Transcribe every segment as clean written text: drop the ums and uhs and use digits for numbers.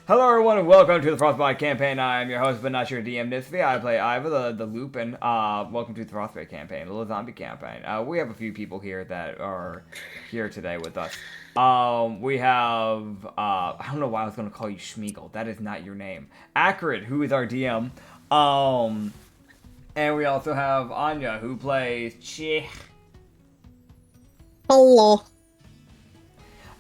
Hello everyone and welcome to the Frostbite campaign. I am your host but not your DM Nitsify. I play Iva the Lupin. Welcome to the Frostbite campaign, a little zombie campaign. We have a few people here that are here today with us. We have, I don't know why I was going to call you Schmeagle. That is not your name. Acrid, who is our DM. And we also have Anya, who plays Chi. Hello.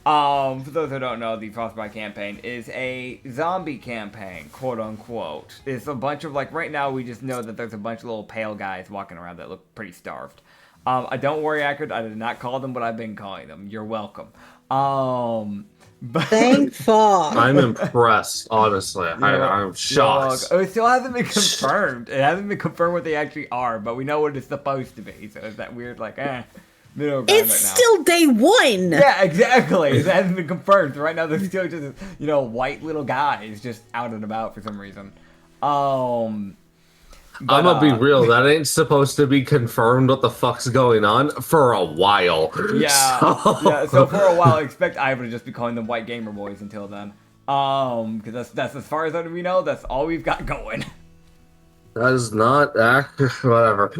For those who don't know, the Frostbite campaign is a zombie campaign, quote unquote. It's a bunch of, like, right now we just know that there's a bunch of little pale guys walking around that look pretty starved. Don't worry, Acrid, I did not call them what I've been calling them. You're welcome. But Thank fuck. I'm impressed, honestly. I'm shocked. It still hasn't been confirmed. It hasn't been confirmed what they actually are, but we know what it's supposed to be. So it's that weird, like, middle ground It's right now. still day one. Yeah, exactly. It hasn't been confirmed. Right now, there's still just, white little guys just out and about for some reason. I'm gonna be real. That ain't supposed to be confirmed what the fuck's going on for a while. Yeah. So for a while, expect Iva to just be calling them white gamer boys until then. Because that's as far as we know. That's all we've got going. That is not whatever.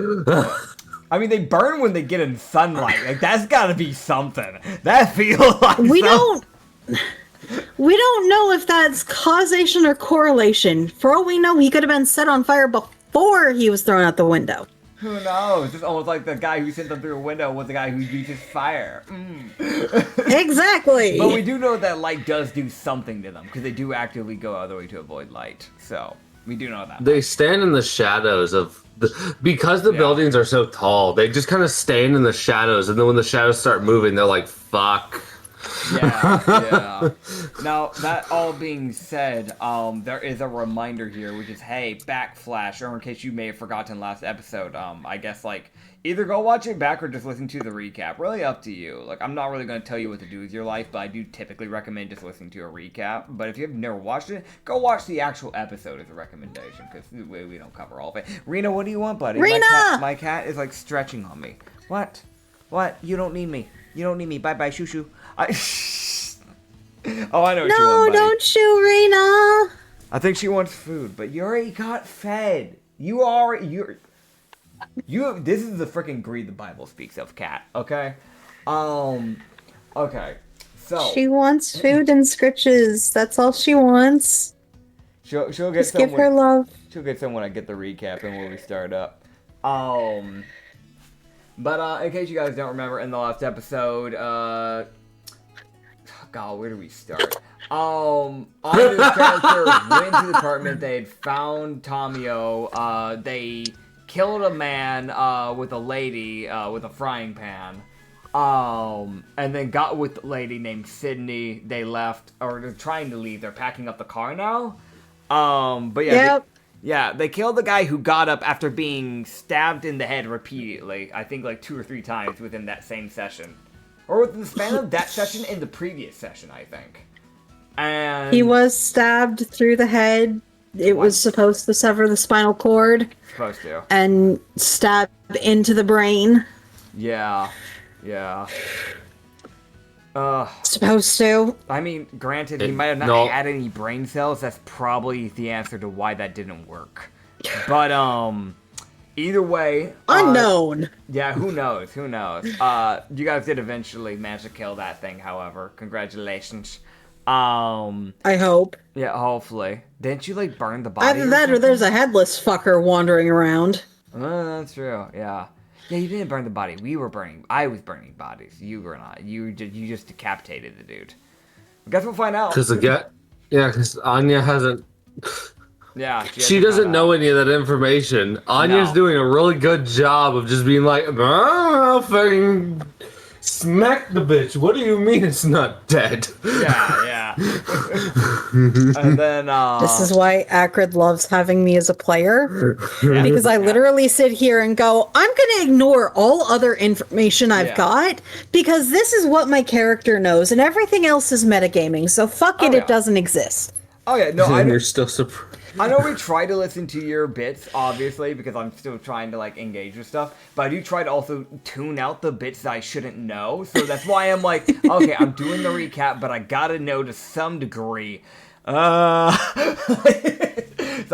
I mean, they burn when they get in sunlight. Like, that's gotta be something. That feels like We don't know if that's causation or correlation. For all we know, he could have been set on fire before he was thrown out the window. Who knows? It's almost like the guy who sent them through a window was the guy who uses fire. Exactly. But we do know that light does do something to them, because they do actively go out of their way to avoid light. So, we do know that. They stand in the shadows of because the buildings are so tall. They just kind of stand in the shadows, and then when the shadows start moving, they're like, "Fuck." Yeah. Now, that all being said, there is a reminder here, which is, hey, backflash, or in case you may have forgotten last episode, I guess, like, either go watch it back or just listen to the recap. Really up to you. Like, I'm not really going to tell you what to do with your life, but I do typically recommend just listening to a recap. But if you've never watched it, go watch the actual episode as a recommendation, because we don't cover all of it. Rena, what do you want, buddy? Rena! My cat is, like, stretching on me. What? You don't need me. You don't need me. Bye-bye, shoo-shoo. Oh, I know what you want, buddy. Don't shoo, Rena. I think she wants food, but you already got fed. You this is the freaking greed the Bible speaks of, cat, okay? Okay. So She wants food and scritches. That's all she wants. she'll get Just some give her love. She'll get some when I get the recap and when we start up. But in case you guys don't remember, in the last episode, God, where do we start? Anya's character went to the apartment. They had found Tamio. They killed a man with a lady with a frying pan. And then got with the lady named Sydney. They left, or they're trying to leave. They're packing up the car now. But yeah. Yep. They killed the guy who got up after being stabbed in the head repeatedly. I think like 2 or 3 times within that same session. Or within the span of that session and the previous session, I think. And He was stabbed through the head. It was supposed to sever the spinal cord. supposed to. And stab into the brain. Yeah. Supposed to. I mean, granted, he might have not had any brain cells. That's probably the answer to why that didn't work. But, either way... Unknown. Yeah, who knows? You guys did eventually manage to kill that thing, however. Congratulations. I hope. Yeah, hopefully. Didn't you, like, burn the body? Either that or there's a headless fucker wandering around. That's true, yeah. Yeah, you didn't burn the body. I was burning bodies. You were not. You just decapitated the dude. I guess we'll find out. Because Anya hasn't... Yeah. She doesn't know any of that information. Anya's doing a really good job of just being like, fucking smack the bitch. What do you mean it's not dead? Yeah. And then, This is why Acrid loves having me as a player. Because I literally sit here and go, I'm going to ignore all other information I've got, because this is what my character knows, and everything else is metagaming, so fuck it, it doesn't exist. Oh yeah, no, And you're still surprised. I know we try to listen to your bits, obviously, because I'm still trying to, like, engage with stuff, but I do try to also tune out the bits that I shouldn't know, so that's why I'm like, okay, I'm doing the recap, but I gotta know to some degree So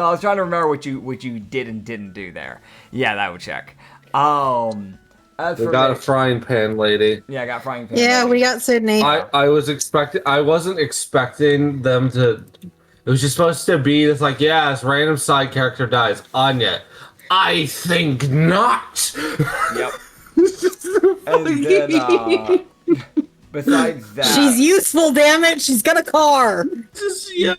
I was trying to remember what you did and didn't do there. Yeah, that would check. As We for got a Mitch, frying pan lady. yeah, I got frying pan. Yeah, lady. we got Sydney. I wasn't expecting them to. It was just supposed to be this like, yeah, this random side character dies. Anya. I think not. Yep. And then, besides that, She's useful, damn it. She's got a car. Just, yeah.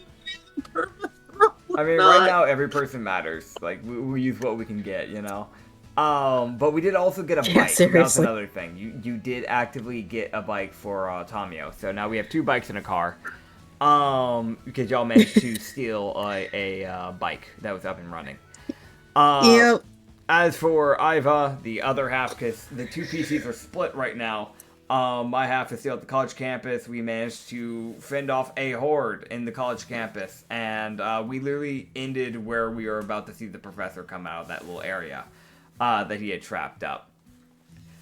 I mean, right now every person matters. Like we use what we can get, you know. But we did also get a bike. That's seriously. another thing. You did actively get a bike for Tomio. So now we have 2 bikes in a car. Because y'all managed to steal a bike that was up and running. Yep. As for Iva, the other half, because the 2 PCs are split right now. My half is still at the college campus. We managed to fend off a horde in the college campus, and we literally ended where we were about to see the professor come out of that little area that he had trapped up.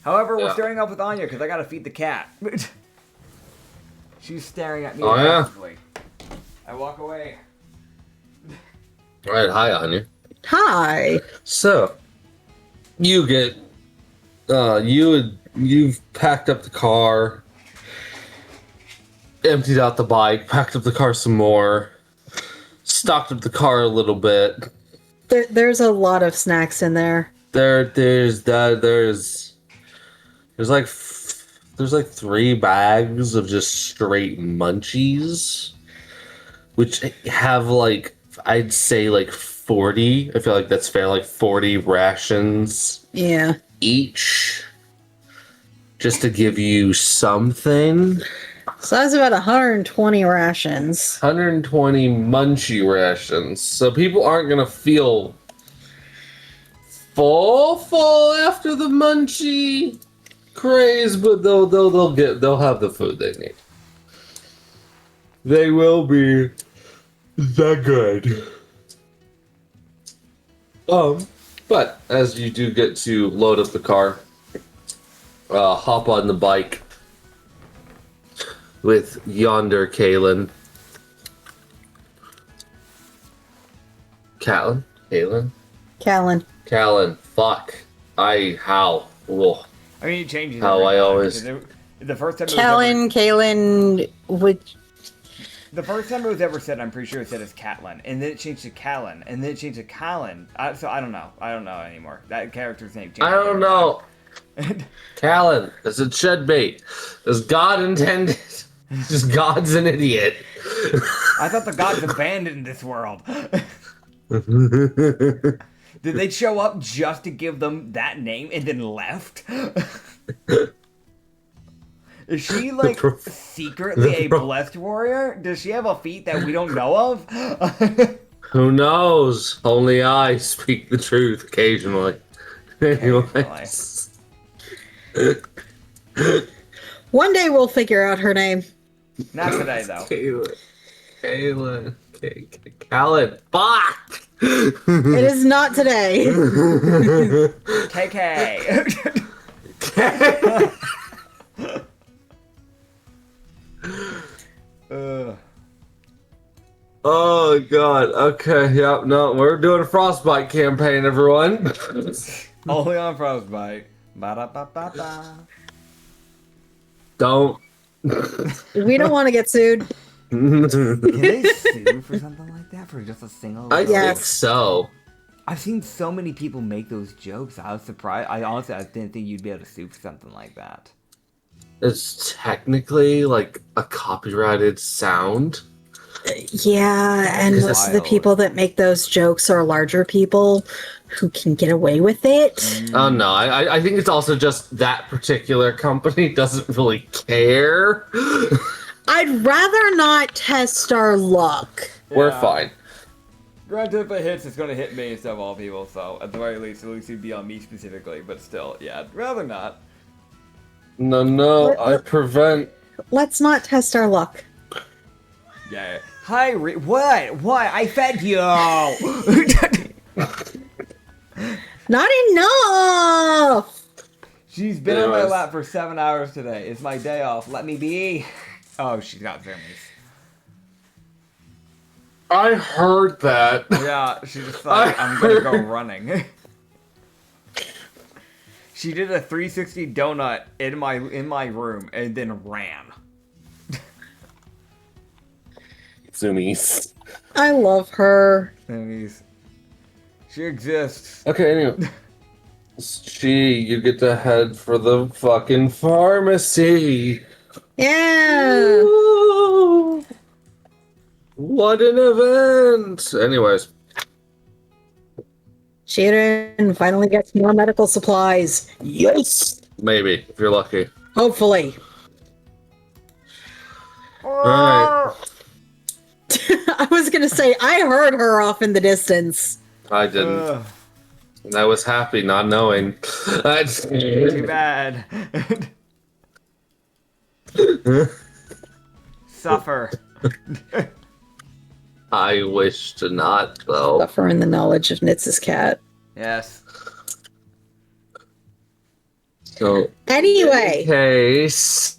However, we're starting off with Anya because I gotta feed the cat. She's staring at me aggressively. I walk away. All right, hi, Anya. Hi. So, you get, you've packed up the car, emptied out the bike, packed up the car some more, stocked up the car a little bit. There's a lot of snacks in there. There's like 3 bags of just straight munchies, which have like, I'd say like 40. I feel like that's fair, like 40 rations. Yeah. Each, just to give you something. So that's about 120 rations. 120 munchie rations. So people aren't gonna feel full after the munchie craze, but they'll have the food they need. They will be that good. But as you do get to load up the car, hop on the bike with yonder Kalen. Callan, fuck. Whoa. I mean, it changes. How I always. The first time. Kaylin, which. The first time it was ever said, I'm pretty sure it said as Catelyn, and then it changed to Callan, and then it changed to Callan. So I don't know. I don't know anymore. That character's name changed. I don't know. Callan, as it should be. As God intended. Just God's an idiot. I thought the gods abandoned this world. Did they show up just to give them that name and then left? Is she, like, secretly a blessed warrior? Does she have a feat that we don't know of? Who knows? Only I speak the truth occasionally. Anyways. One day we'll figure out her name. Not today, though. Kaylin. Callan. Fuck! It is not today. KK. Oh god. Okay. Yep. No, we're doing a Frostbite campaign, everyone. Only on Frostbite. Ba-da-ba-ba-ba. Don't. We don't want to get sued. Can they sue for something like that? For just a single? I joke? think so. I've seen so many people make those jokes. I was surprised. I didn't think you'd be able to sue for something like that. It's technically like a copyrighted sound. Yeah, and It's most of the wild. people that make those jokes are larger people who can get away with it. Oh no, I think it's also just that particular company doesn't really care. I'd rather not test our luck. We're Yeah. fine. Granted, if it hits, it's going to hit me instead of all people, so at the very least, it'd be on me specifically, but still, yeah, I'd rather not. No, I prevent. Let's not test our luck. Yeah. Hi, what? What? I fed you! Not enough! She's been on my Anyways. lap for 7 hours today. It's my day off. Let me be. Oh, she's got zoomies. I heard that. Yeah, she just thought, I'm gonna go running. She did a 360 donut in my room and then ran. Zoomies. I love her. Anyways, she exists. Okay, anyway. You get to head for the fucking pharmacy. Yeah. Woo! What an event! Anyways. Sharon finally gets more medical supplies. Yes! Maybe, if you're lucky. Hopefully. Alright. I was gonna say, I heard her off in the distance. I didn't. And I was happy not knowing. Too bad. Suffer. I wish to not, though. Suffer in the knowledge of Nitz's cat. Yes. So, Anyway. case.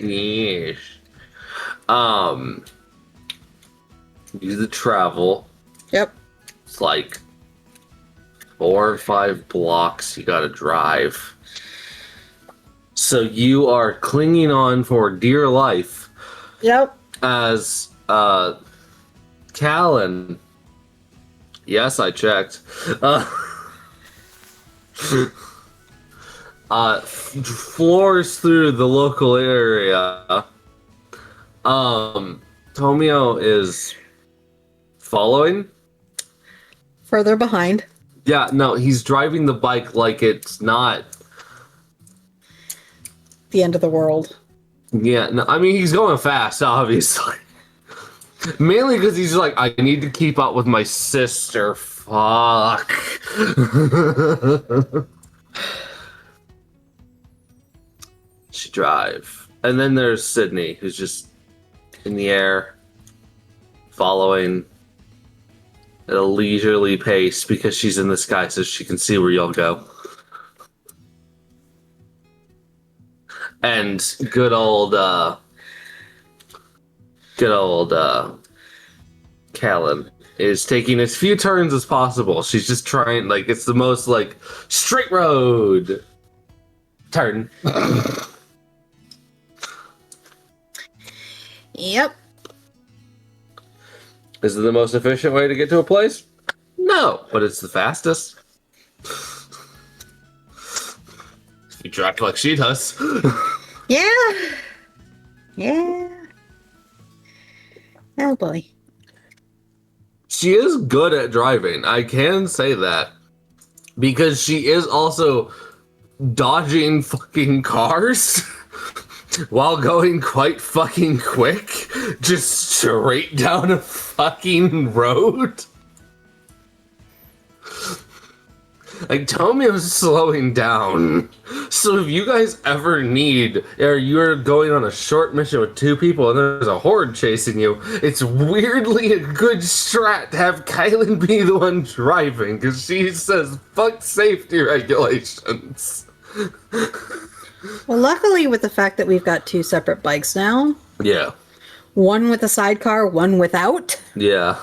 Yes. You the travel. Yep. It's like 4 or 5 blocks you gotta drive. So you are clinging on for dear life. Yep. As Callan. Yes, I checked. Floors through the local area. Tomio is following. Further behind. Yeah, no, he's driving the bike like it's not The end of the world. Yeah, no, I mean, he's going fast, obviously. Mainly because he's like, I need to keep up with my sister. Fuck. She drive. And then there's Sydney, who's just in the air, following at a leisurely pace because she's in the sky so she can see where y'all go. And good old Callan is taking as few turns as possible. She's just trying, like, it's the most, like, straight road turn. Yep. Is it the most efficient way to get to a place? No, but it's the fastest. You drive like she does. Yeah. Yeah. Oh boy. She is good at driving. I can say that. Because she is also dodging fucking cars while going quite fucking quick. Just straight down a fucking road. Like, Tomio's slowing down. So if you guys ever need, or you're going on a short mission with 2 people and there's a horde chasing you, it's weirdly a good strat to have Kylan be the one driving, because she says, fuck safety regulations. Well, luckily with the fact that we've got 2 separate bikes now. Yeah. One with a sidecar, one without. Yeah.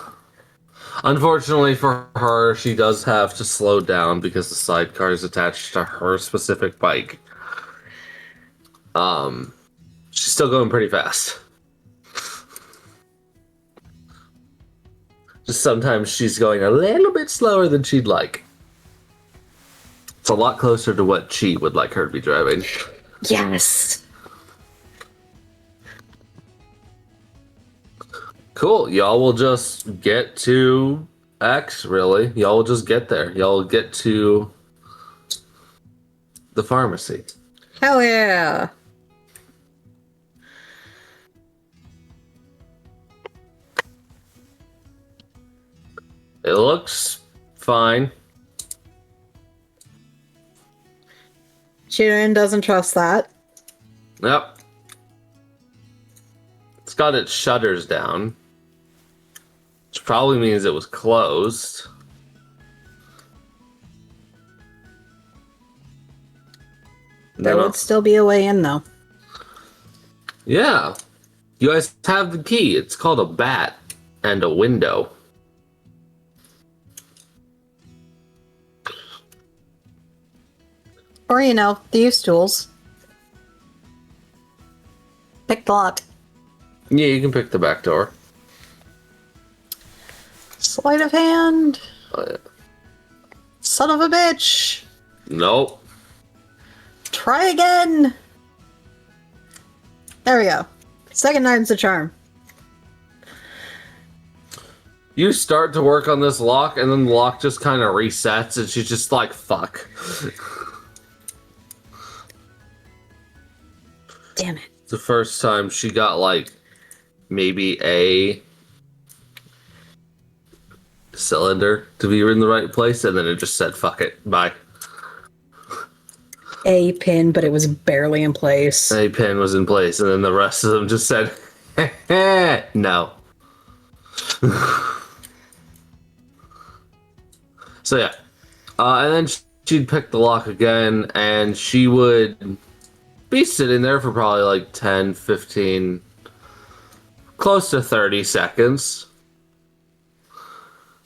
Unfortunately for her, she does have to slow down because the sidecar is attached to her specific bike. She's still going pretty fast. Just sometimes she's going a little bit slower than she'd like. It's a lot closer to what Chi would like her to be driving. Yes. Cool. Y'all will just get to X, really. Y'all will just get there. Y'all will get to the pharmacy. Hell yeah. It looks fine. Sharon doesn't trust that. Yep. It's got its shutters down. Which probably means it was closed. There would still be a way in, though. Yeah. You guys have the key. It's called a bat and a window. Or, the use tools. Pick the lock. Yeah, you can pick the back door. Sleight of hand. Oh, yeah. Son of a bitch. Nope. Try again. There we go. Second time's the charm. You start to work on this lock, and then the lock just kind of resets, and she's just like, fuck. Damn it. It's the first time she got, like, maybe a cylinder to be in the right place, and then it just said, fuck it, bye. A pin, but it was barely in place. A pin was in place, and then the rest of them just said, no. So yeah. And then she'd pick the lock again, and she would be sitting there for probably like 10, 15, close to 30 seconds.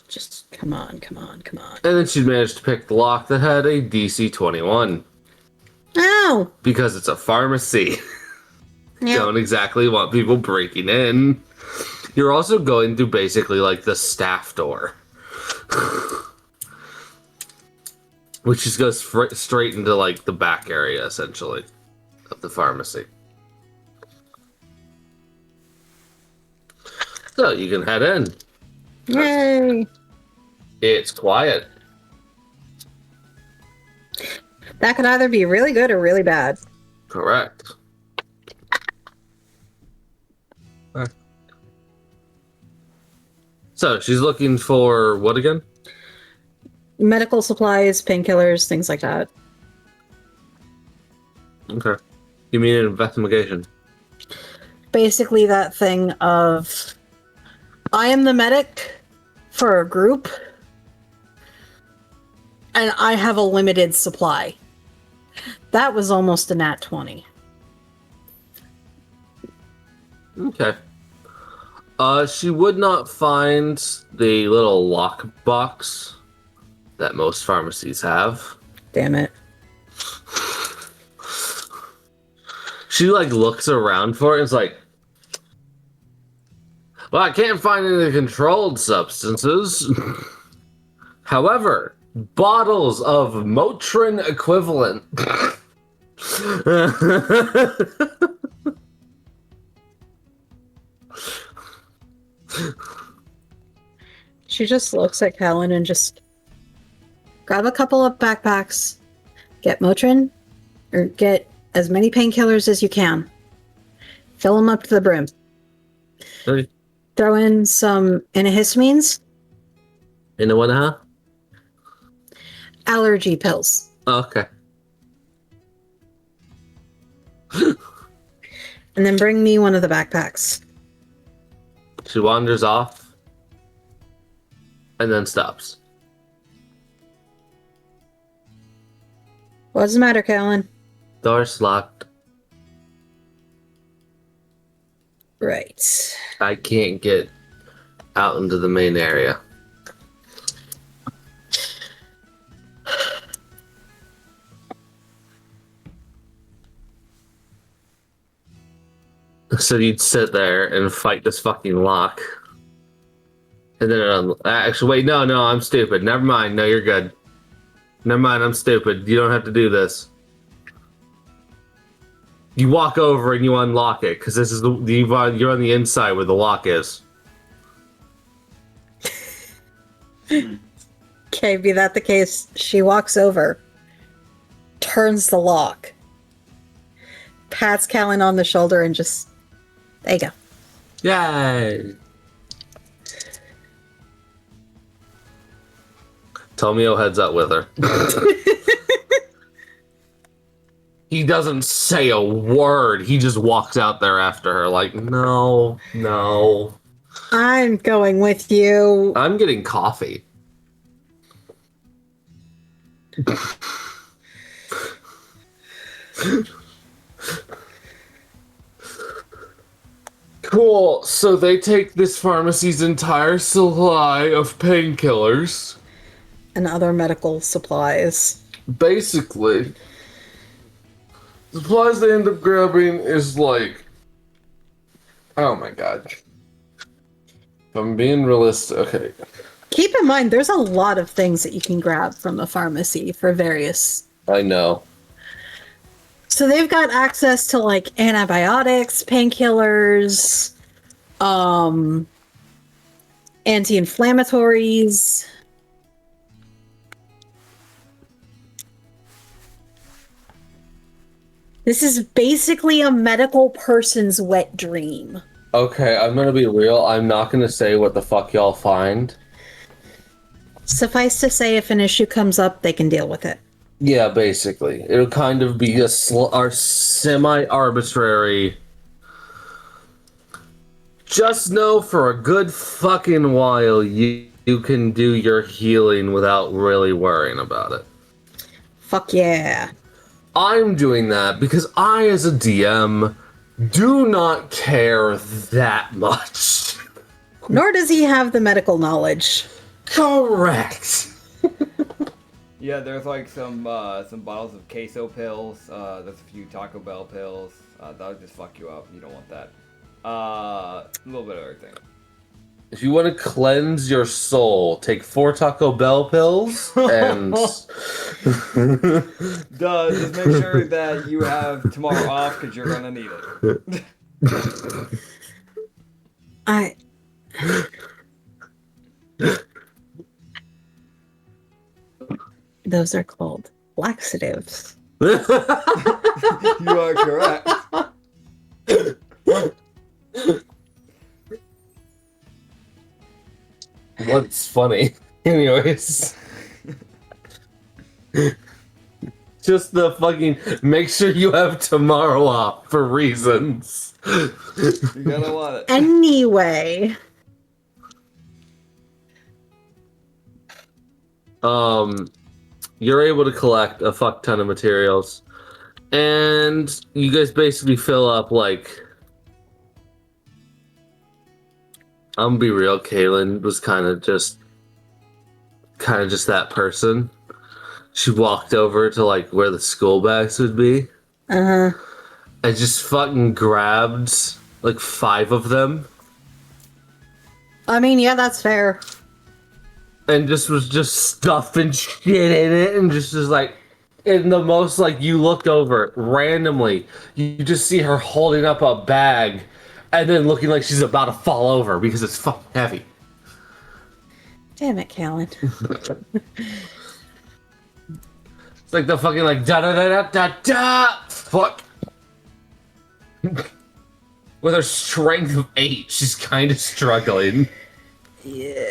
Just come on. And then she'd manage to pick the lock that had a DC 21. Ow! Because it's a pharmacy. Yep. Don't exactly want people breaking in. You're also going to basically like the staff door. Which just goes straight into like the back area, essentially, of the pharmacy. So you can head in. Yay! It's quiet. That could either be really good or really bad. Correct. So she's looking for what again? Medical supplies, painkillers, things like that. Okay. You mean an investigation? Basically that thing of, I am the medic for a group, and I have a limited supply. That was almost a nat 20. Okay. She would not find the little lock box that most pharmacies have. Damn it. She like looks around for it and is like, well, I can't find any controlled substances. However, bottles of Motrin equivalent. She just looks at Callan and just grab a couple of backpacks, get Motrin, or get as many painkillers as you can. Fill them up to the brim. Okay. Throw in some antihistamines. In a what, huh? Allergy pills. Okay. And then bring me one of the backpacks. She wanders off and then stops. What's the matter, Callan? Door's locked. Right. I can't get out into the main area. So you'd sit there and fight this fucking lock. And then actually, wait, no, I'm stupid. Never mind. No, you're good. Never mind, I'm stupid. You don't have to do this. You walk over and you unlock it, because this is you're on the inside where the lock is. Okay, be that the case, she walks over, turns the lock, pats Callan on the shoulder, and just, there you go. Yay! Tomio heads up with her. He doesn't say a word. He just walks out there after her like, no. I'm going with you. I'm getting coffee. Cool. So they take this pharmacy's entire supply of painkillers. And other medical supplies. Basically, the supplies they end up grabbing is like, oh my god. If I'm being realistic, okay. Keep in mind, there's a lot of things that you can grab from the pharmacy for various. I know. So they've got access to like antibiotics, painkillers, anti-inflammatories. This is basically a medical person's wet dream. Okay, I'm gonna be real. I'm not gonna say what the fuck y'all find. Suffice to say, if an issue comes up, they can deal with it. Yeah, basically. It'll kind of be our semi-arbitrary. Just know for a good fucking while you can do your healing without really worrying about it. Fuck yeah. I'm doing that because I, as a DM, do not care that much. Nor does he have the medical knowledge. Correct. Yeah, there's like some bottles of queso pills. There's a few Taco Bell pills. That'll just fuck you up. You don't want that. A little bit of everything. If you want to cleanse your soul, take 4 Taco Bell pills and... Just make sure that you have tomorrow off because you're gonna need it. Those are called laxatives. You are correct. What's funny? Anyways. Just the fucking make sure you have tomorrow off for reasons. You're gonna want it. Anyway. You're able to collect a fuck ton of materials. And you guys basically fill up like... I'm gonna be real, Kaylin was kind of just that person. She walked over to like where the school bags would be. Uh-huh. And just fucking grabbed like 5 of them. I mean, yeah, that's fair. And just was just stuffing shit in it and just like in the most like you looked over randomly, you just see her holding up a bag and then looking like she's about to fall over because it's fucking heavy. Damn it, Callan. It's like the fucking like da da da da da da fuck. With her strength of 8, she's kind of struggling. Yeah.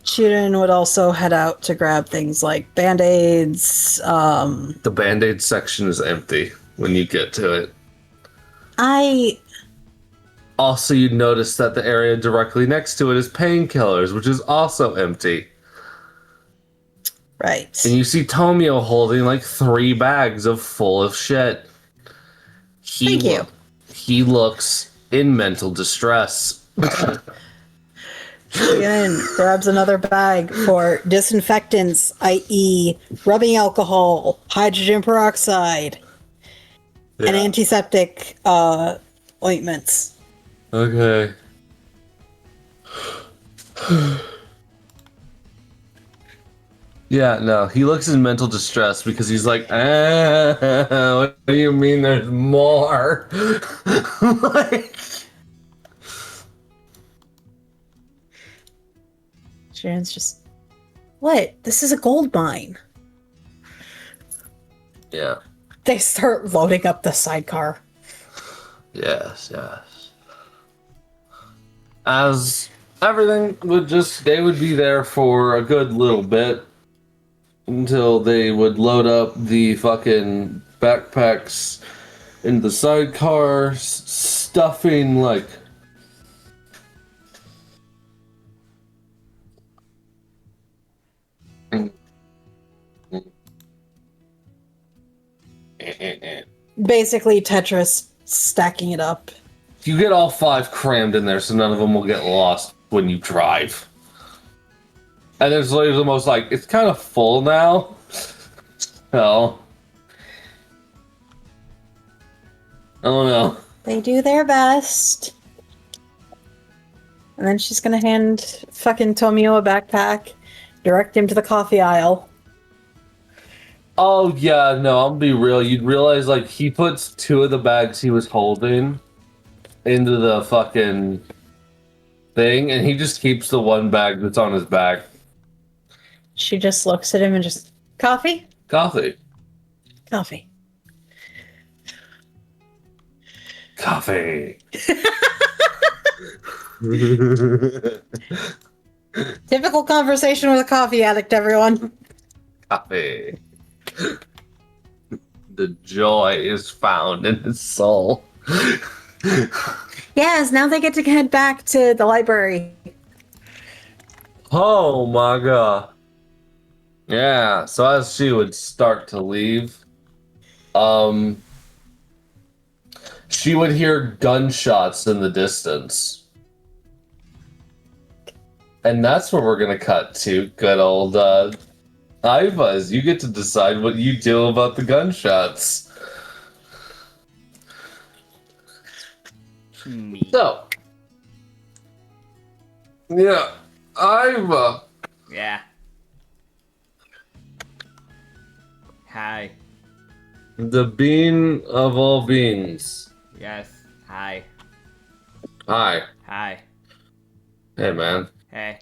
Shuden would also head out to grab things like band-aids. The band-aid section is empty when you get to it. Also, you'd notice that the area directly next to it is painkillers, which is also empty. Right. And you see Tomio holding like 3 bags full of shit. Thank you. He looks in mental distress. Shuden grabs another bag for disinfectants, i.e. rubbing alcohol, hydrogen peroxide, and antiseptic ointments. Okay. Yeah, no, he looks in mental distress because he's like, what do you mean there's more? Like... Sharon's just, what? This is a gold mine. Yeah. They start loading up the sidecar. Yes. As everything they would be there for a good little bit until they would load up the fucking backpacks in the sidecar, stuffing like Basically, Tetris stacking it up You get all 5 crammed in there, so none of them will get lost when you drive. And there's like almost like it's kind of full now. So I don't know. They do their best. And then she's gonna hand fucking Tomio a backpack, direct him to the coffee aisle. Oh yeah, no, I'm gonna be real. You'd realize like he puts 2 of the bags he was holding into the fucking thing, and he just keeps the 1 bag that's on his back. She just looks at him and just, coffee? Coffee. Coffee. Coffee. Typical conversation with a coffee addict, everyone. Coffee. The joy is found in his soul. Yes, now they get to head back to the library. Oh my god. Yeah, so as she would start to leave, she would hear gunshots in the distance. And that's where we're gonna cut to good old Iva's. You get to decide what you do about the gunshots. So, yeah, Iva. Yeah. Hi. The bean of all beans. Yes. Hi. Hi. Hi. Hey, man. Hey.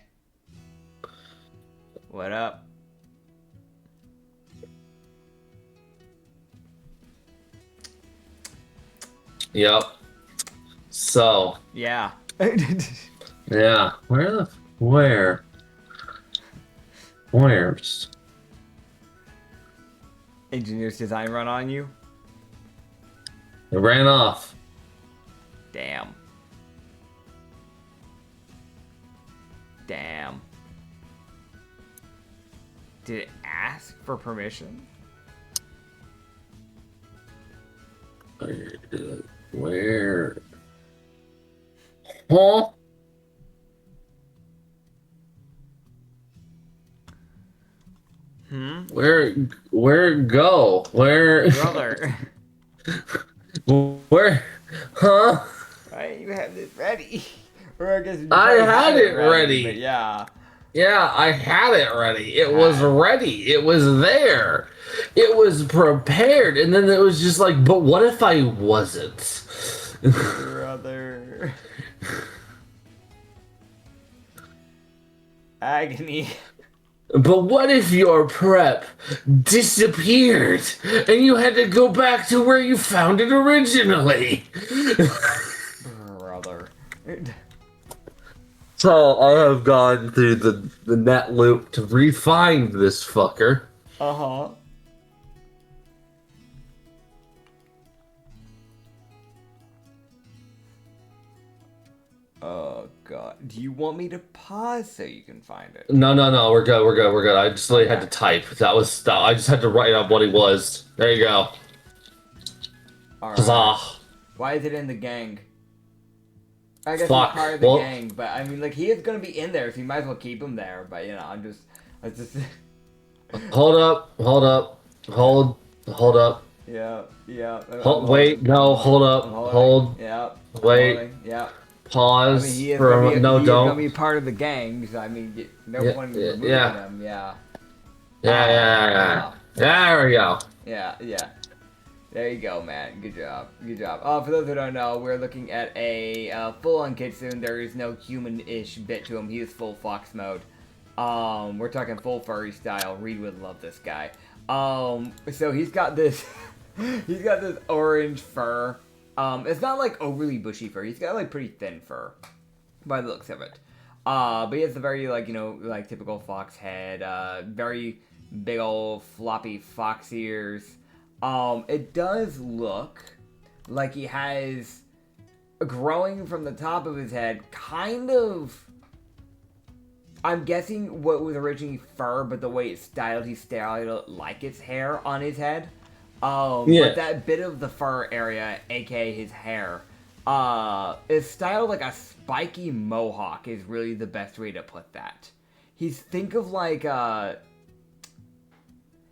What up? Yep. So. Yeah. Yeah. Where? Where's? Engineer's design run on you? It ran off. Damn. Damn. Did it ask for permission? Where? Huh? Where go? Where? Brother. Where? Huh? Why you have this ready? Or I guess you I probably had it ready. But yeah. Yeah, I had it ready. It was ready. It was there. It was prepared. And then it was just like, but what if I wasn't? Brother. Agony. But what if your prep disappeared and you had to go back to where you found it originally? Brother. So I have gone through the net loop to re-find this fucker. Uh-huh. Oh god. Do you want me to pause so you can find it? No, we're good. I just really had to type. I just had to write up what he was. There you go. Alright. Huzzah. Why is it in the gang? I guess Fuck. he's part of the gang, but I mean, like, he is gonna be in there, so you might as well keep him there. But you know, I just. Hold up. Hold up. Yeah. Wait, no, hold up. Hold. Yeah. Wait. Holding, yeah. Pause. I mean, he is for gonna be, no, he don't. is gonna be part of the gang, so I mean, no point in removing him. Yeah. Yeah. There we go. Yeah. There you go, man. Good job. For those who don't know, we're looking at a full-on Kitsune. There is no human-ish bit to him. He is full fox mode. We're talking full furry style. Reed would love this guy. So he's got this, he's got this orange fur. It's not like overly bushy fur. He's got like pretty thin fur, by the looks of it. But he has a very like typical fox head. Very big old floppy fox ears. It does look like he has growing from the top of his head, kind of. I'm guessing what was originally fur, but the way it's styled, he styled it like it's hair on his head. But that bit of the fur area, aka his hair, is styled like a spiky mohawk is really the best way to put that. Think of like a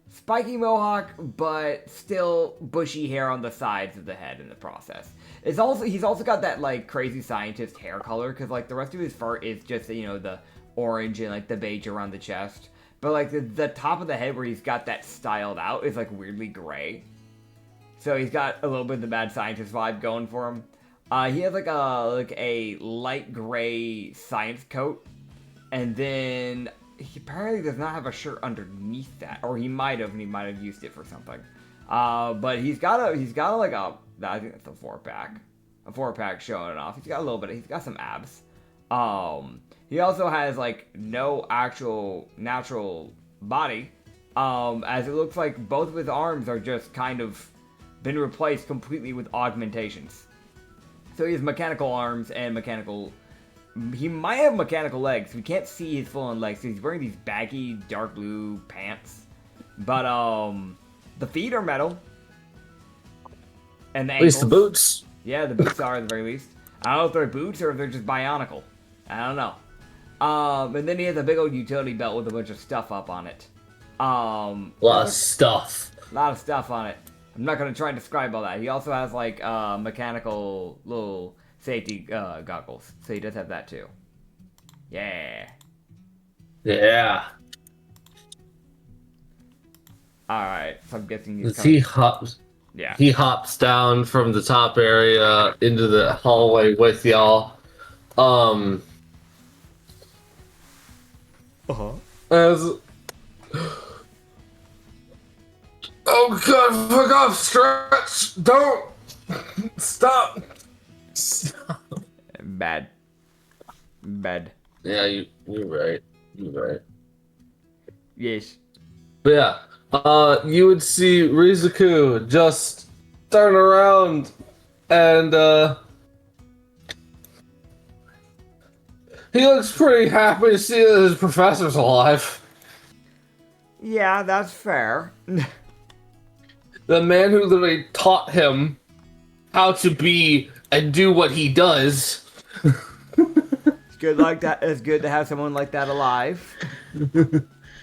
spiky mohawk, but still bushy hair on the sides of the head in the process. He's also got that like crazy scientist hair color, because like the rest of his fur is just, you know, the orange and like the beige around the chest. But like the top of the head where he's got that styled out is like weirdly gray. So he's got a little bit of the mad scientist vibe going for him. He has like a light gray science coat, and then he apparently does not have a shirt underneath that, or he might have used it for something. But he's got I think that's a 4-pack showing it off. He's got some abs. He also has like no actual natural body, as it looks like both of his arms are just kind of been replaced completely with augmentations. So he has mechanical arms and he might have mechanical legs. We can't see his full-on legs, so he's wearing these baggy dark blue pants. But the feet are metal. And the ankles. At least the boots. Yeah, the boots are at the very least. I don't know if they're boots or if they're just bionicle. I don't know. And then he has a big old utility belt with a bunch of stuff up on it. A lot of stuff. A lot of stuff on it. I'm not going to try and describe all that. He also has, like, mechanical little safety goggles. So he does have that, too. Yeah. Yeah. Alright, so I'm guessing He hops. Yeah. He hops down from the top area into the hallway with y'all. As... Oh god, fuck off, Stretch! Don't! Stop! Bad. Yeah, you're right. Yes. But yeah, you would see Rizuku just turn around and, he looks pretty happy to see that his professor's alive. Yeah, that's fair. The man who literally taught him how to be and do what he does. It's good like that. It's good to have someone like that alive.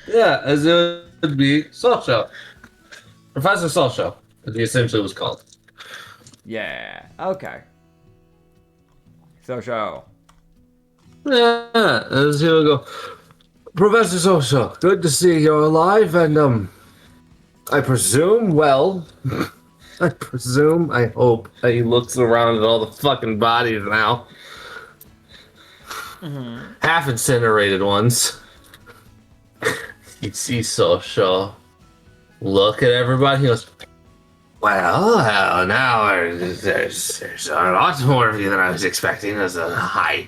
Yeah, as it would be Sosho. Professor Sosho, as he essentially was called. Yeah. Okay. So. Yeah, as he would go, Professor Sosho, good to see you're alive, and I presume, I hope that he looks around at all the fucking bodies now. Mm-hmm. Half incinerated ones. You see Sosho look at everybody, he goes, well, now there's a lot more of you than I was expecting as a hi.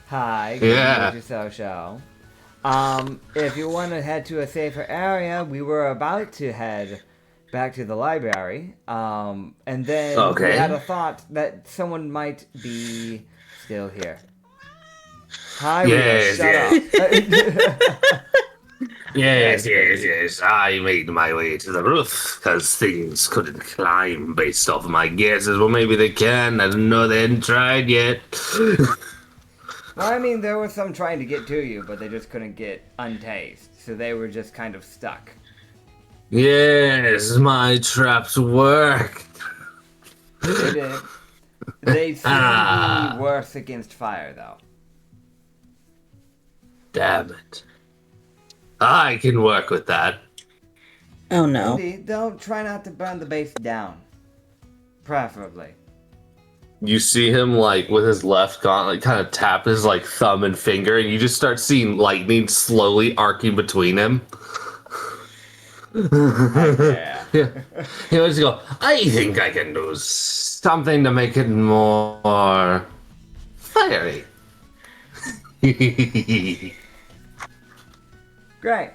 Hi, yeah. Social. If you want to head to a safer area, we were about to head back to the library. And then we had a thought that someone might be still here. Hi, yes, shut up. Yes. I made my way to the roof because things couldn't climb based off of my guesses. Well, maybe they can. I don't know. They hadn't tried yet. Well, I mean, there was some trying to get to you, but they just couldn't get untased. So they were just kind of stuck. Yes, my traps work. They did. They seem to be worse against fire, though. Damn it. I can work with that. Oh no. Indeed, don't try not to burn the base down. Preferably. You see him, like, with his left gauntlet kind of tap his, like, thumb and finger, and you just start seeing lightning slowly arcing between him. Yeah. He always go, I think I can do something to make it more fiery. Great.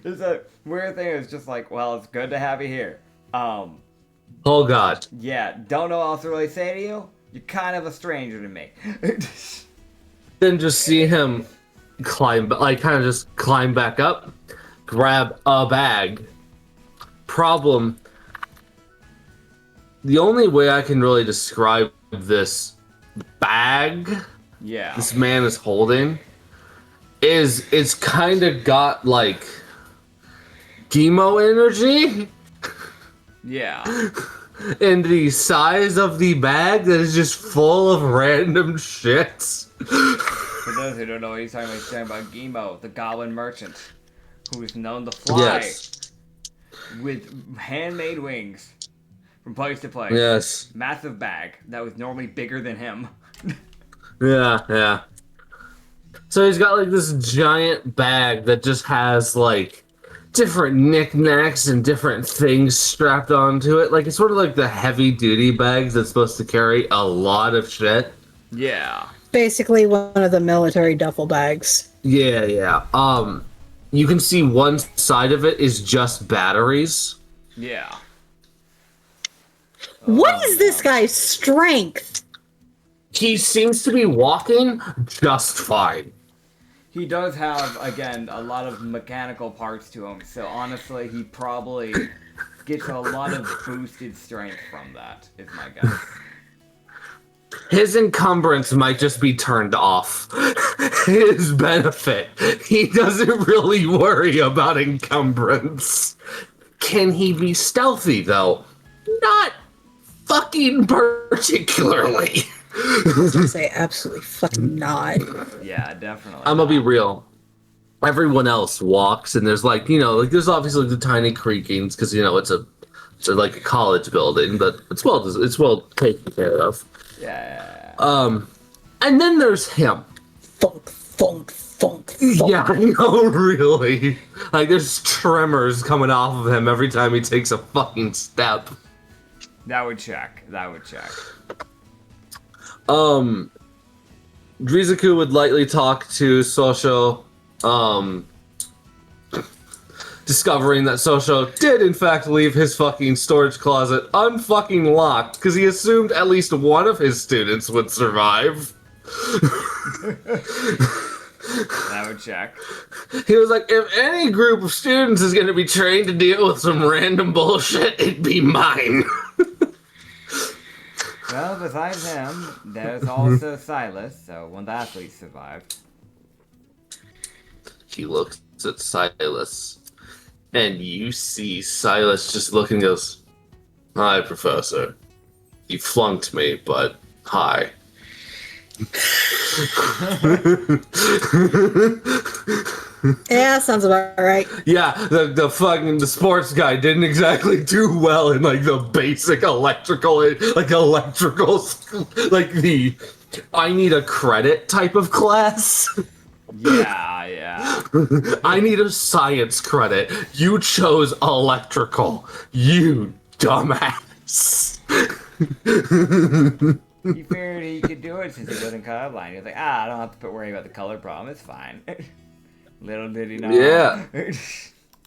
There's a weird thing. It's just like, well, it's good to have you here. Oh god. Yeah, don't know what else to really say to you. You're kind of a stranger to me. Then just see him climb, like, kind of just climb back up, grab a bag. Problem. the only way I can really describe this bag this man is holding is it's kind of got like chemo energy. Yeah. And the size of the bag that is just full of random shits. For those who don't know what he's talking about Gimo, the Goblin Merchant, who is known to fly with handmade wings from place to place. Yes. Massive bag that was normally bigger than him. Yeah. So he's got like this giant bag that just has like different knickknacks and different things strapped onto it. Like it's sort of like the heavy duty bags that's supposed to carry a lot of shit. Yeah. Basically one of the military duffel bags. Yeah. You can see one side of it is just batteries. Yeah. What is this guy's strength? He seems to be walking just fine. He does have, again, a lot of mechanical parts to him, so honestly, he probably gets a lot of boosted strength from that, is my guess. His encumbrance might just be turned off. His benefit. He doesn't really worry about encumbrance. Can he be stealthy, though? Not fucking particularly. I was gonna say absolutely fucking not. Yeah, definitely. I'm gonna be real. Everyone else walks, and there's like, there's obviously the tiny creakings, because, it's like a college building, but it's well taken care of. Yeah. And then there's him. Funk. Yeah, I know, really. Like, there's tremors coming off of him every time he takes a fucking step. That would check. Drizaku would lightly talk to Sosho, discovering that Sosho did in fact leave his fucking storage closet unfucking locked, because he assumed at least one of his students would survive. That would check. He was like, if any group of students is going to be trained to deal with some random bullshit, it'd be mine. Well, besides him, there's also Silas, so one of the athletes survived. He looks at Silas, and you see Silas just looking and goes, "Hi, Professor. You flunked me, but hi." Yeah, sounds about right. Yeah, the sports guy didn't exactly do well in like the basic electrical, like the I need a credit type of class. Yeah. I need a science credit. You chose electrical. You dumbass. He figured he could do it since he wasn't colorblind. He was like, I don't have to worry about the color problem. It's fine. Little did he know. Yeah.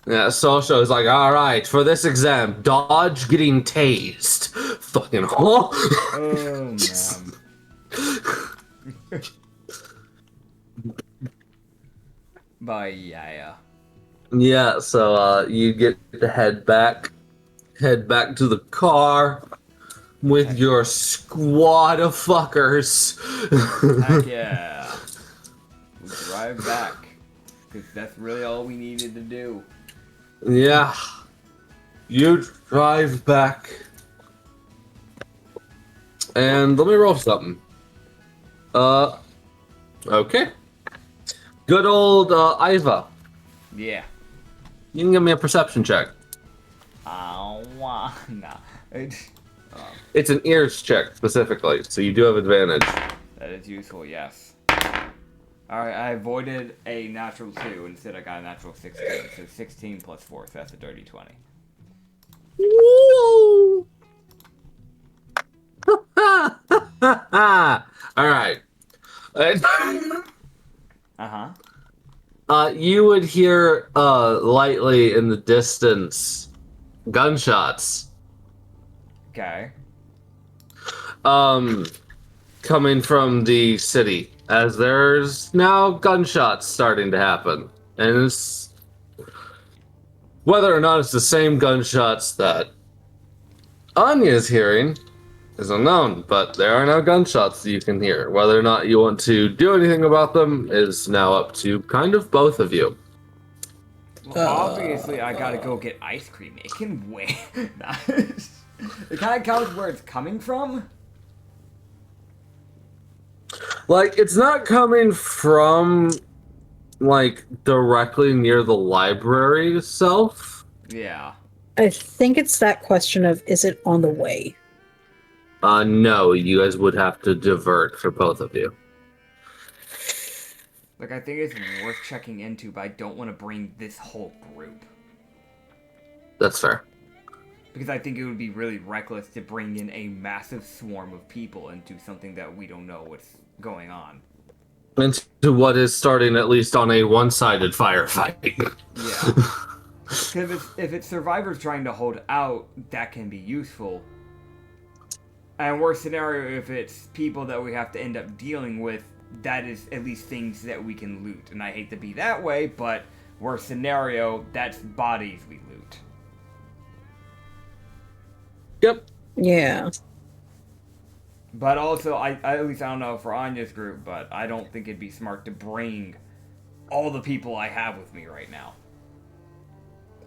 Yeah, Sosho is like, all right, for this exam, dodge getting tased. Fucking huh? Oh, man. But yeah. Yeah, so you get to head back to the car with your squad of fuckers. Heck yeah. We'll drive back. Because that's really all we needed to do. Yeah. You drive back. And let me roll something. Okay. Good old Iva. Yeah. You can give me a perception check. I don't wanna. It's an ears check specifically, so you do have advantage. That is useful, yes. Alright, I avoided a natural 2. Instead, I got a natural 16. So 16 plus 4, so that's a dirty 20. Woo! Alright. Uh-huh. You would hear lightly in the distance gunshots. Okay. Coming from the city, as there's now gunshots starting to happen. And it's whether or not it's the same gunshots that Anya's hearing is unknown, but there are now gunshots that you can hear. Whether or not you want to do anything about them is now up to kind of both of you. Well, obviously, I gotta go get ice cream. It can wait. It kind of counts where it's coming from. Like, it's not coming from, like, directly near the library itself. Yeah. I think it's that question of, is it on the way? No, you guys would have to divert for both of you. Like, I think it's worth checking into, but I don't want to bring this whole group. That's fair. Because I think it would be really reckless to bring in a massive swarm of people into something that we don't know what's going on. Into what is starting at least on a one-sided firefight. Yeah. Because if it's survivors trying to hold out, that can be useful. And worst scenario, if it's people that we have to end up dealing with, that is at least things that we can loot. And I hate to be that way, but worst scenario, that's bodies we loot. Yep. Yeah. But also, at least I don't know for Anya's group, but I don't think it'd be smart to bring all the people I have with me right now.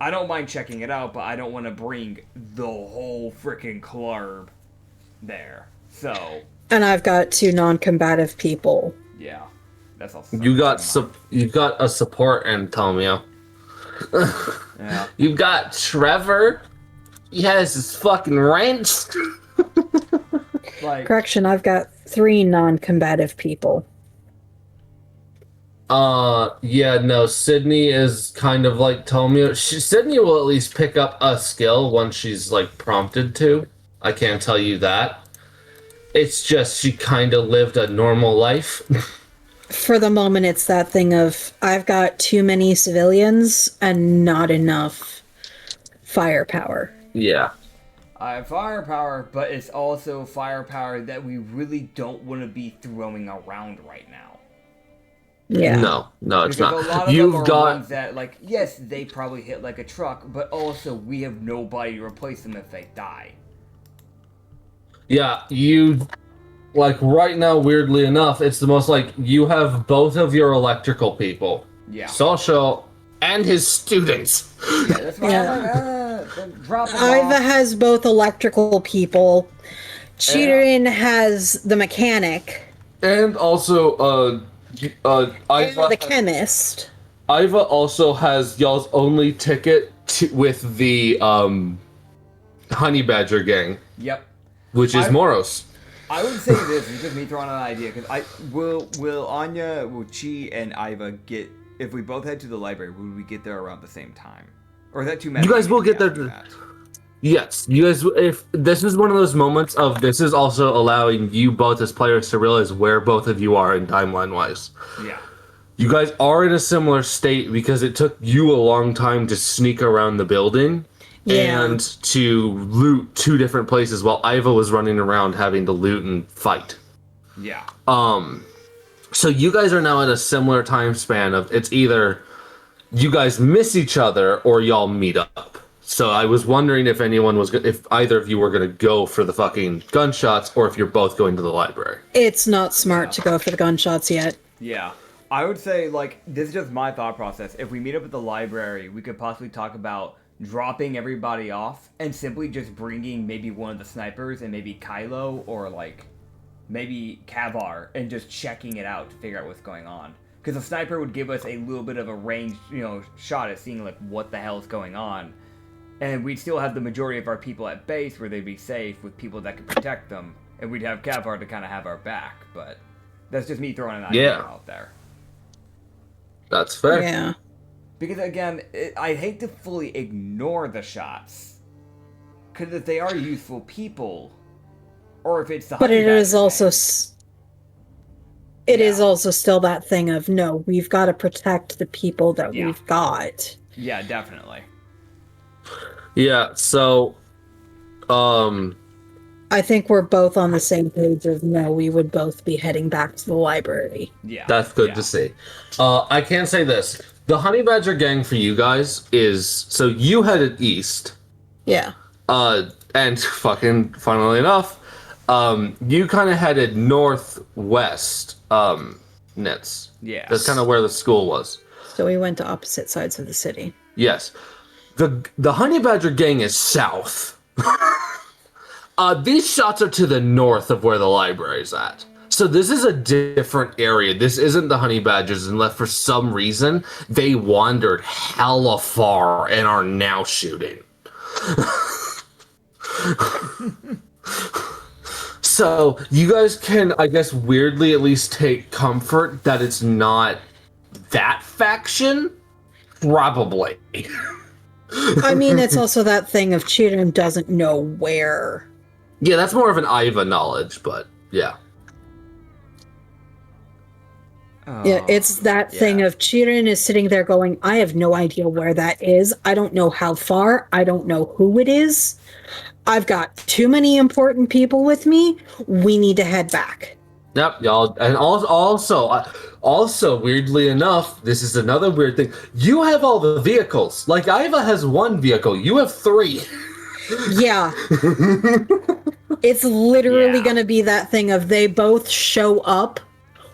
I don't mind checking it out, but I don't want to bring the whole freaking club there. So. And I've got 2 non-combative people. Yeah, that's also. You got a support, Antonio. Yeah. You got Trevor. He has his fucking wrench. Like. Correction, I've got 3 non-combative people. Yeah, no, Sydney is kind of like Tomio. Sydney will at least pick up a skill once she's, like, prompted to. I can't tell you that. It's just she kind of lived a normal life. For the moment, it's that thing of, I've got too many civilians and not enough firepower. Yeah. I have firepower, but it's also firepower that we really don't want to be throwing around right now. Yeah. No, it's because not. A lot of You've them are got ones that, like, yes, they probably hit like a truck, but also we have nobody to replace them if they die. Yeah, you, like, right now, weirdly enough, it's the most, like, you have both of your electrical people. Yeah. Social and his students. Yeah, that's why I'm like, drop them Iva off. has both electrical people. Cheerin has the mechanic. And also, And Iva, the chemist. Iva also has y'all's only ticket with the, Honey Badger gang, Yep. which is Moros. I would say this, it's just me throwing out an idea, because will Anya, will Chi, and Iva get, if we both head to the library, would we get there around the same time? Or is that too many? You guys will get there. Yes, you guys, if this is one of those moments of this is also allowing you both as players to realize where both of you are in timeline-wise. Yeah. You guys are in a similar state because it took you a long time to sneak around the building and to loot 2 different places while Iva was running around having to loot and fight. Yeah. So you guys are now at a similar time span of it's either you guys miss each other or y'all meet up. So I was wondering if either of you were going to go for the fucking gunshots or if you're both going to the library. It's not smart to go for the gunshots yet. Yeah. I would say, like, this is just my thought process. If we meet up at the library, we could possibly talk about dropping everybody off and simply just bringing maybe one of the snipers and maybe Kylo or, like, maybe Kavar and just checking it out to figure out what's going on. Because a sniper would give us a little bit of a ranged, shot at seeing, like, what the hell is going on. And we'd still have the majority of our people at base where they'd be safe with people that could protect them. And we'd have Kavar to kind of have our back. But that's just me throwing an idea out there. That's fair. Yeah. Because, again, I hate to fully ignore the shots. Because if they are useful people, or if it's the But it is also... It is Yeah. also still that thing of, no, we've got to protect the people that we've got. Yeah, definitely. Yeah, so, I think we're both on the same page of, no, we would both be heading back to the library. Yeah. that's good to see. I can say this. The Honey Badger gang for you guys is, so you headed east. Yeah. And fucking funnily enough, you kind of headed northwest, Nits. Yeah. That's kind of where the school was. So we went to opposite sides of the city. Yes. The Honey Badger gang is south. These shots are to the north of where the library's at. So this is a different area. This isn't the Honey Badgers, unless for some reason they wandered hella far and are now shooting. So you guys can, I guess, weirdly at least take comfort that it's not that faction. Probably. I mean, it's also that thing of Chirin doesn't know where. Yeah, that's more of an Iva knowledge, but yeah. Yeah, it's that thing of Chirin is sitting there going, I have no idea where that is. I don't know how far. I don't know who it is. I've got too many important people with me. We need to head back. Yep, y'all. And also, weirdly enough, this is another weird thing. You have all the vehicles. Like, Iva has one vehicle. You have 3. Yeah. It's literally going to be that thing of they both show up.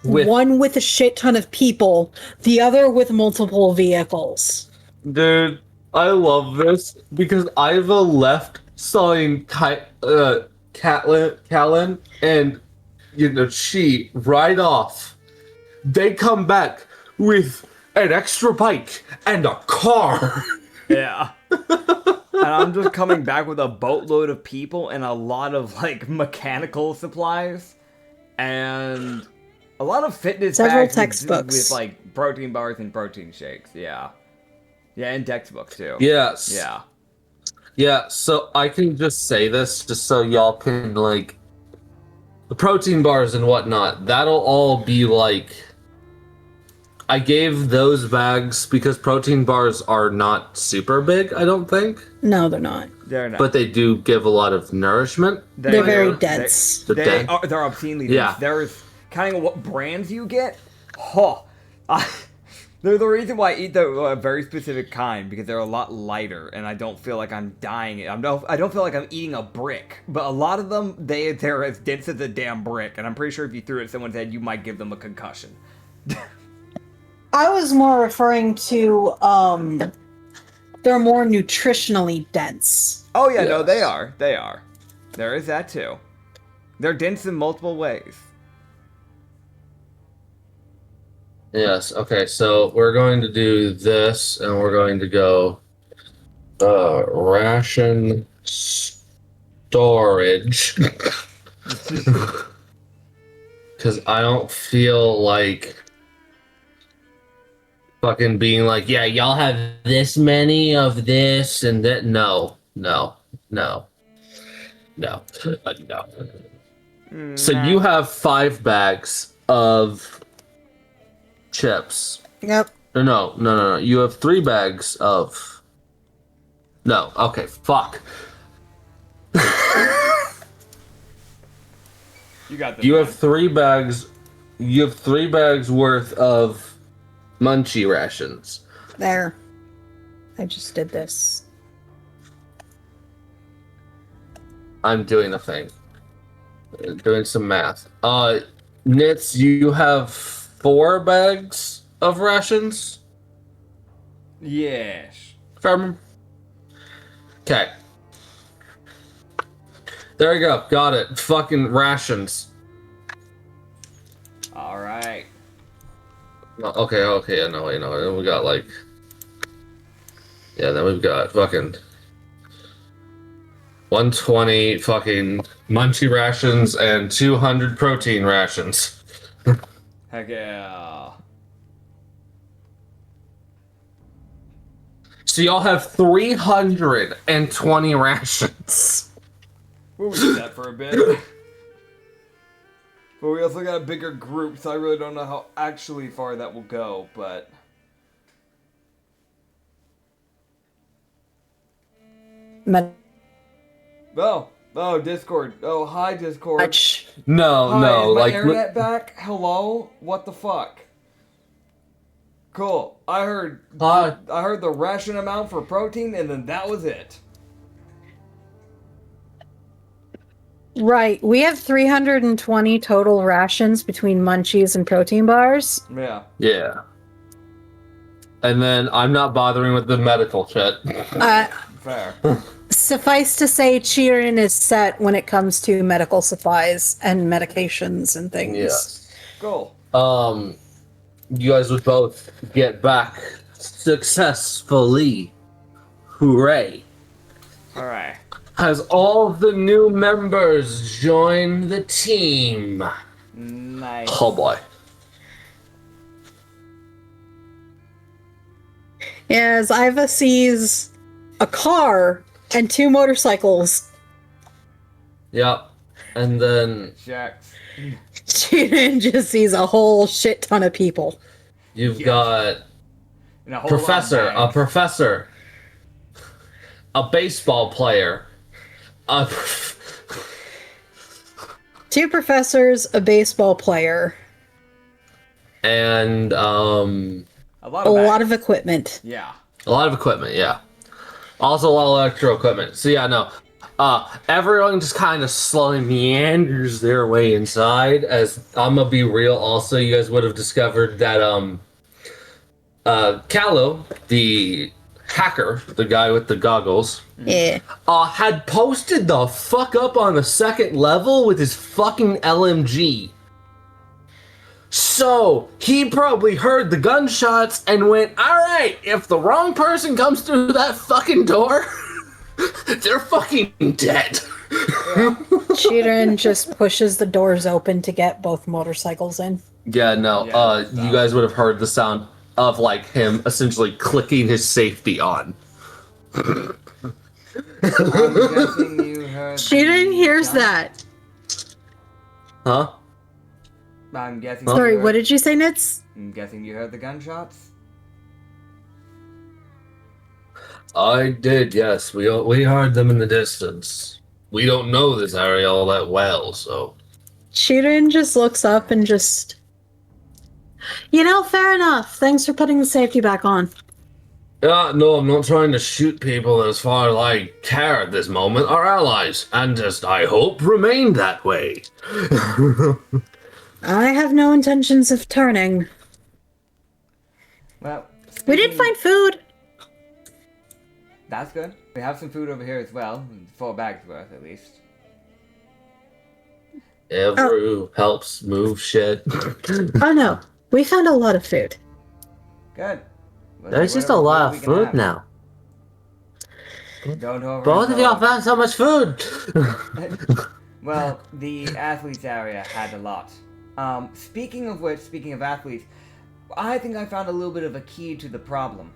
One with a shit ton of people, the other with multiple vehicles. Dude, I love this because Iva left selling Callan and Chi right off. They come back with an extra bike and a car. Yeah. And I'm just coming back with a boatload of people and a lot of like mechanical supplies and a lot of fitness Several bags textbooks with like protein bars and protein shakes. Yeah. Yeah, and textbooks too. Yes. Yeah. Yeah, so I can just say this just so y'all can, like, the protein bars and whatnot, that'll all be like, I gave those bags because protein bars are not super big, I don't think. No, they're not. They're not. But they do give a lot of nourishment. They're very dense. They're obscenely dense. Yeah. There's kind of what brands you get. They're the reason why I eat the very specific kind, because they're a lot lighter, and I don't feel like I'm dying. I don't feel like I'm eating a brick. But a lot of them, they're as dense as a damn brick, and I'm pretty sure if you threw it at someone's head, you might give them a concussion. I was more referring to, they're more nutritionally dense. Oh yeah, yes. No, they are. They are. There is that too. They're dense in multiple ways. Yes, okay, so we're going to do this, and we're going to go ration storage. Because I don't feel like fucking being like, yeah, y'all have this many of this and that. No. So you have 5 bags of chips. Yep. No. You have 3 bags of... No, okay, fuck. You got this. You have 3 bags... You have 3 bags worth of munchie rations. There. I just did this. I'm doing a thing. Doing some math. Nits, you have 4 bags of rations? Yes. If I remember. Okay. There we go. Got it. Fucking rations. Alright. Okay. No, we got like... Yeah, then we've got fucking... 120 fucking munchie rations and 200 protein rations. Heck yeah. So y'all have 320 rations. We'll do that for a bit. But we also got a bigger group, so I really don't know how actually far that will go, but... Oh, Discord. Oh, hi, Discord. No, hi, no, is my like... internet back? Hello? What the fuck? Cool. I heard the ration amount for protein, and then that was it. Right. We have 320 total rations between munchies and protein bars. Yeah. Yeah. And then I'm not bothering with the medical shit. Fair. Suffice to say, Chirin is set when it comes to medical supplies and medications and things. Yes. Cool. You guys would both get back successfully. Hooray. Alright. Has all the new members joined the team? Nice. Oh boy. As Iva sees a car and 2 motorcycles, Yep. And then Checks. Chirin just sees a whole shit ton of people. you've got And a whole professor, lot of a professor, a baseball player, a 2 professors, a baseball player, and a lot a of lot bags. of equipment. Yeah. a lot of equipment, yeah. Also a lot of electro equipment. So yeah, no. Everyone just kind of slowly meanders their way inside. As I'm gonna be real, also you guys would have discovered that Callow, the hacker, the guy with the goggles, Yeah. had posted the fuck up on the 2nd level with his fucking LMG. So, he probably heard the gunshots and went, alright, if the wrong person comes through that fucking door, they're fucking dead. Chirin just pushes the doors open to get both motorcycles in. Yeah, no, Yeah, you guys would have heard the sound of, like, him essentially clicking his safety on. I'm guessing you heard. Chirin hears that. Huh? I'm guessing. Sorry, you heard, what did you say, Nitz? I'm guessing you heard the gunshots. I did, yes. We heard them in the distance. We don't know this area all that well, so... Chirin just looks up and just... fair enough. Thanks for putting the safety back on. Yeah, no, I'm not trying to shoot people as far as I care at this moment. Our allies, and just, I hope, remain that way. I have no intentions of turning. Well, We did speaking- find food. That's good. We have some food over here as well. 4 bags worth, at least. Every helps move shit. Oh no, we found a lot of food. Good. There's just a lot of food now. Don't over. Both of y'all found so much food! Well, the athletes area had a lot. Speaking of which, speaking of athletes, I think I found a little bit of a key to the problem.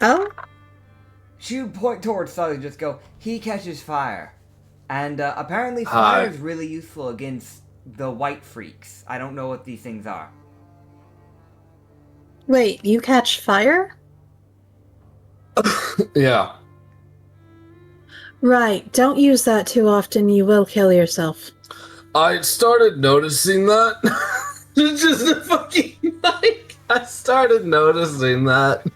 Oh? She would point towards Sully and just go, he catches fire. And apparently fire is really useful against the white freaks. I don't know what these things are. Wait, you catch fire? Yeah. Right, don't use that too often, you will kill yourself. I started noticing that. Just a fucking like, I started noticing that.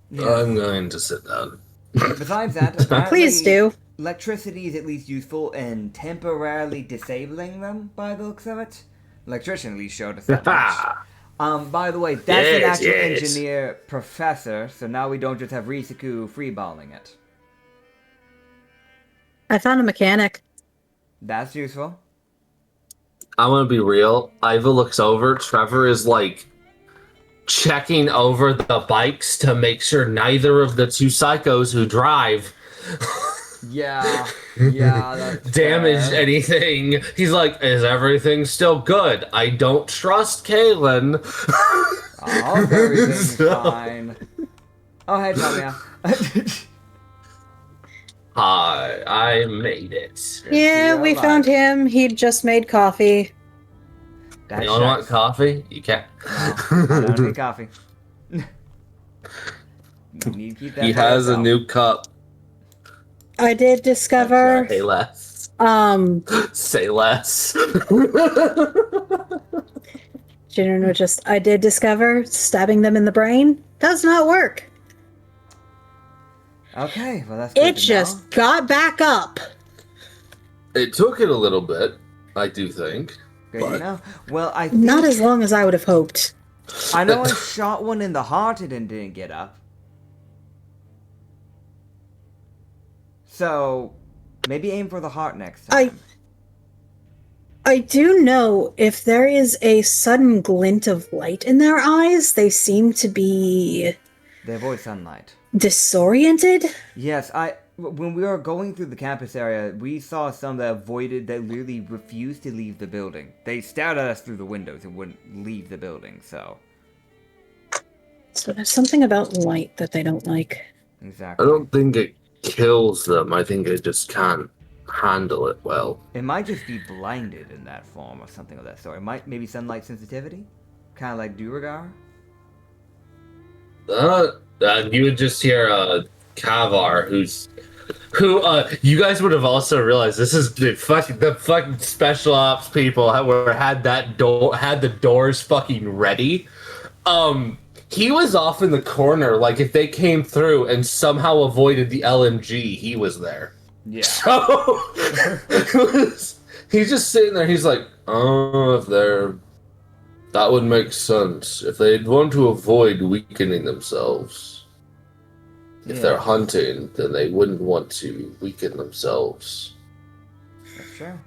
Yeah. I'm going to sit down. Besides that, apparently Please do. electricity is at least useful in temporarily disabling them, by the looks of it. Electrician at least showed us that much. By the way, that's an Yes, actual yes. engineer professor, so now we don't just have Risaku freeballing it. I found a mechanic. That's useful. I'm gonna be real. Iva looks over. Trevor is like checking over the bikes to make sure neither of the 2 psychos who drive Yeah, that's damaged fair. anything. He's like, is everything still good? I don't trust Kaylin. I hope everything's fine. Oh, hey, Tanya. Hi, I made it. Yeah, you're we alive. found him. He'd just made coffee. That You don't want checks. coffee? You can't. I don't need coffee. You need to keep that He for has a yourself. new cup. I did discover, Say less. Say less. I did discover stabbing them in the brain does not work. Okay, well that's good It to just know. got back up. It took it a little bit, I do think. Good But to know. Well, I Not think as long as I would have hoped. I know I shot one in the heart and it didn't get up. So maybe aim for the heart next time. I do know if there is a sudden glint of light in their eyes, they seem to be They avoid sunlight. disoriented. Yes, when we were going through the campus area, we saw some that literally refused to leave the building. They stared at us through the windows and wouldn't leave the building, so. So there's something about light that they don't like. Exactly. I don't think it kills them. I think it just can't handle it well. It might just be blinded in that form or something of that sort. It might maybe sunlight sensitivity? Kind of like Duragar? You would just hear Kavar, who you guys would have also realized this is the fucking special ops people had the doors fucking ready. He was off in the corner, like if they came through and somehow avoided the LMG, he was there. Yeah. So he's just sitting there. He's like, oh, that would make sense if they'd want to avoid weakening themselves. If they're hunting, then they wouldn't want to weaken themselves. That's true.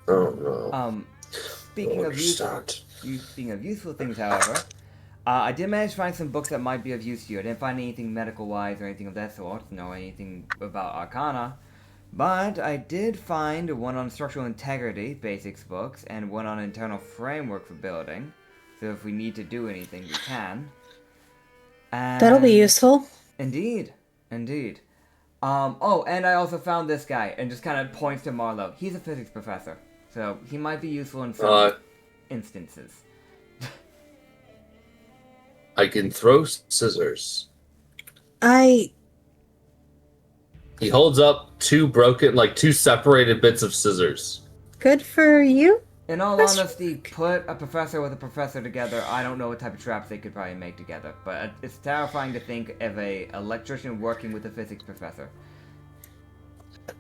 Oh no. Speaking of useful things, however, I did manage to find some books that might be of use to you. I didn't find anything medical-wise or anything of that sort, know anything about Arcana, but I did find one on structural integrity, basics books, and one on internal framework for building. So if we need to do anything, we can. And That'll be useful. Indeed. Oh, and I also found this guy, and just kind of points to Marlowe. He's a physics professor, so he might be useful in some instances. I can throw scissors. He holds up two separated bits of scissors. Good for you. In all honesty, put a professor with a professor together, I don't know what type of traps they could probably make together, but it's terrifying to think of a electrician working with a physics professor.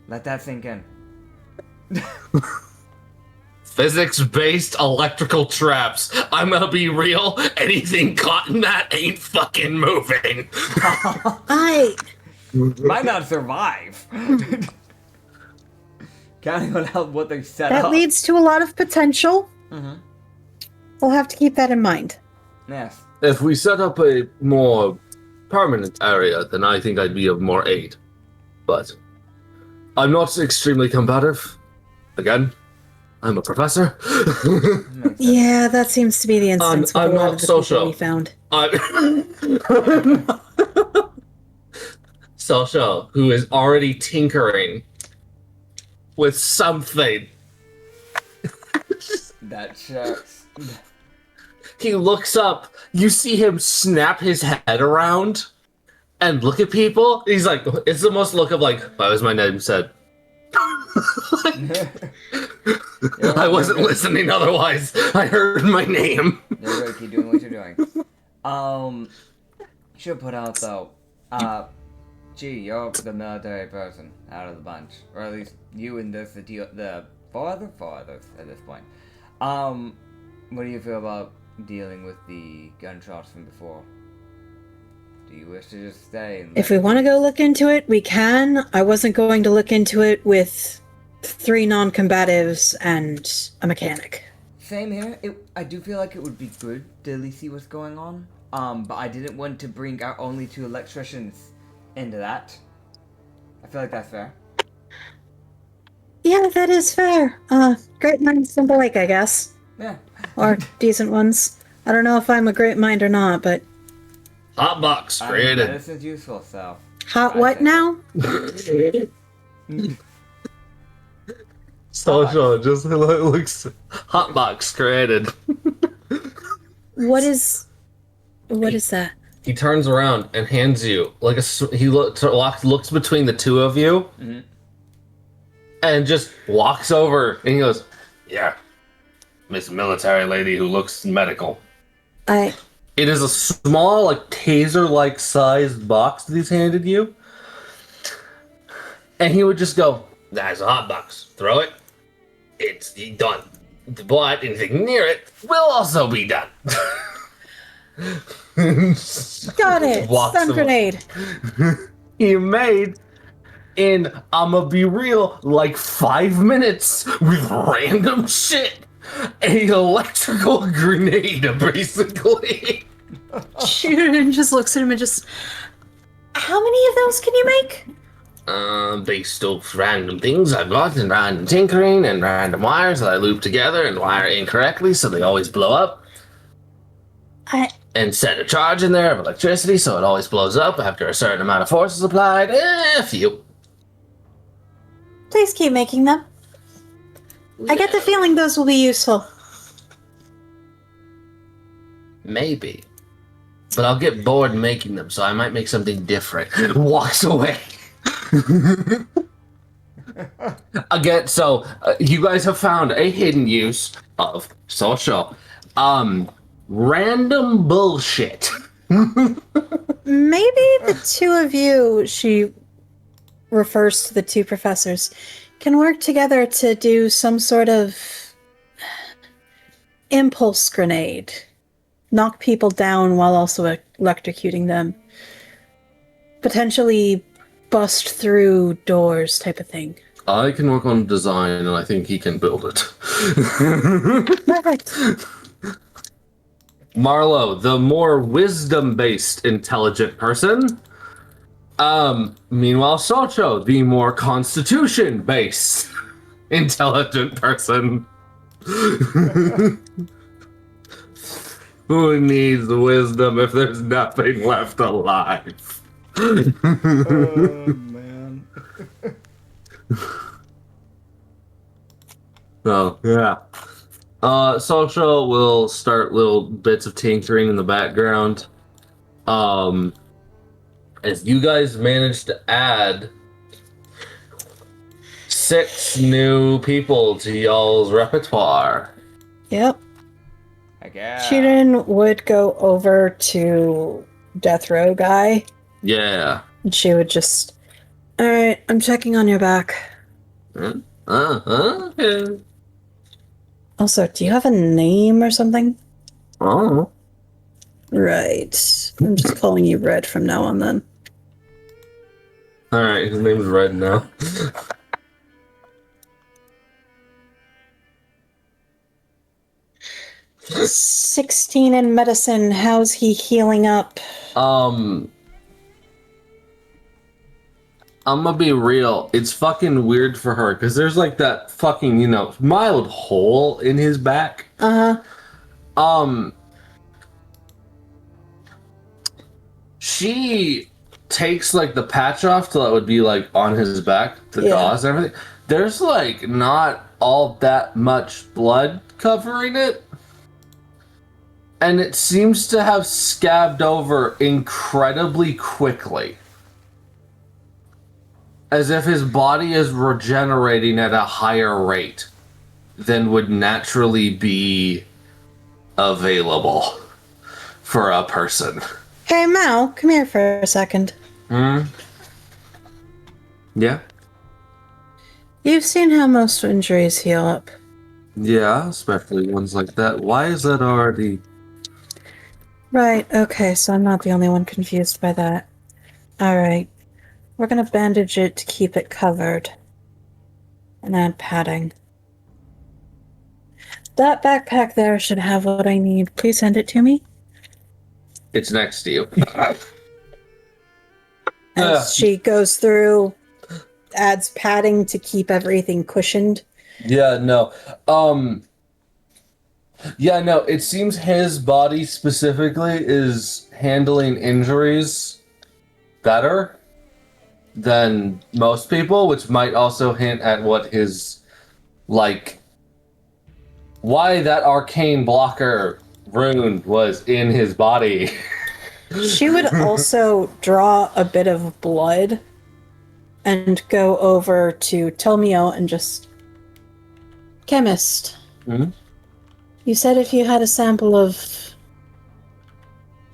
Let that sink in. Physics-based electrical traps. I'm gonna be real. Anything caught in that ain't fucking moving. Might not survive. Counting on what they set up. That leads to a lot of potential. Mm-hmm. We'll have to keep that in mind. Yes. If we set up a more permanent area, then I think I'd be of more aid. But I'm not extremely combative. Again, I'm a professor. Yeah, that seems to be the instance with I'm a lot not of the social. people we found. Social, who is already tinkering with something. That checks. He looks up. You see him snap his head around and look at people. He's like, it's the most look of like, why was my name said? I wasn't listening otherwise. I heard my name. You're good, keep doing what you're doing. Should put out though, Gee, you're the military person out of the bunch. Or at least you and the four others at this point. What do you feel about dealing with the gunshots from before? Do you wish to just stay? And If we want to go look into it, we can. I wasn't going to look into it with 3 non-combatives and a mechanic. Same here. I do feel like it would be good to at least see what's going on. But I didn't want to bring our only 2 electricians into that. I feel like that's fair. Yeah, that is fair. Great minds think alike, I guess. Yeah. Or decent ones. I don't know if I'm a great mind or not, but... Hotbox created. Medicine's useful, so... Hot what now? Social just looks... Hotbox created. What is that? He turns around and hands you like looks between the 2 of you, mm-hmm. and just walks over and he goes, "Yeah, Miss Military Lady who looks medical." It is a small, like taser-like sized box that he's handed you. And he would just go, "That's a hot box. Throw it. It's done. But anything near it will also be done." Got it. Stun grenade. He made in, I'ma be real, like 5 minutes with random shit. An electrical grenade, basically. Shooter just looks at him and just, how many of those can you make? Based off random things I've got and random tinkering and random wires that I loop together and wire incorrectly so they always blow up. And set a charge in there of electricity so it always blows up after a certain amount of force is applied. A few. Please keep making them. I get the feeling those will be useful. Maybe. But I'll get bored making them, so I might make something different. Walks away. Again, so you guys have found a hidden use of social. Random bullshit. Maybe the two of you, she refers to the two professors, can work together to do some sort of impulse grenade. Knock people down while also electrocuting them. Potentially bust through doors type of thing. I can work on design, and I think he can build it. Perfect. Marlo, the more wisdom-based intelligent person. Meanwhile, Socho, the more constitution-based intelligent person. Who needs wisdom if there's nothing left alive? Oh, man. Oh, yeah. Social will start little bits of tinkering in the background. As you guys managed to add 6 new people to y'all's repertoire. Yep. Heck yeah. Shirin would go over to Death Row guy. Yeah. And she would just, alright, I'm checking on your back. Yeah. Also, do you have a name or something? Oh. Right. I'm just calling you Red from now on then. Alright, his name's Red now. 16 in medicine. How's he healing up? I'm gonna be real. It's fucking weird for her because there's like that fucking, mild hole in his back. She takes like the patch off till it would be like on his back, the gauze and everything. There's like not all that much blood covering it. And it seems to have scabbed over incredibly quickly. As if his body is regenerating at a higher rate than would naturally be available for a person. Hey, Mal, come here for a second. Yeah? You've seen how most injuries heal up. Yeah, especially ones like that. Why is that already... Right, okay, so I'm not the only one confused by that. Alright. We're gonna bandage it to keep it covered. And add padding. That backpack there should have what I need. Please send it to me. It's next to you. As she goes through, adds padding to keep everything cushioned. Yeah, no. It seems his body specifically is handling injuries better than most people, which might also hint at what his, why that arcane blocker rune was in his body. She would also draw a bit of blood and go over to Tomio and just... Chemist. Mm-hmm. You said if you had a sample of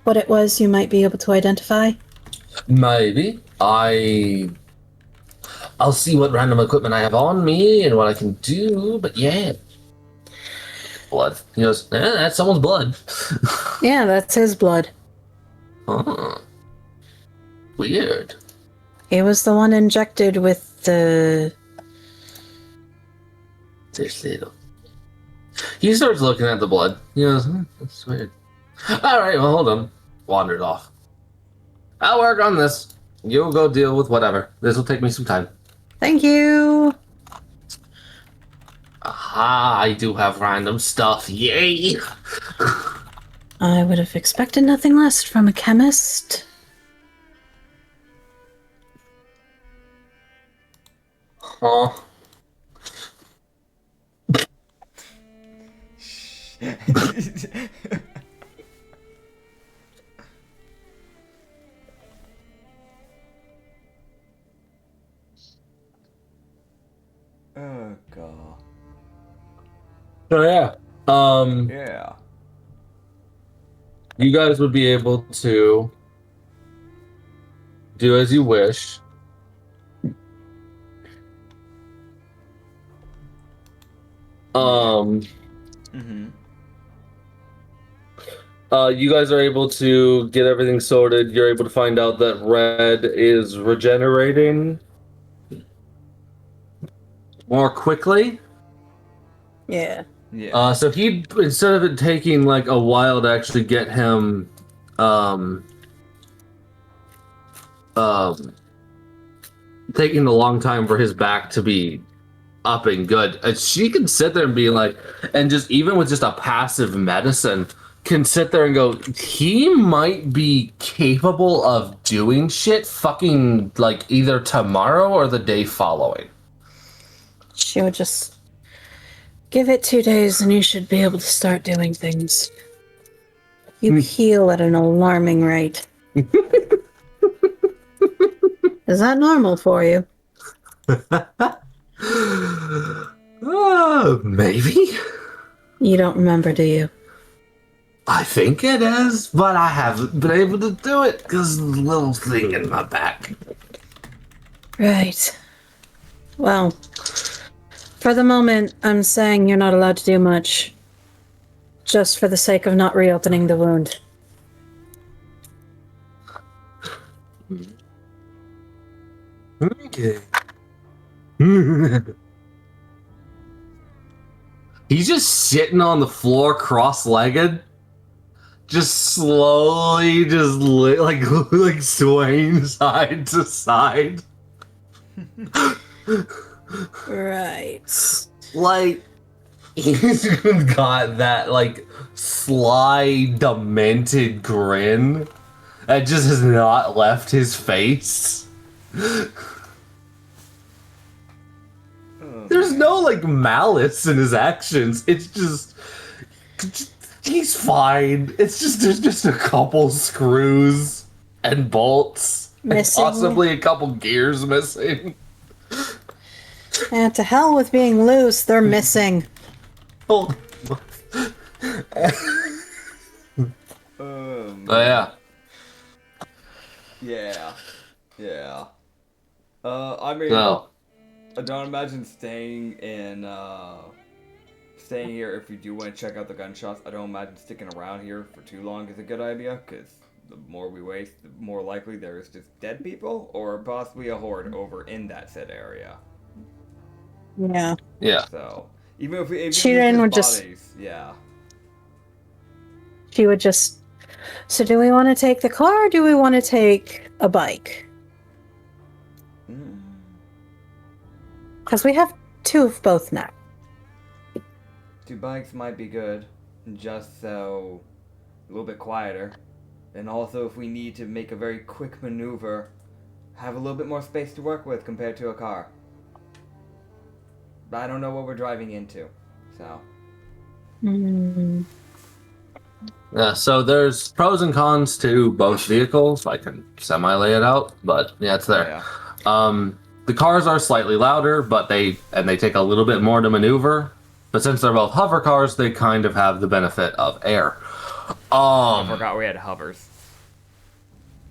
what it was, you might be able to identify? Maybe. I I'll see what random equipment I have on me and what I can do. But yeah, blood. He goes, that's someone's blood. Yeah, that's his blood. Huh. Weird. He was the one injected with the... This little. He starts looking at the blood. He goes, that's weird. Alright, well, hold on. Wandered off. I'll work on this. You'll go deal with whatever. This will take me some time. Thank you! Aha, I do have random stuff. Yay! I would have expected nothing less from a chemist. Huh. Oh god. So yeah. Yeah. You guys would be able to do as you wish. Mm-hmm. You guys are able to get everything sorted. You're able to find out that Red is regenerating more quickly. Yeah. Yeah. So he, instead of it taking like a while to actually get him, taking a long time for his back to be up and good. And she can sit there and be like, and just even with just a passive medicine, can sit there and go, he might be capable of doing shit fucking like either tomorrow or the day following. She would just give it 2 days and you should be able to start doing things. You heal at an alarming rate. Is that normal for you? Maybe. You don't remember, do you? I think it is, but I haven't been able to do it because of the little thing in my back. Right. Well, for the moment, I'm saying you're not allowed to do much. Just for the sake of not reopening the wound. Okay. He's just sitting on the floor cross-legged. Just slowly, just like swaying side to side. Right. Like, he's got that, like, sly, demented grin that just has not left his face. There's no, like, malice in his actions. It's just he's fine. It's just, there's just a couple screws and bolts. Missing. And possibly a couple gears missing. And to hell with being loose, they're missing. Oh. Yeah. Yeah. Yeah. I mean, No. I don't imagine staying here if you do want to check out the gunshots. I don't imagine sticking around here for too long is a good idea, because the more we waste, the more likely there is just dead people, or possibly a horde over in that said area. Yeah. Yeah. So, even if we Sheeran would bodies, yeah. She would just... So do we want to take the car, or do we want to take a bike? Because we have 2 of both now. 2 bikes might be good, just so a little bit quieter. And also, if we need to make a very quick maneuver, have a little bit more space to work with compared to a car. But I don't know what we're driving into, so. Yeah, so there's pros and cons to both vehicles. I can semi-lay it out, but yeah, it's there. Yeah. The cars are slightly louder, but they take a little bit more to maneuver. But since they're both hover cars, they kind of have the benefit of air. I forgot we had hovers.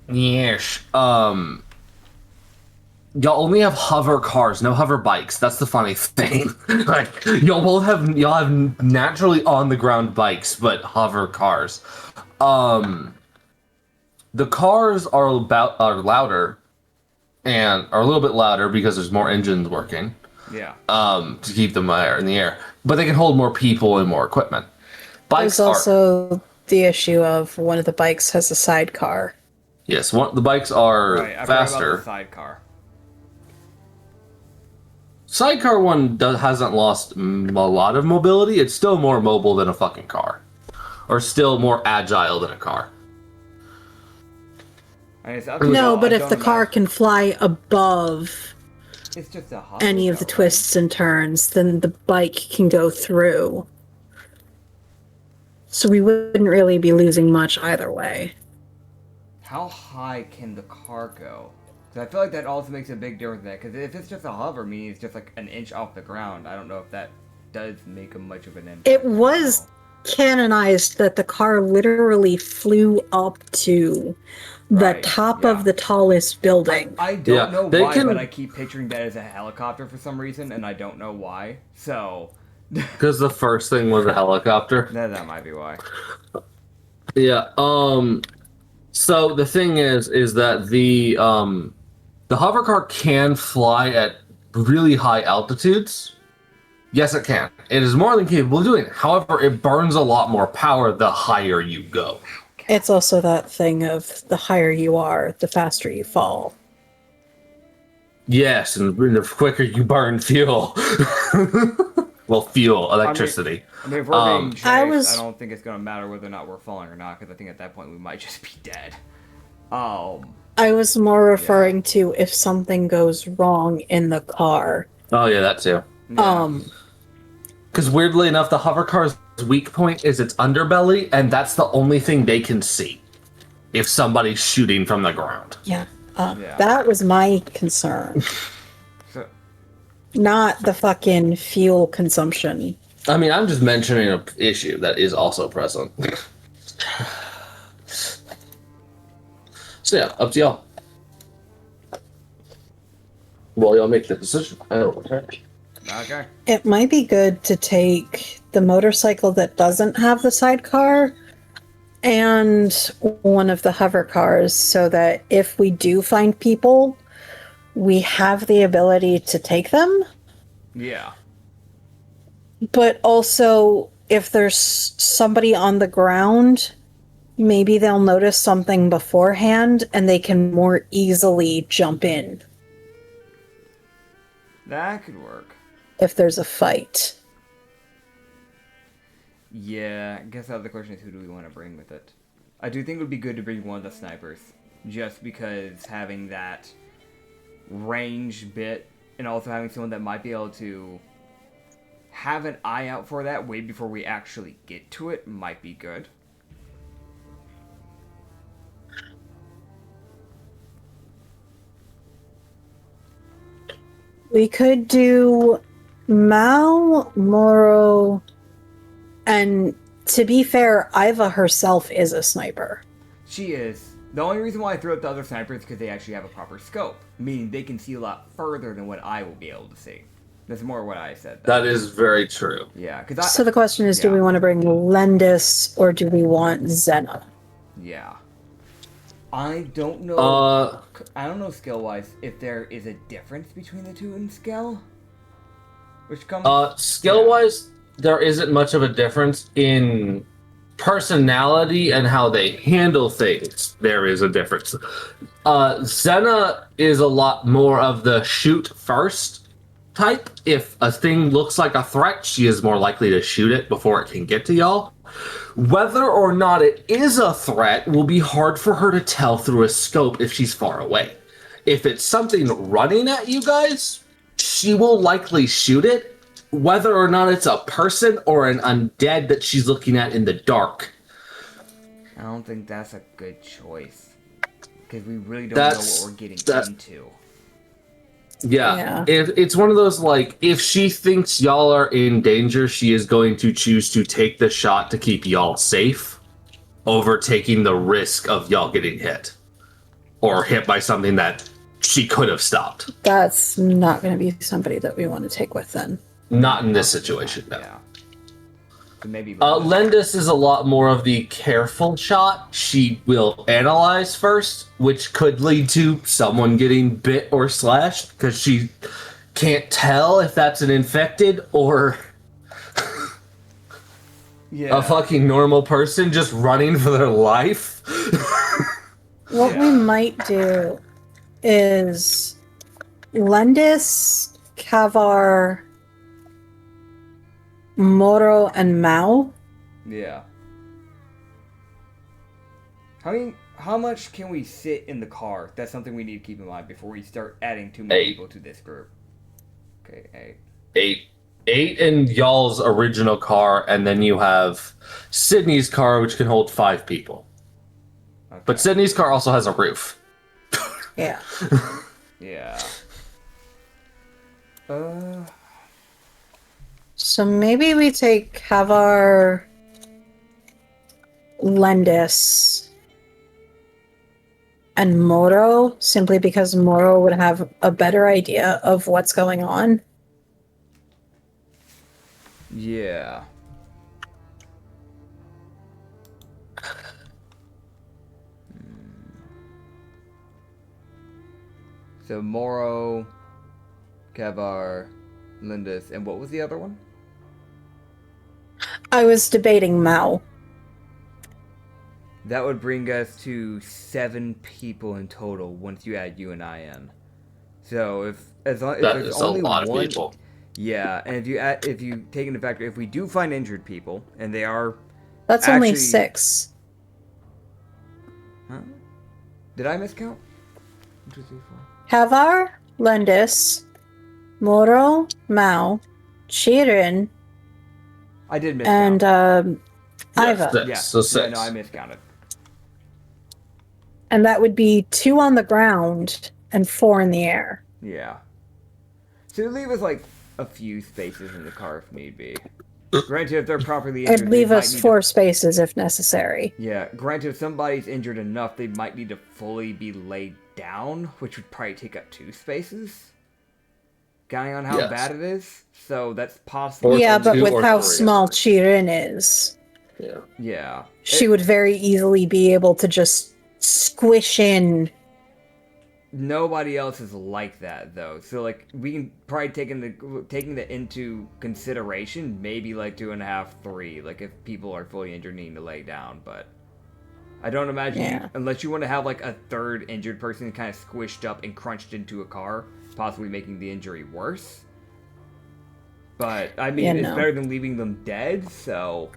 Yes. y'all only have hover cars, no hover bikes. That's the funny thing. Like y'all have naturally on the ground bikes, but hover cars. The cars are louder and are a little bit louder because there's more engines working. Yeah. To keep them in the air, but they can hold more people and more equipment. Bikes There's also the issue of one of the bikes has a sidecar. Yes, the bikes are Right, faster. the sidecar. Sidecar one hasn't lost a lot of mobility. It's still more mobile than a fucking car, or still more agile than a car. No, but if the car can fly above it's just a any of the twists and turns, then the bike can go through. So we wouldn't really be losing much either way. How high can the car go? Because I feel like that also makes a big difference there. Because if it's just a hover, meaning it's just like an inch off the ground, I don't know if that does make much of an impact. It was canonized that the car literally flew up to the top of the tallest building. I don't know why, but I keep picturing that as a helicopter for some reason, and I don't know why. So... Because the first thing was a helicopter. That might be why. Yeah. So the thing is that the hover car can fly at really high altitudes. Yes, it can. It is more than capable of doing it. However, it burns a lot more power the higher you go. It's also that thing of the higher you are, the faster you fall. Yes, and the quicker you burn fuel. Well, fuel, electricity. I mean if we're being chased, I don't think it's going to matter whether or not we're falling or not, because I think at that point we might just be dead. I was more referring to if something goes wrong in the car. Oh, yeah, that too. Because weirdly enough, the hover car's weak point is its underbelly, and that's the only thing they can see if somebody's shooting from the ground. Yeah. That was my concern. Not the fucking fuel consumption. I mean, I'm just mentioning an issue that is also present. So yeah, up to y'all. Well, y'all make the decision. Okay. It might be good to take the motorcycle that doesn't have the sidecar and one of the hover cars so that if we do find people, we have the ability to take them. Yeah. But also, if there's somebody on the ground, maybe they'll notice something beforehand and they can more easily jump in. That could work. If there's a fight. Yeah, I guess the other question is who do we want to bring with it? I do think it would be good to bring one of the snipers. Just because having that range bit and also having someone that might be able to have an eye out for that way before we actually get to it might be good. We could do Mal, Moro, and to be fair, Iva herself is a sniper. She is. The only reason why I threw up the other snipers is because they actually have a proper scope, meaning they can see a lot further than what I will be able to see. That's more what I said. That is very true. Yeah, so the question is, do we want to bring Lendis or do we want Xena? Yeah. I don't know. I don't know skill-wise if there is a difference between the two in skill. Which comes. Skill-wise, there isn't much of a difference in personality and how they handle things. There is a difference. Xena is a lot more of the shoot first type. If a thing looks like a threat, she is more likely to shoot it before it can get to y'all. Whether or not it is a threat will be hard for her to tell through a scope if she's far away. If it's something running at you guys, she will likely shoot it, whether or not it's a person or an undead that she's looking at in the dark. I don't think that's a good choice. Because we really don't know what we're getting into. Yeah. It's one of those, like, if she thinks y'all are in danger, she is going to choose to take the shot to keep y'all safe over taking the risk of y'all getting hit. Or hit by something that she could have stopped. That's not going to be somebody that we want to take with then. Not in this situation, no. Yeah. So maybe. Lendis is a lot more of the careful shot. She will analyze first, which could lead to someone getting bit or slashed, because she can't tell if that's an infected or a fucking normal person just running for their life. What we might do is Lendis, Kavar, Moro, and Mao. Yeah. How much can we sit in the car? That's something we need to keep in mind before we start adding too many people to this group. Okay, 8. 8 in y'all's original car, and then you have Sydney's car, which can hold 5 people. Okay. But Sydney's car also has a roof. Yeah. Yeah. So maybe we take Kavar, Lendis, and Moro, simply because Moro would have a better idea of what's going on. Yeah. So Moro, Kavar, Lindis, and what was the other one? I was debating Mao. That would bring us to 7 people in total once you add you and I in. So if there's only a lot one, of people. Yeah, and if you take into factor if we do find injured people and they are, that's actually, only 6. Huh? Did I miscount? 1, 2, 3, 4. Kavar, Lendis, Moro, Mao, Chirin. I did miscount. And Iva. Yeah, so 6. Yeah, no, I miscounted. And that would be 2 on the ground and 4 in the air. Yeah. So leave us like a few spaces in the car if need be. Granted, if they're properly injured, it'd leave us 4 spaces if necessary. Yeah, granted, if somebody's injured enough, they might need to fully be laid down, which would probably take up 2 spaces. Counting on how bad it is, so that's possible. Yeah, but with how small Chirin is, yeah, she would very easily be able to just squish in. Nobody else is like that though, so like we can probably taking that into consideration, maybe like 2.5, 3, like if people are fully injured needing to lay down, but I don't imagine unless you want to have like a 3rd injured person kind of squished up and crunched into a car, possibly making the injury worse. But I mean, it's better than leaving them dead, so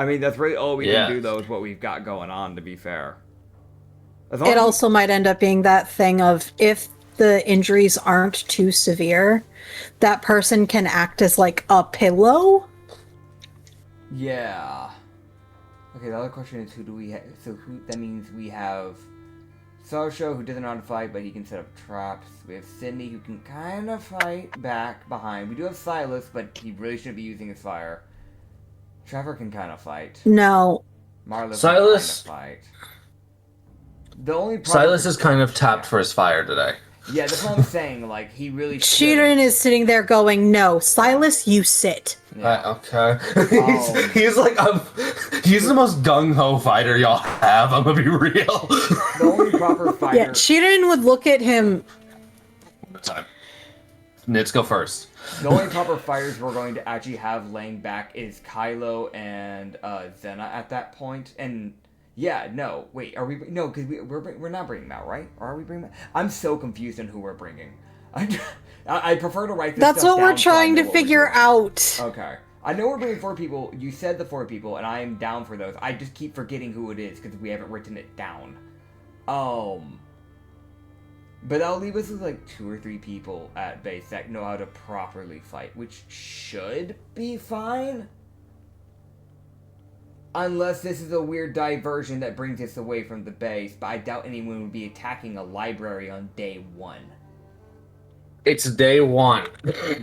I mean, that's really all we can do, though, is what we've got going on, to be fair. It also might end up being that thing of, if the injuries aren't too severe, that person can act as, like, a pillow? Yeah. Okay, the other question is, who do we have? So, that means we have Sarsho, who doesn't know how to fight, but he can set up traps. We have Sydney, who can kind of fight back behind. We do have Silas, but he really shouldn't be using his fire. Trevor can kind of fight. No. Marla Silas can kind of fight. The only Silas is kind of tapped for his fire today. Yeah, that's what I'm saying. Like, he really. Chirin is sitting there going, "No, Silas, you sit." Yeah. Okay. He's like, he's the most gung ho fighter y'all have. I'm gonna be real. The only proper fighter. Yeah, Chirin would look at him. Time. Nits, go first. The only proper fighters we're going to actually have laying back is Kylo and Zena at that point. And yeah, no, wait, are we? No, because we're not bringing Mao, right? Or are we bringing Mao? I'm so confused on who we're bringing. I prefer to write this. That's stuff what we're trying to figure out. Okay, I know we're bringing 4 people. You said the 4 people, and I am down for those. I just keep forgetting who it is because we haven't written it down. But that'll leave us with like 2 or 3 people at base that know how to properly fight, which should be fine. Unless this is a weird diversion that brings us away from the base, but I doubt anyone would be attacking a library on day 1. It's day 1.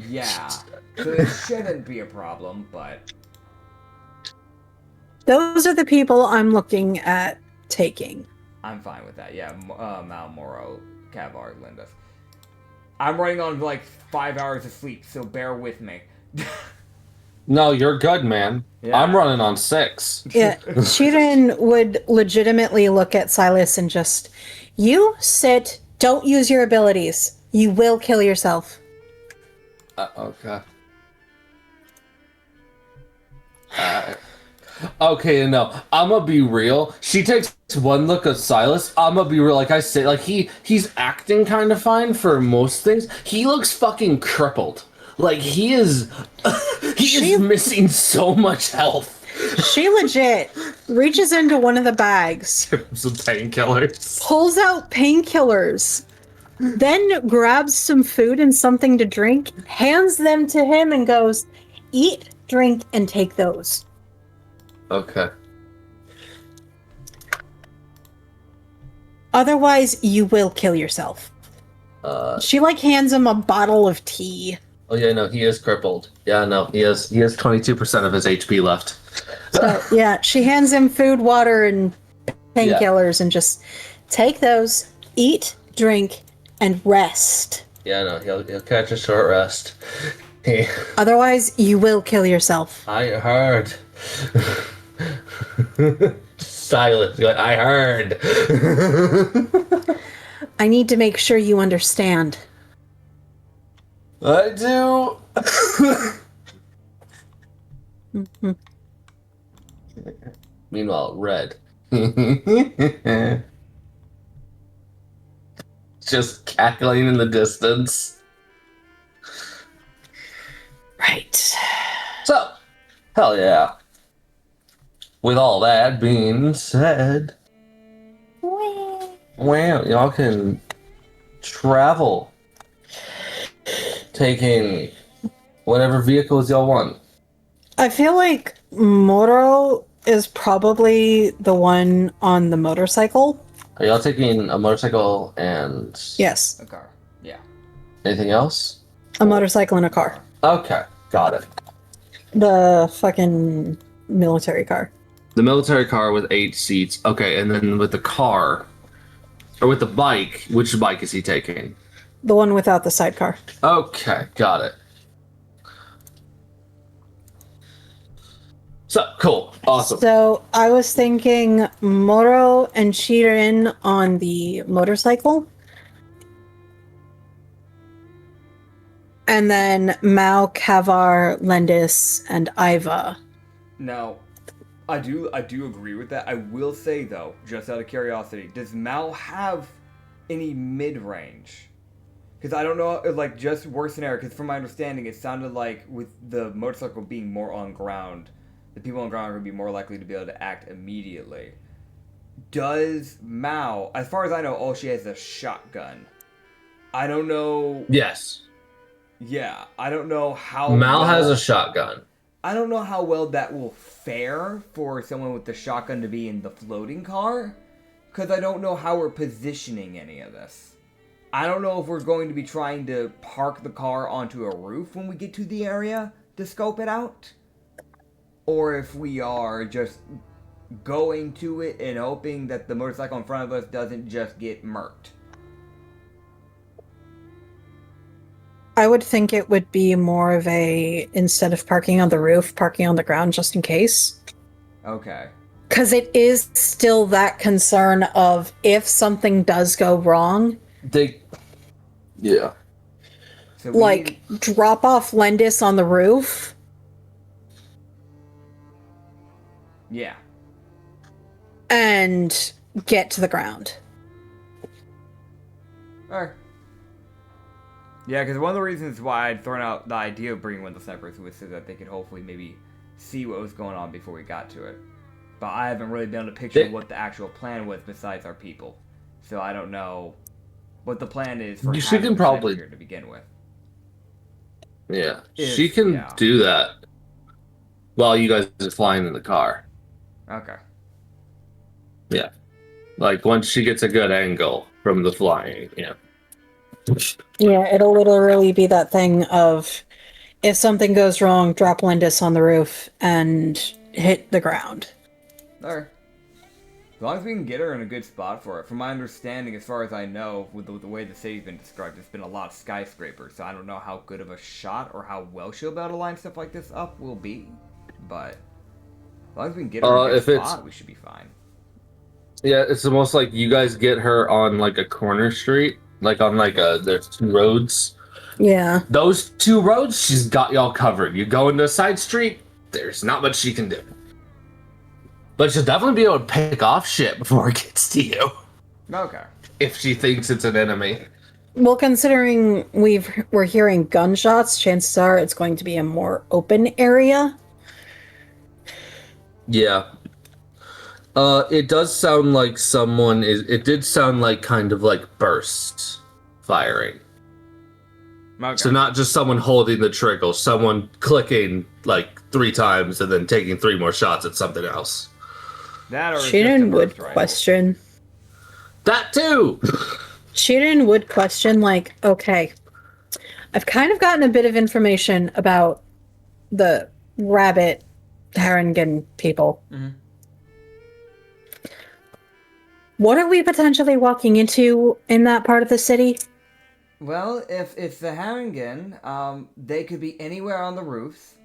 Yeah. So it shouldn't be a problem, but... Those are the people I'm looking at taking. I'm fine with that. Yeah, Mal, Moro, Cavar, Linda. I'm running on like 5 hours of sleep, so bear with me. No, you're good, man. Yeah. I'm running on 6. Yeah, Shirin would legitimately look at Silas and just, you sit, don't use your abilities. You will kill yourself. Okay. Okay, no, I'm gonna be real. She takes one look at Silas. I'm gonna be real. Like I say, like he's acting kind of fine for most things. He looks fucking crippled. Like he is, he is missing so much health. She legit reaches into one of the bags, Some painkillers. pulls out painkillers, then grabs some food and something to drink, hands them to him, and goes, eat, drink, and take those. Okay. Otherwise, you will kill yourself. She like hands him a bottle of tea. Oh yeah, no, he is crippled. Yeah, no, he has 22% of his HP left. So yeah, she hands him food, water, and painkillers, and just take those, eat, drink, and rest. Yeah, no, he'll catch a short rest. Otherwise, you will kill yourself. I heard. Silence. I heard. I need to make sure you understand. I do. Meanwhile, Red. Just cackling in the distance. Right. So, hell yeah. With all that being said, well, y'all can travel, taking whatever vehicles y'all want. I feel like Moro is probably the one on the motorcycle. Are y'all taking a motorcycle and Yes, A car. Yeah. anything else? a motorcycle and a car. Okay, got it. The fucking military car. The military car with 8 seats. Okay, and then with the car, or with the bike, which bike is he taking? The one without the sidecar. Okay, got it. So, cool. Awesome. So I was thinking Moro and Shirin on the motorcycle. And then Mao, Kavar, Lendis, and Iva. Now, I do agree with that. I will say though, just out of curiosity, does Mal have any mid-range? Because I don't know, like just worst scenario. Because from my understanding, it sounded like with the motorcycle being more on ground, the people on ground are going to be more likely to be able to act immediately. Does Mao, as far as I know, all she has is a shotgun. I don't know. Yes. Yeah, I don't know how. Mal has a shotgun. I don't know how well that will fare for someone with the shotgun to be in the floating car, because I don't know how we're positioning any of this. I don't know if we're going to be trying to park the car onto a roof when we get to the area to scope it out, or if we are just going to it and hoping that the motorcycle in front of us doesn't just get murked. I would think it would be more of a, instead of parking on the roof, parking on the ground just in case. Okay. Because it is still that concern of if something does go wrong, Yeah. So like drop off Lendis on the roof. Yeah. And get to the ground. Alright. Yeah, because one of the reasons why I'd thrown out the idea of bringing one of the snipers was so that they could hopefully maybe see what was going on before we got to it. But I haven't really been able to picture what the actual plan was besides our people. So I don't know what the plan is for She having can the sniper probably here to begin with. Yeah. If- She can yeah. do that while you guys are flying in the car. Okay. Yeah. Like once she gets a good angle from the flying, yeah. Yeah, it'll literally be that thing of if something goes wrong, drop Lendis on the roof and hit the ground. Alright. As long as we can get her in a good spot for it. From my understanding, as far as I know, with the way the city's been described, it's been a lot of skyscrapers, so I don't know how good of a shot or how well she'll be able to line stuff like this up will be. But as long as we can get her in a good spot, we should be fine. Yeah, it's almost like you guys get her on like a corner street, like on like there's 2 roads. Yeah. Those 2 roads, she's got y'all covered. You go into a side street, there's not much she can do. But she'll definitely be able to pick off shit before it gets to you. Okay. If she thinks it's an enemy. Well, considering we're hearing gunshots, chances are it's going to be a more open area. Yeah. It does sound like it did sound like kind of like bursts firing. Okay. So not just someone holding the trigger, someone clicking like 3 times and then taking 3 more shots at something else. That or Cheatin would question. That too! Cheatin would question, like, okay, I've kind of gotten a bit of information about the rabbit Haringen people. Mm-hmm. What are we potentially walking into in that part of the city? Well, if it's the Haringen, they could be anywhere on the roofs.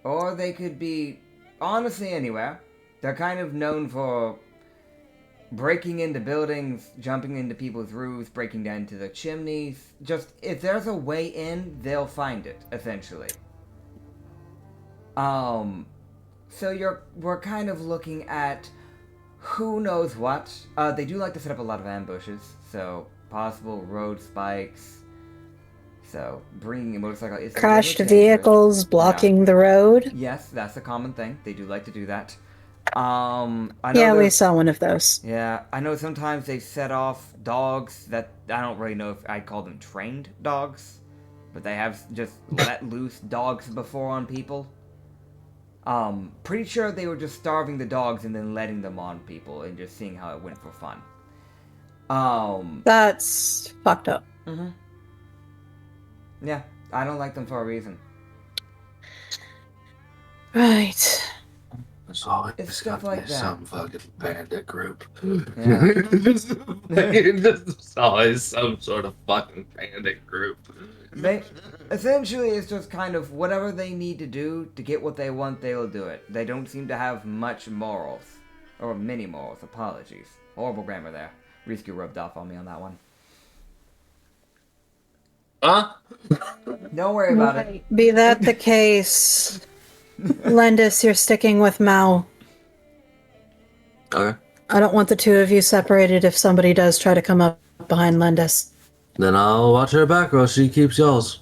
Or they could be, honestly, anywhere. They're kind of known for breaking into buildings, jumping into people's roofs, breaking down into the chimneys. Just, if there's a way in, they'll find it, essentially. So we're kind of looking at who knows what. They do like to set up a lot of ambushes, so possible road spikes. So bringing a motorcycle is crashed vehicles blocking the road. Yes, that's a common thing. They do like to do that. We saw one of those. Yeah, I know sometimes they set off dogs that I don't really know if I'd call them trained dogs, but they have just let loose dogs before on people. Pretty sure they were just starving the dogs and then letting them on people and just seeing how it went for fun. That's fucked up. Mm-hmm. Yeah, I don't like them for a reason. Right. It's stuff like that. Some fucking bandit group. Yeah. There's always some sort of fucking bandit group. Essentially, it's just kind of whatever they need to do to get what they want, they will do it. They don't seem to have much morals. Or many morals, apologies. Horrible grammar there. Risky rubbed off on me on that one. Huh? Don't worry about it. Be that the case, Lendis, you're sticking with Mao. Okay. I don't want the 2 of you separated if somebody does try to come up behind Lendis. Then I'll watch her back while she keeps y'all's.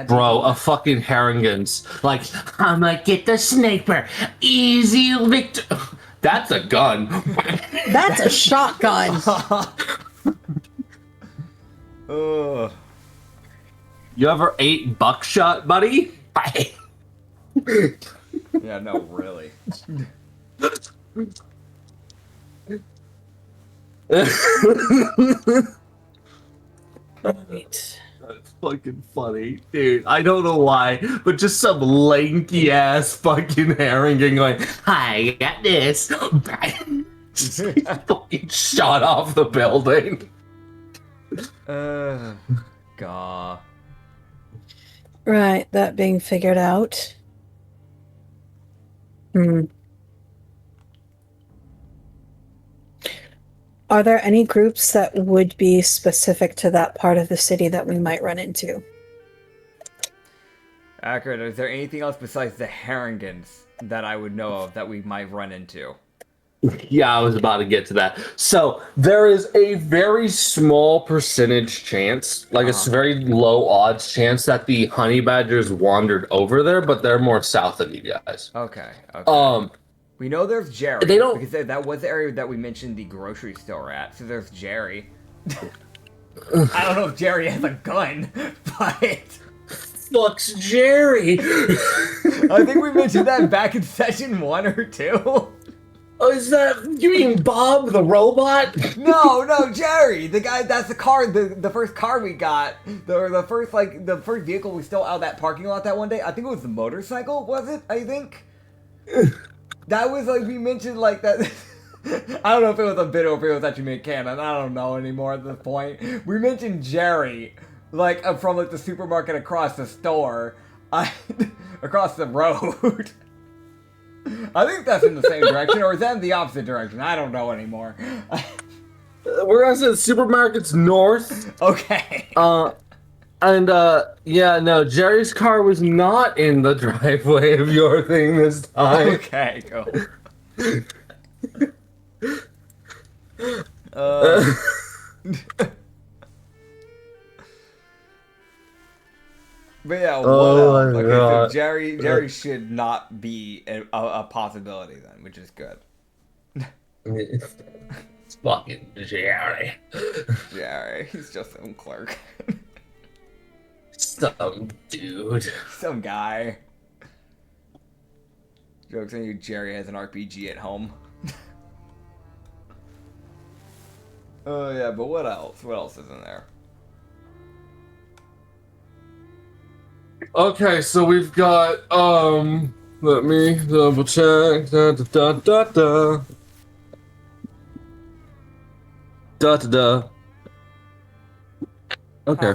Bro, a fucking Haringen's like, I'm gonna get the sniper. Easy victor. That's a gun. That's a shotgun. Ugh. You ever ate buckshot, buddy? Yeah, no, really. Right. That's fucking funny, dude. I don't know why, but just some lanky ass fucking Haringen going, "Hi, I got this." Just fucking shot off the building. Gah. Right, that being figured out. Are there any groups that would be specific to that part of the city that we might run into? Acrid, is there anything else besides the Haringens that I would know of that we might run into? Yeah, I was about to get to that. So there is a very small percentage chance, like it's a very low odds chance that the honey badgers wandered over there, but they're more south of you guys. Okay. We know there's Jerry. They don't... Because that was the area that we mentioned the grocery store at. So there's Jerry. I don't know if Jerry has a gun, but... Fuck's Jerry! I think we mentioned that back in session 1 or 2. Oh, is that... You mean Bob the robot? No, Jerry! The guy, that's the car, the first car we got. The first vehicle we stole out of that parking lot that one day. I think it was the motorcycle, was it? I think? That was like we mentioned like that. I don't know if it was a bit or if it was actually made canon. I don't know anymore at this point. We mentioned Jerry, like from like the supermarket across the store, across the road. I think that's in the same direction, or is that in the opposite direction? I don't know anymore. We're gonna say the supermarket's north. Okay. Yeah, no, Jerry's car was not in the driveway of your thing this time. Okay, go. But yeah, what else? Okay, so Jerry should not be a possibility then, which is good. It's fucking Jerry. Jerry, he's just some clerk. Some dude. Some guy. Joke's on you, Jerry has an RPG at home. Oh yeah, but what else? What else is in there? Okay, so we've got, let me double check. Da da da da da. Da da da. Okay.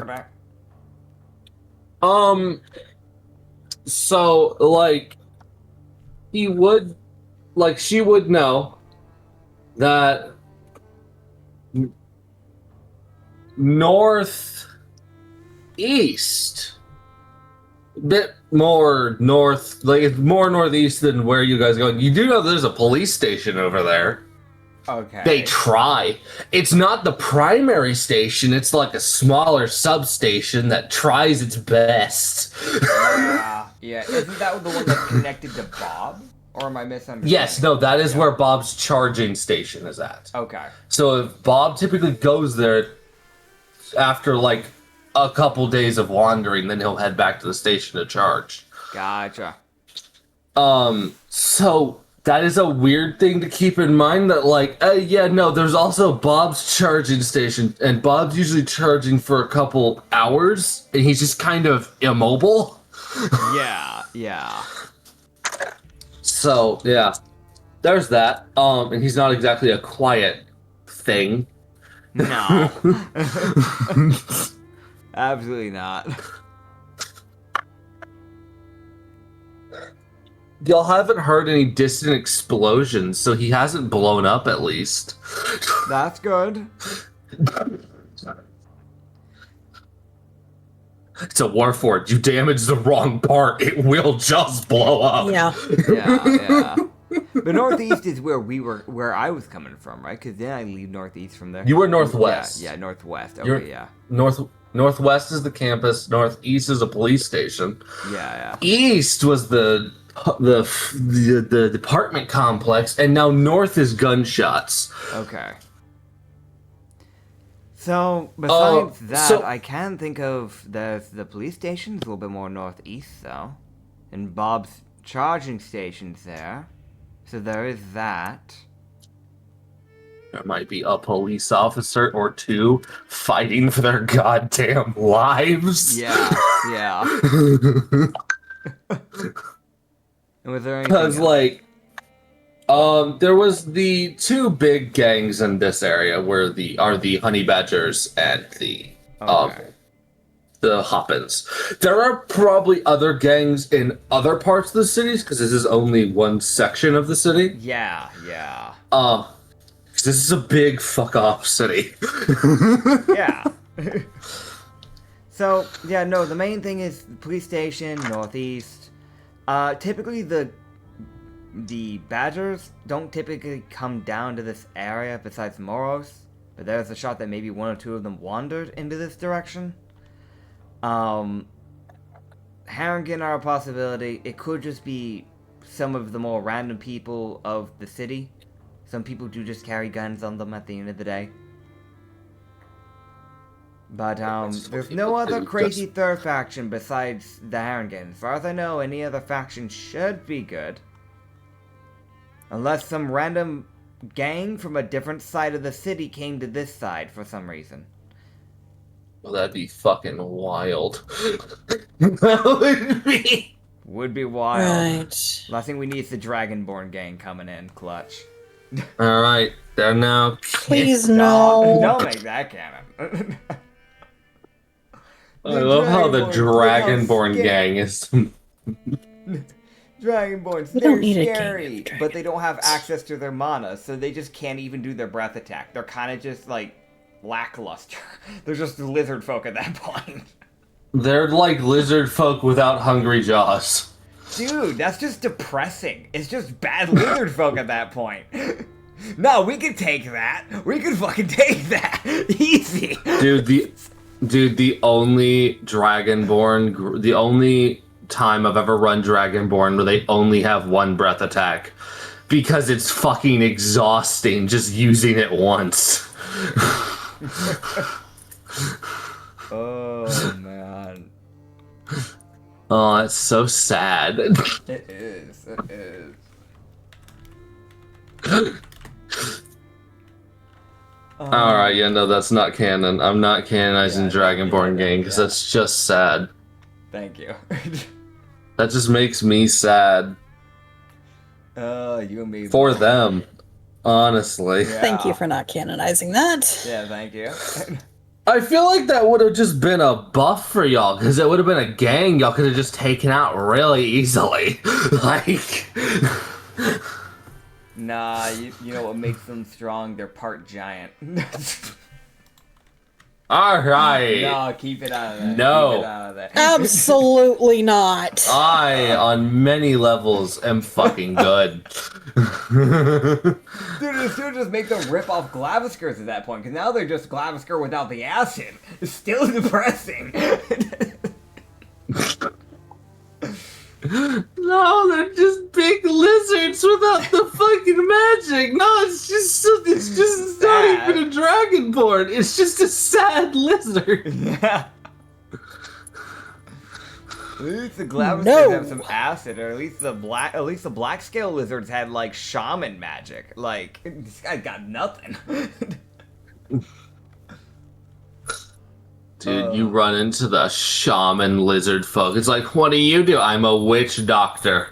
So, like, she would know that northeast, a bit more north, like it's more northeast than where you guys are going. You do know there's a police station over there. Okay. They try. It's not the primary station, it's like a smaller substation that tries its best. Yeah. Isn't that the one that's connected to Bob? Or am I misunderstanding? Yes, no, that is where Bob's charging station is at. Okay. So if Bob typically goes there after like a couple days of wandering, then he'll head back to the station to charge. Gotcha. So that is a weird thing to keep in mind that like, yeah, no, there's also Bob's charging station, and Bob's usually charging for a couple hours, and he's just kind of immobile. Yeah. So, yeah, there's that. And he's not exactly a quiet thing. No. Absolutely not. Y'all haven't heard any distant explosions, so he hasn't blown up at least. That's good. It's a war fort. You damage the wrong part, it will just blow up. Yeah. Yeah. The northeast is where I was coming from, right? Because then I leave northeast from there. You were northwest. Yeah, northwest. Okay, yeah. Northwest is the campus. Northeast is a police station. Yeah. East was the department complex, and now north is gunshots. Okay. So, besides that, I can think of the police station's a little bit more northeast, though. And Bob's charging station's there. So there is that. There might be a police officer or two fighting for their goddamn lives. Yeah. And was there anything Because, like, there was the two big gangs in this area where the honey badgers and the Hoppins. There are probably other gangs in other parts of the cities because this is only one section of the city. Yeah. This is a big fuck off city. Yeah. So, yeah, no, the main thing is the police station, northeast. Typically the badgers don't typically come down to this area besides Moros, but there's a shot that maybe one or two of them wandered into this direction. Harrigan are a possibility. It could just be some of the more random people of the city. Some people do just carry guns on them at the end of the day. But, there's no other crazy third faction besides the Harrigan. As far as I know, any other faction should be good. Unless some random gang from a different side of the city came to this side for some reason. Well, that'd be fucking wild. That would be. Would be wild. Right. Last thing we need is the Dragonborn gang coming in, clutch. All right, there now. Please no. Don't make that canon. I love how the Dragonborn gang is. Dragonborns, We they're don't need a gang scary, of but they don't have access to their mana, so they just can't even do their breath attack. They're kind of just like lackluster. They're just lizard folk at that point. They're like lizard folk without hungry jaws. Dude, that's just depressing. It's just bad lizard folk at that point. No, we could take that. We could fucking take that. Easy. Dude, the only Dragonborn, the only time I've ever run Dragonborn where they only have one breath attack, because it's fucking exhausting just using it once. Oh, man. Oh, it's so sad. It is. It is. Alright, yeah, no, that's not canon. I'm not canonizing Dragonborn gang, because yeah. that's just sad. Thank you. That just makes me sad. You and me. For them, honestly. Yeah. Thank you for not canonizing that. Yeah, thank you. I feel like that would have just been a buff for y'all, because it would have been a gang y'all could have just taken out really easily. Like... Nah, you know what makes them strong? They're part giant. Alright. No, keep it out of there. No. Keep it out of there. Absolutely not. I, on many levels, am fucking good. Dude, it should just make them rip off Glaviskers at that point, because now they're just Glavisker without the acid. It's still depressing. No, they're just big lizards without the fucking magic. No, it's just not even a dragonborn. It's just a sad lizard. Yeah. At least the Glaviskers have some acid, or at least the black scale lizards had like shaman magic. Like, this guy got nothing. Dude, you run into the shaman lizard folk. It's like, what do you do? I'm a witch doctor.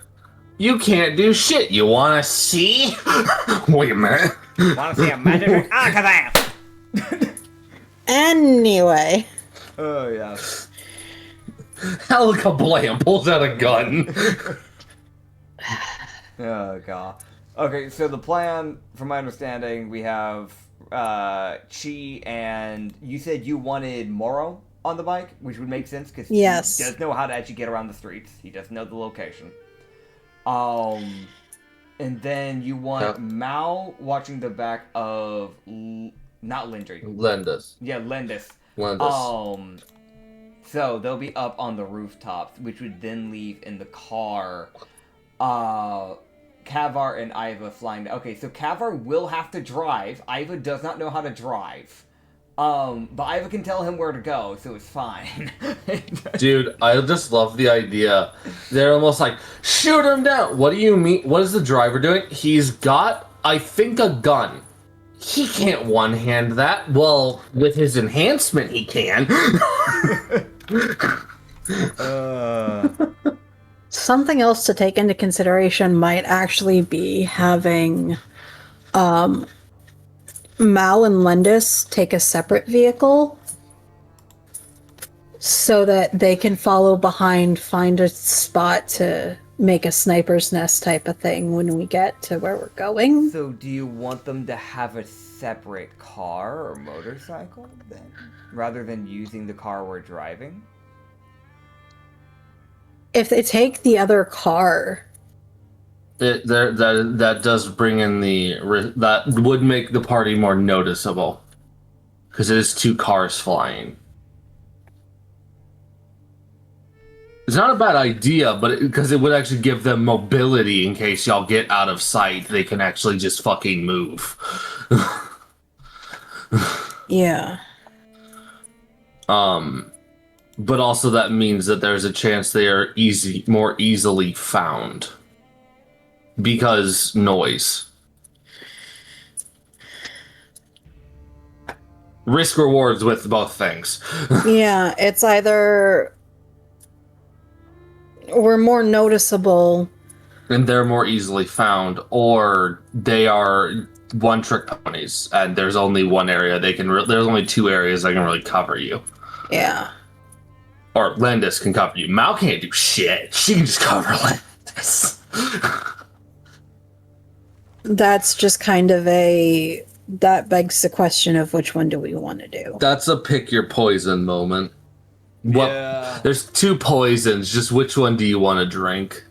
You can't do shit. You wanna see? Wait a minute. Wanna see a magic? Alakazam! Anyway. Oh, yeah. Alakablam pulls out a gun. Oh, God. Okay, so the plan, from my understanding, we have Chi, and you said you wanted Moro on the bike, which would make sense because he does know how to actually get around the streets. He does know the location. And then you want Mao watching the back of not Lindry. Lendus. Yeah, Lendus. Lendus. So they'll be up on the rooftops, which would then leave in the car. Kavar and Iva flying. Okay, so Kavar will have to drive. Iva does not know how to drive. But Iva can tell him where to go, so it's fine. Dude, I just love the idea. They're almost like, shoot him down! What do you mean? What is the driver doing? He's got, I think, a gun. He can't one-hand that. Well, with his enhancement, he can. Something else to take into consideration might actually be having Mal and Lendus take a separate vehicle so that they can follow behind, find a spot to make a sniper's nest type of thing when we get to where we're going. So do you want them to have a separate car or motorcycle then, rather than using the car we're driving? If they take the other car, that does bring in that would make the party more noticeable, because it is two cars flying. It's not a bad idea, but because it would actually give them mobility in case y'all get out of sight, they can actually just fucking move. yeah. But also that means that there's a chance they are more easily found. Because noise. Risk rewards with both things. Yeah, it's either We're more noticeable. And they're more easily found, or they are one-trick ponies, and there's only one area they can. There's only two areas that can really cover you. Yeah. Or Landis can cover you. Mal can't do shit. She can just cover Landis. That's just kind of that begs the question of which one do we want to do? That's a pick your poison moment. Yeah. There's two poisons. Just which one do you want to drink?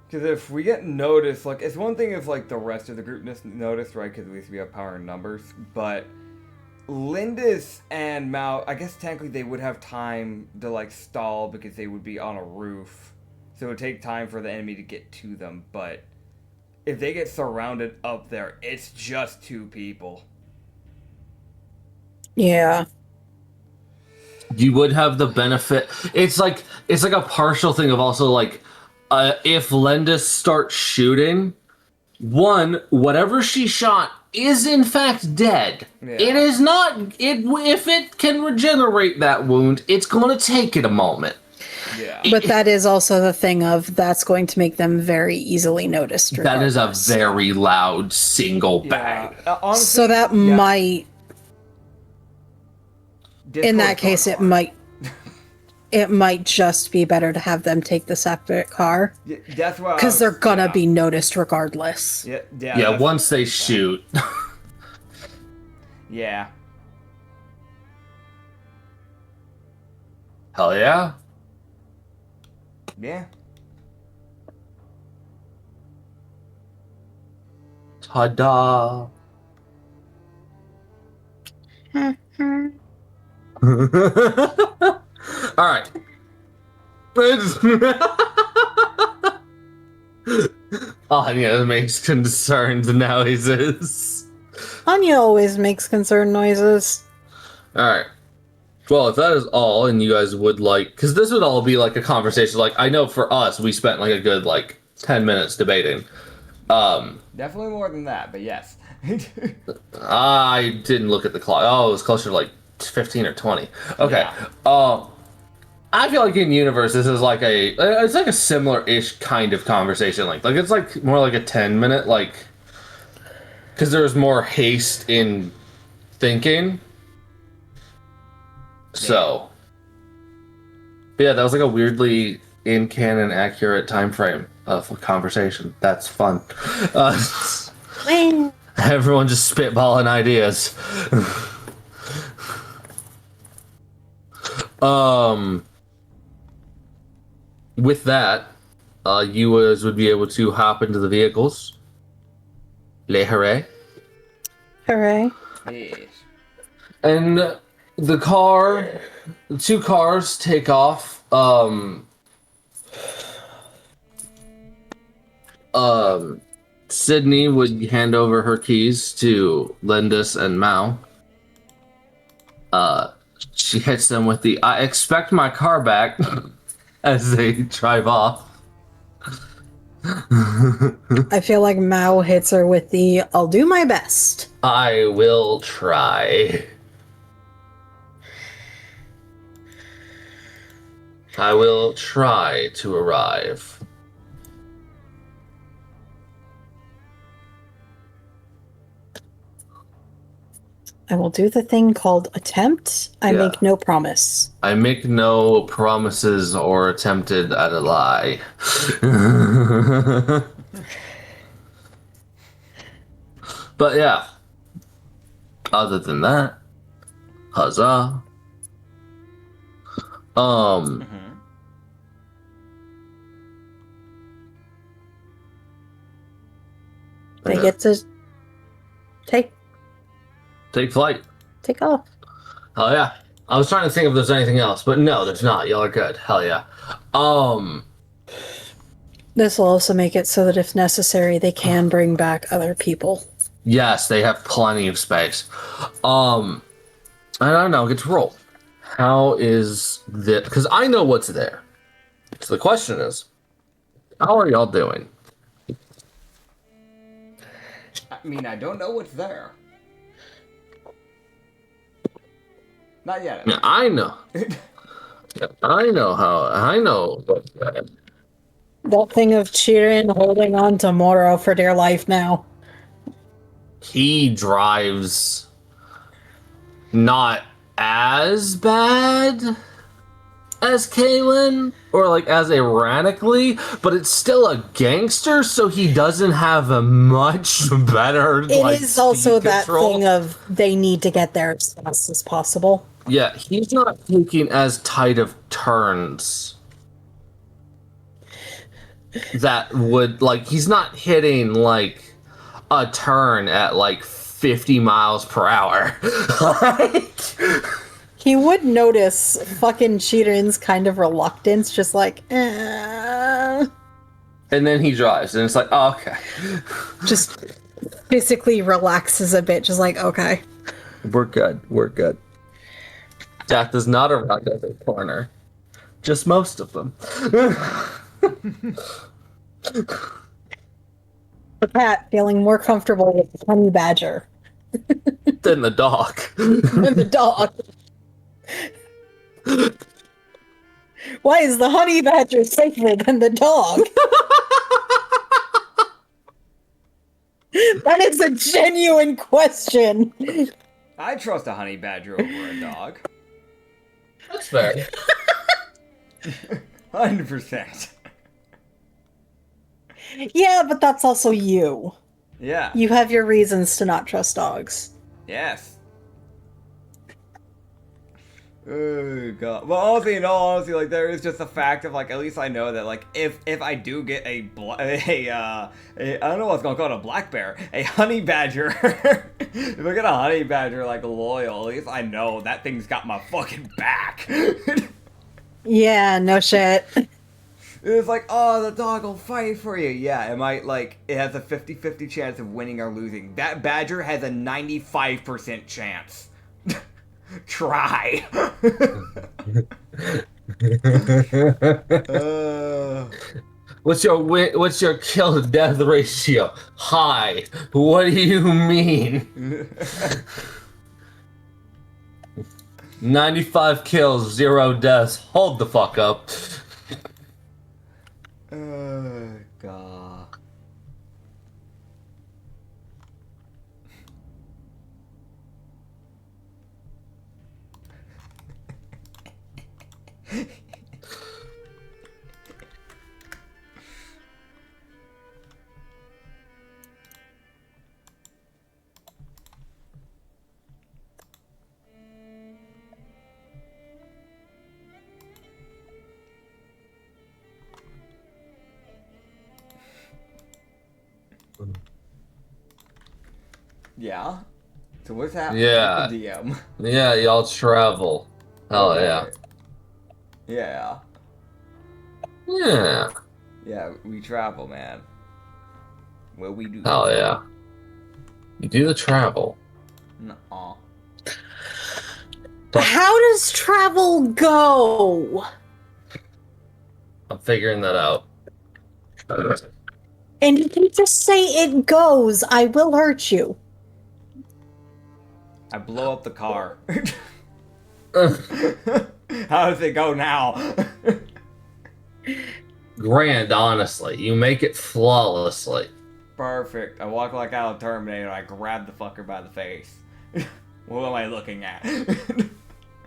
Because if we get noticed, like, it's one thing if, like, the rest of the group noticed, right? Because at least we have power in numbers. But Lindis and Mao, I guess technically they would have time to, like, stall because they would be on a roof. So it would take time for the enemy to get to them. But if they get surrounded up there, it's just two people. Yeah. You would have the benefit. It's like a partial thing of also, like, if Lendis starts shooting, whatever she shot is in fact dead. Yeah. It is not. If it can regenerate that wound, it's going to take it a moment. Yeah. But that is also the thing of that's going to make them very easily noticed. Regardless. That is a very loud single bang. Honestly, so that might. In that case, it might just be better to have them take the separate car. Yeah, that's why. Because they're gonna be noticed regardless. Yeah. Once they shoot. Yeah. Hell yeah. Yeah. Ta-da. All right. Anya makes concerned noises. Anya always makes concerned noises. All right. Well, if that is all, and you guys would like, because this would all be like a conversation. Like, I know for us, we spent like a good 10 minutes debating. Definitely more than that, but yes. I didn't look at the clock. Oh, it was closer to 15 or 20. Okay. Yeah. I feel like in universe this is it's like a similar-ish kind of conversation. Like it's like more like a 10-minute because there's more haste in thinking. So, yeah, that was like a weirdly in canon accurate time frame of a conversation. That's fun. Everyone just spitballing ideas. With that, you would be able to hop into the vehicles. Le hooray. Hooray. Yes. And the two cars take off. Sydney would hand over her keys to Lindis and Mao. She hits them with the "I expect my car back" as they drive off. I feel like Mao hits her with the "I'll do my best." I will try. I will try to arrive. I will do the thing called attempt. I make no promise. I make no promises or attempted at a lie. But yeah. Other than that, huzzah. They get to take flight. Take off. Hell yeah. I was trying to think if there's anything else, but no, there's not. Y'all are good. Hell yeah. This will also make it so that if necessary, they can bring back other people. Yes, they have plenty of space. I don't know, get to roll. How is this? Because I know what's there. So the question is, how are y'all doing? I mean, I don't know what's there. Not yet. Yeah, I know. I know. That thing of cheering, holding on to Moro for dear life now. He drives not as bad as Kaylin, or like as erratically, but it's still a gangster, so he doesn't have a much better. It like, is also speed that control. thing of they need to get there as fast as possible. Yeah, he's not taking as tight of turns. That would like he's not hitting like a turn at like 50 miles per hour. He would notice fucking Chirin's kind of reluctance, just like, And then he drives, and it's like, oh, okay. just physically relaxes a bit, just like, okay. We're good. Death is not around every corner. Just most of them. The cat feeling more comfortable with the honey badger Than the dog. than the dog. Why is the honey badger safer than the dog? That is a genuine question. I trust a honey badger over a dog. That's fair. 100%. Yeah, but that's also you. Yeah. You have your reasons to not trust dogs. Yes. Oh god. Well, honestly, in all honesty, like there is just the fact of like at least I know that like if I do get a I don't know what's gonna call it, a black bear, a honey badger. If I get a honey badger like loyal, at least I know that thing's got my fucking back. Yeah, no shit. It's like, oh, the dog will fight for you. Yeah, it might, like, it has a 50-50 chance of winning or losing. That badger has a 95% chance. Try. What's your kill to death ratio? High. What do you mean? 95 kills, 0 deaths. Hold the fuck up. God. Yeah. So what's happening? Yeah. With the DM? Yeah, y'all travel. Hell yeah. Yeah. Yeah. Yeah, we travel, man. Well, we do. Hell yeah. You do the travel. Nuh-uh. How does travel go? I'm figuring that out. And if you just say it goes, I will hurt you. I blow up the car. How does it go now? Grand, honestly. You make it flawlessly. Perfect. I walk like out of Terminator. I grab the fucker by the face. What am I looking at?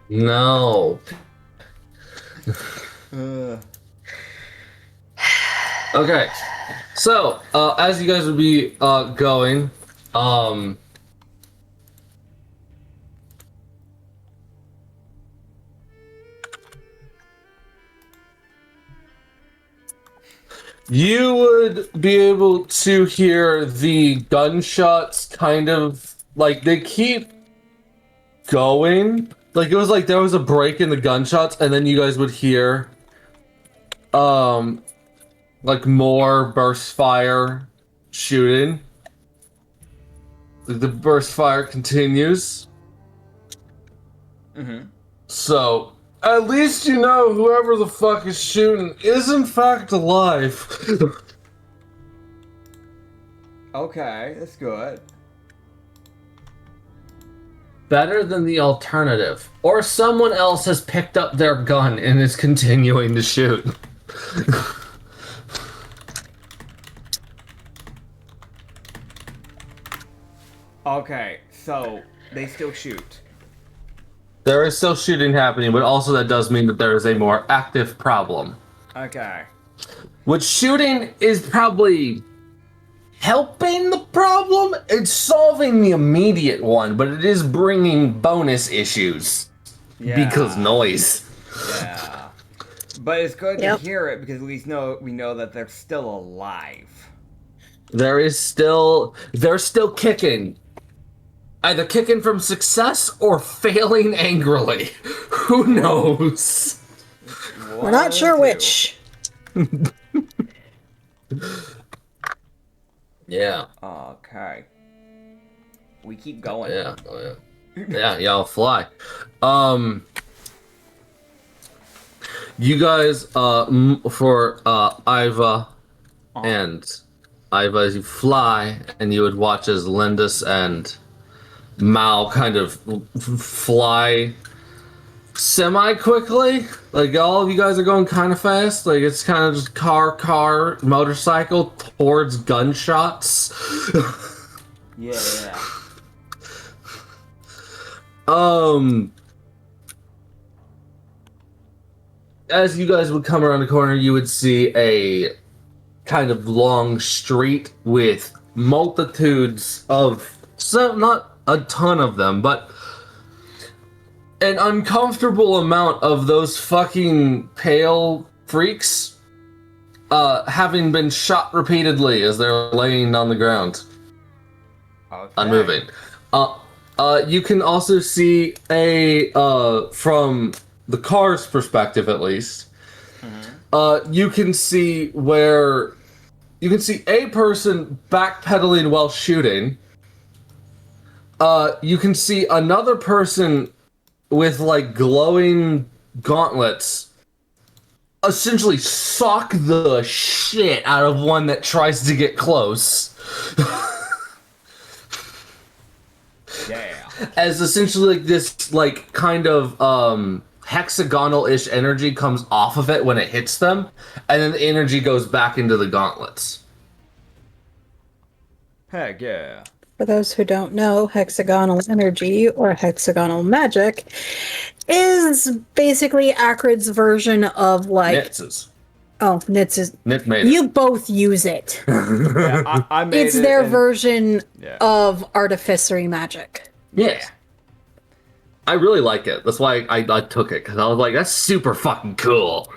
No. Okay. So, as you guys would be going, you would be able to hear the gunshots kind of, like, they keep going. Like, it was like there was a break in the gunshots, and then you guys would hear, like, more burst fire shooting. The burst fire continues. Mm-hmm. So, at least you know whoever the fuck is shooting is in fact alive. Okay, that's good. better than the alternative, or someone else has picked up their gun and is continuing to shoot. Okay, so they still shoot. There is still shooting happening, but also that does mean that there is a more active problem. Okay. Which shooting is probably helping the problem. It's solving the immediate one, but it is bringing bonus issues. Yeah. Because noise. Yeah. But it's good to hear it because at least we know that they're still alive. They're still kicking. Either kicking from success or failing angrily. Who knows? We're not sure which. Yeah. Okay. We keep going. Yeah. Oh, yeah. Yeah, y'all fly. You guys, for Iva and Iva, you fly, and you would watch as Lindis and Mao kind of fly semi-quickly. Like, all of you guys are going kind of fast. Like, it's kind of just car, motorcycle towards gunshots. Yeah. As you guys would come around the corner, you would see a kind of long street with multitudes of, not a ton of them, but an uncomfortable amount of those fucking pale freaks having been shot repeatedly as they're laying on the ground. Okay. Unmoving. You can also see from the car's perspective at least, you can see a person backpedaling while shooting. You can see another person with like glowing gauntlets essentially sock the shit out of one that tries to get close. Yeah. As essentially like this like kind of hexagonal-ish energy comes off of it when it hits them, and then the energy goes back into the gauntlets. Heck yeah. For those who don't know, hexagonal energy or hexagonal magic is basically Acrid's version of like Nits's. Oh, Nits Nit made it. You both use it. Yeah, I made it's it their and... version of artificery magic. Yeah. I really like it. That's why I took it, because I was like, that's super fucking cool.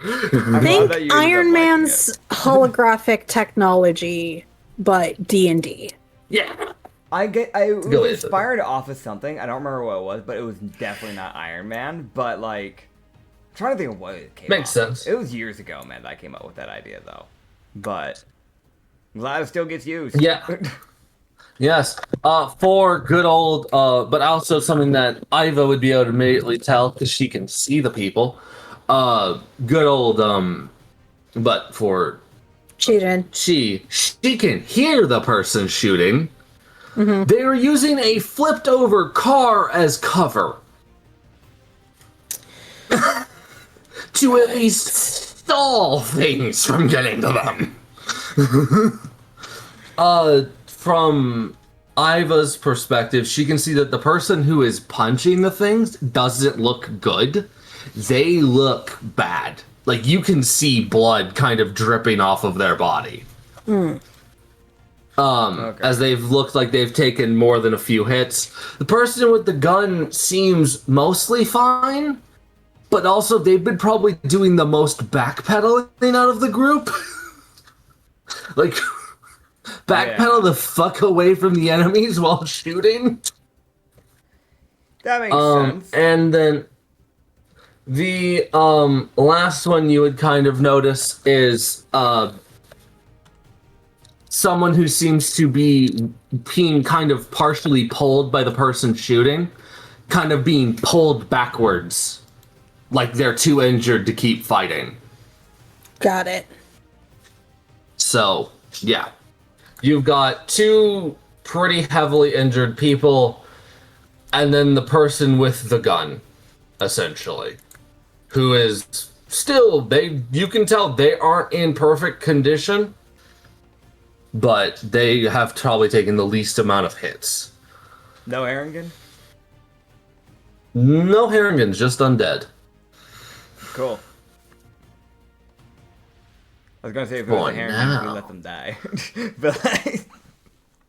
Think Iron Man's holographic technology, but D&D. Yeah. It was inspired off of something. I don't remember what it was, but it was definitely not Iron Man. But like, I'm trying to think of what it came. Makes sense. It was years ago, man, that I came up with that idea, though. But I'm glad it still gets used. Yeah. Yes. For good old, but also something that Iva would be able to immediately tell because she can see the people. Good old, but for Cheating. She can hear the person shooting. Mm-hmm. They are using a flipped over car as cover. To at least stall things from getting to them. From Iva's perspective, she can see that the person who is punching the things doesn't look good. They look bad. Like, you can see blood kind of dripping off of their body. As they've looked like they've taken more than a few hits. The person with the gun seems mostly fine, but also they've been probably doing the most backpedaling out of the group. Like, backpedal the fuck away from the enemies while shooting. That makes sense. And then the last one you would kind of notice is someone who seems to be being kind of partially pulled by the person shooting, kind of being pulled backwards, like they're too injured to keep fighting. Got it. So, yeah. You've got two pretty heavily injured people, and then the person with the gun, essentially, who is still, you can tell they aren't in perfect condition, but they have probably taken the least amount of hits. No Harrigan? No Harringans, just undead. Cool. I was gonna say if it was a Harrigan, we let them die. But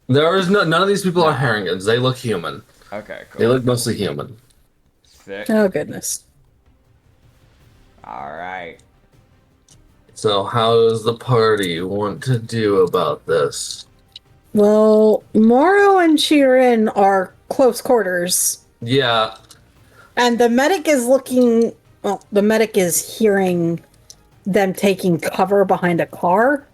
there is none of these people are Harringans. They look human. Okay, cool. They look mostly human. Sick. Oh, goodness. Alright. So how does the party want to do about this? Well, Moro and Chirin are close quarters. Yeah. And the medic is looking... Well, the medic is hearing them taking cover behind a car.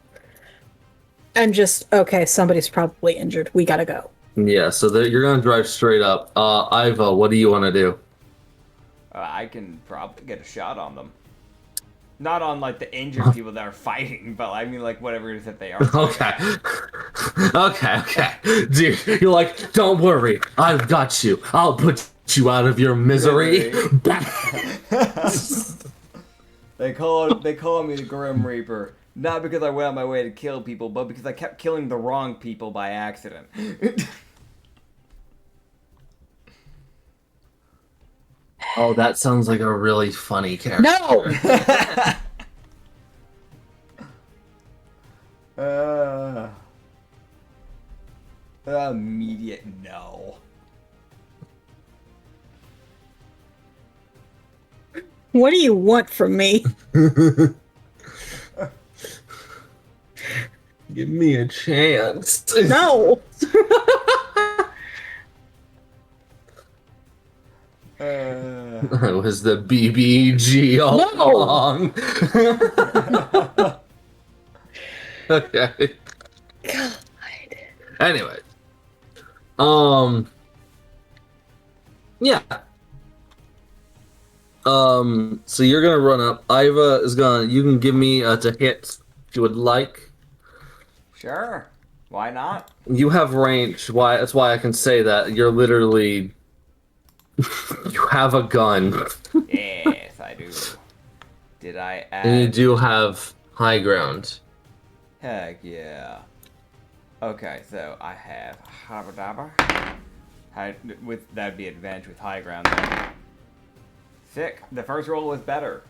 And just, okay, somebody's probably injured. We gotta go. Yeah, so you're gonna drive straight up. Iva, what do you want to do? I can probably get a shot on them. Not on, like, the injured people that are fighting, but I mean, like, whatever it is that they are fighting. Okay. Dude, you're like, don't worry. I've got you. I'll put you out of your misery. They call me the Grim Reaper. Not because I went on my way to kill people, but because I kept killing the wrong people by accident. Oh, that sounds like a really funny character. No! Immediate no. What do you want from me? Give me a chance. No! It was the BBG all along. Okay. God. Anyway. Yeah. So you're gonna run up. Iva is you can give me to hit if you would like. Sure. Why not? You have range. That's why I can say that. You're literally... you have a gun. Yes, I do. Did I add... And you do have high ground. Heck yeah. Okay, so I have Haberdabber. That'd be advantage with high ground there. Sick. The first roll was better.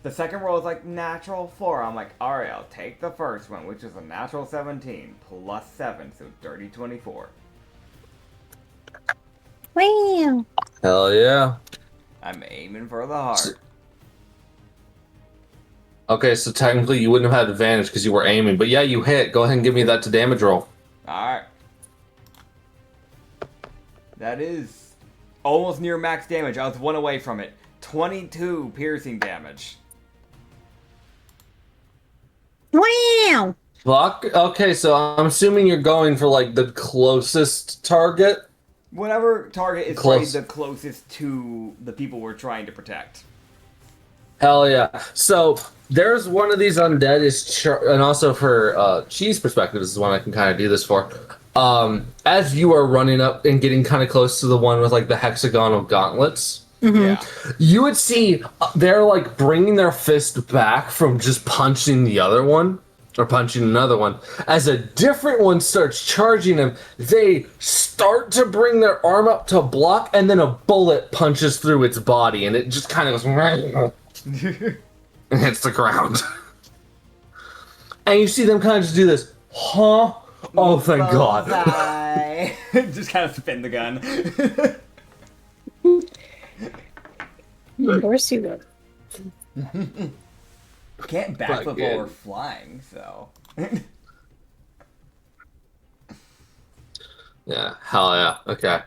The second roll is like natural 4. I'm like, alright, I'll take the first one, which is a natural 17 plus 7, so dirty 24. Wow. Hell yeah. I'm aiming for the heart. Okay, so technically you wouldn't have had advantage because you were aiming, but yeah, you hit. Go ahead and give me that to damage roll. Alright. That is almost near max damage. I was 1 away from it. 22 piercing damage. Wow. Fuck. Okay, so I'm assuming you're going for like the closest target. Whatever target is probably the closest to the people we're trying to protect. Hell yeah. So there's one of these undead and also for Chi's perspective, this is one I can kind of do this for. As you are running up and getting kind of close to the one with like the hexagonal gauntlets, Yeah. you would see they're like bringing their fist back from just punching the other one or punching another one. As a different one starts charging them, they start to bring their arm up to block, and then a bullet punches through its body, and it just kind of goes and hits the ground. And you see them kind of just do this, huh? Oh, thank God. Just kind of spin the gun. Of course you would. Can't backflip while we're flying, so. Yeah, hell yeah. Okay.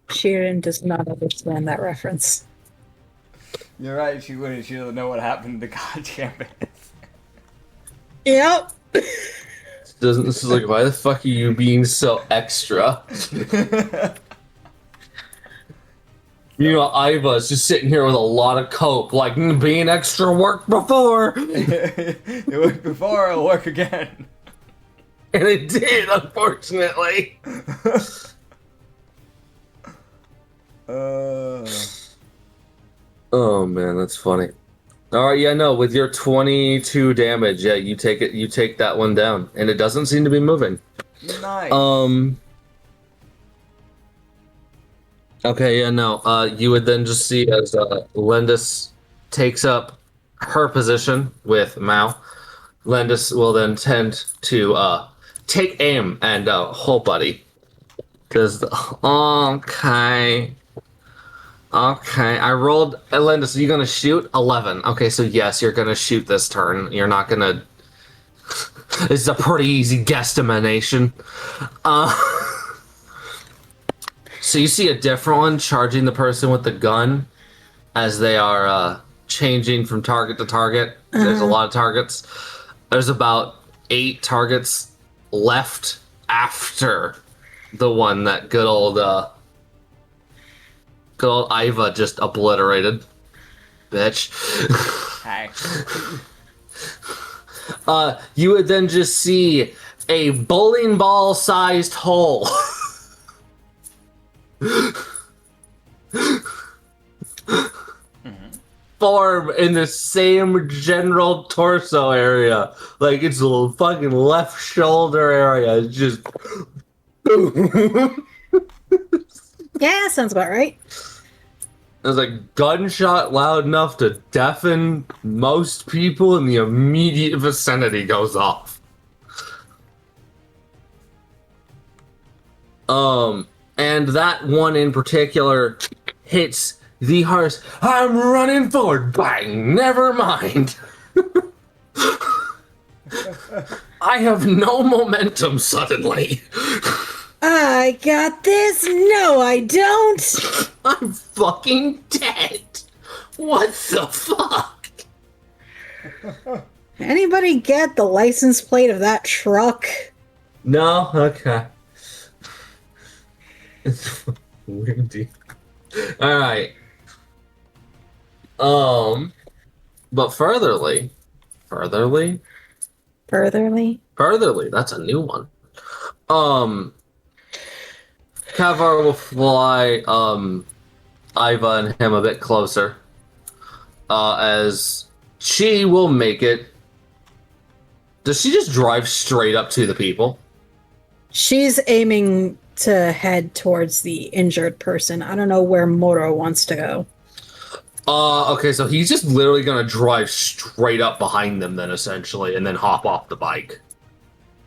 Sharon does not understand that reference. You're right, she wouldn't. She doesn't know what happened to goddamn it. Yep. This is like, why the fuck are you being so extra? You know, Iva's just sitting here with a lot of coke, like, being extra worked before. It worked before, it'll work again. And it did, unfortunately. Oh man, that's funny. All right, yeah, no, with your 22 damage, yeah, you take it. You take that one down, and it doesn't seem to be moving. Nice. Okay, yeah, no. You would then just see as Lendis takes up her position with Mao. Lendis will then tend to take aim and hold buddy. Because okay, I rolled. Lendis, are you gonna shoot 11? Okay, so yes, you're gonna shoot this turn. You're not gonna. This is a pretty easy guesstimation. So you see a different one charging the person with the gun as they are changing from target to target. There's a lot of targets. There's about 8 targets left after the one that good old Iva just obliterated. Bitch. Hey. You would then just see a bowling ball sized hole. Form in the same general torso area, like its little fucking left shoulder area. It's just Yeah, sounds about right. there's a gunshot loud enough to deafen most people in the immediate vicinity goes off. And that one in particular hits the horse. I'm running forward. Bang! Never mind. I have no momentum suddenly. I got this. No, I don't. I'm fucking dead. What the fuck? Anybody get the license plate of that truck? No? Okay. It's weird, dude. Alright. But furtherly, that's a new one. Kavar will fly, Iva and him a bit closer, as she will make it. Does she just drive straight up to the people? She's aiming to head towards the injured person. I don't know where Moro wants to go. Okay, so he's just literally gonna drive straight up behind them then, essentially, and then hop off the bike.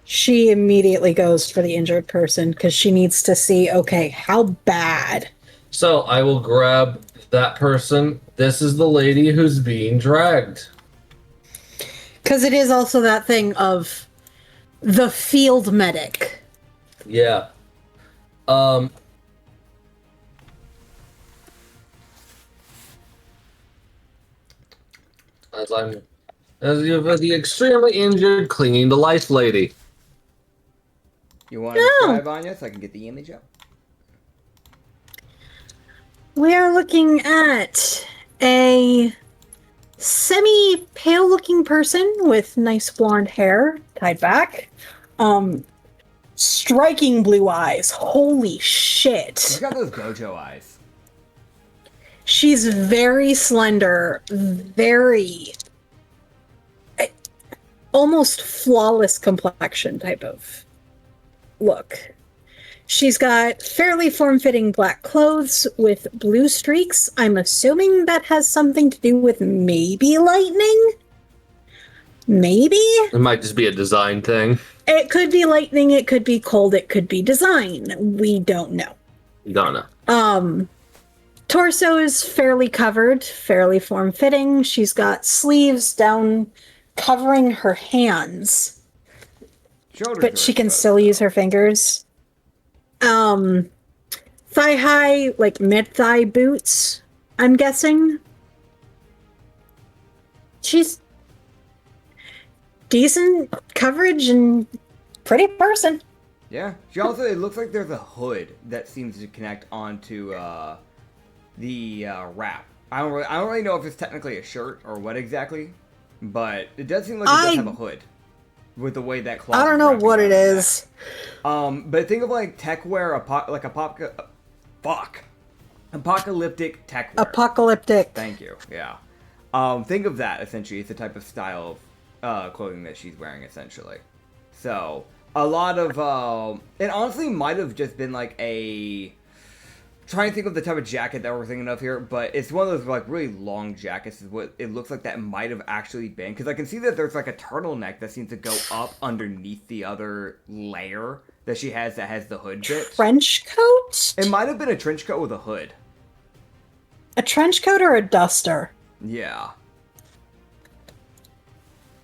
She immediately goes for the injured person because she needs to see, okay, how bad? So I will grab that person. This is the lady who's being dragged. Because it is also that thing of the field medic. Yeah. As the extremely injured, clinging to life lady. You want to drive on you so I can get the image up? We are looking at a semi-pale looking person with nice blonde hair tied back. Striking blue eyes. Holy shit. She's got those Gojo eyes. She's very slender, very almost flawless complexion type of look. She's got fairly form-fitting black clothes with blue streaks. I'm assuming that has something to do with maybe lightning? Maybe? It might just be a design thing. It could be lightning, it could be cold, it could be design. We don't know. Don't know. Torso is fairly covered, fairly form-fitting. She's got sleeves down covering her hands. Shoulders But she can still use her fingers. Thigh-high, like mid-thigh boots, I'm guessing. She's decent coverage and pretty person. Yeah. She also, it looks like there's a hood that seems to connect onto the wrap. I don't really know if it's technically a shirt or what exactly, but it does seem like it does have a hood with the way that cloth. I don't know what it is. But think of like tech wear, Apocalyptic tech wear. Apocalyptic. Thank you. Yeah. Think of that, essentially. It's the type of style of clothing that she's wearing, essentially. So, a lot of... it honestly might have just been like a... Trying to think of the type of jacket that we're thinking of here, but it's one of those like really long jackets is what it looks like that might have actually been. Because I can see that there's like a turtleneck that seems to go up underneath the other layer that she has that has the hood bit. Trench coat? It might have been a trench coat with a hood. A trench coat or a duster? Yeah.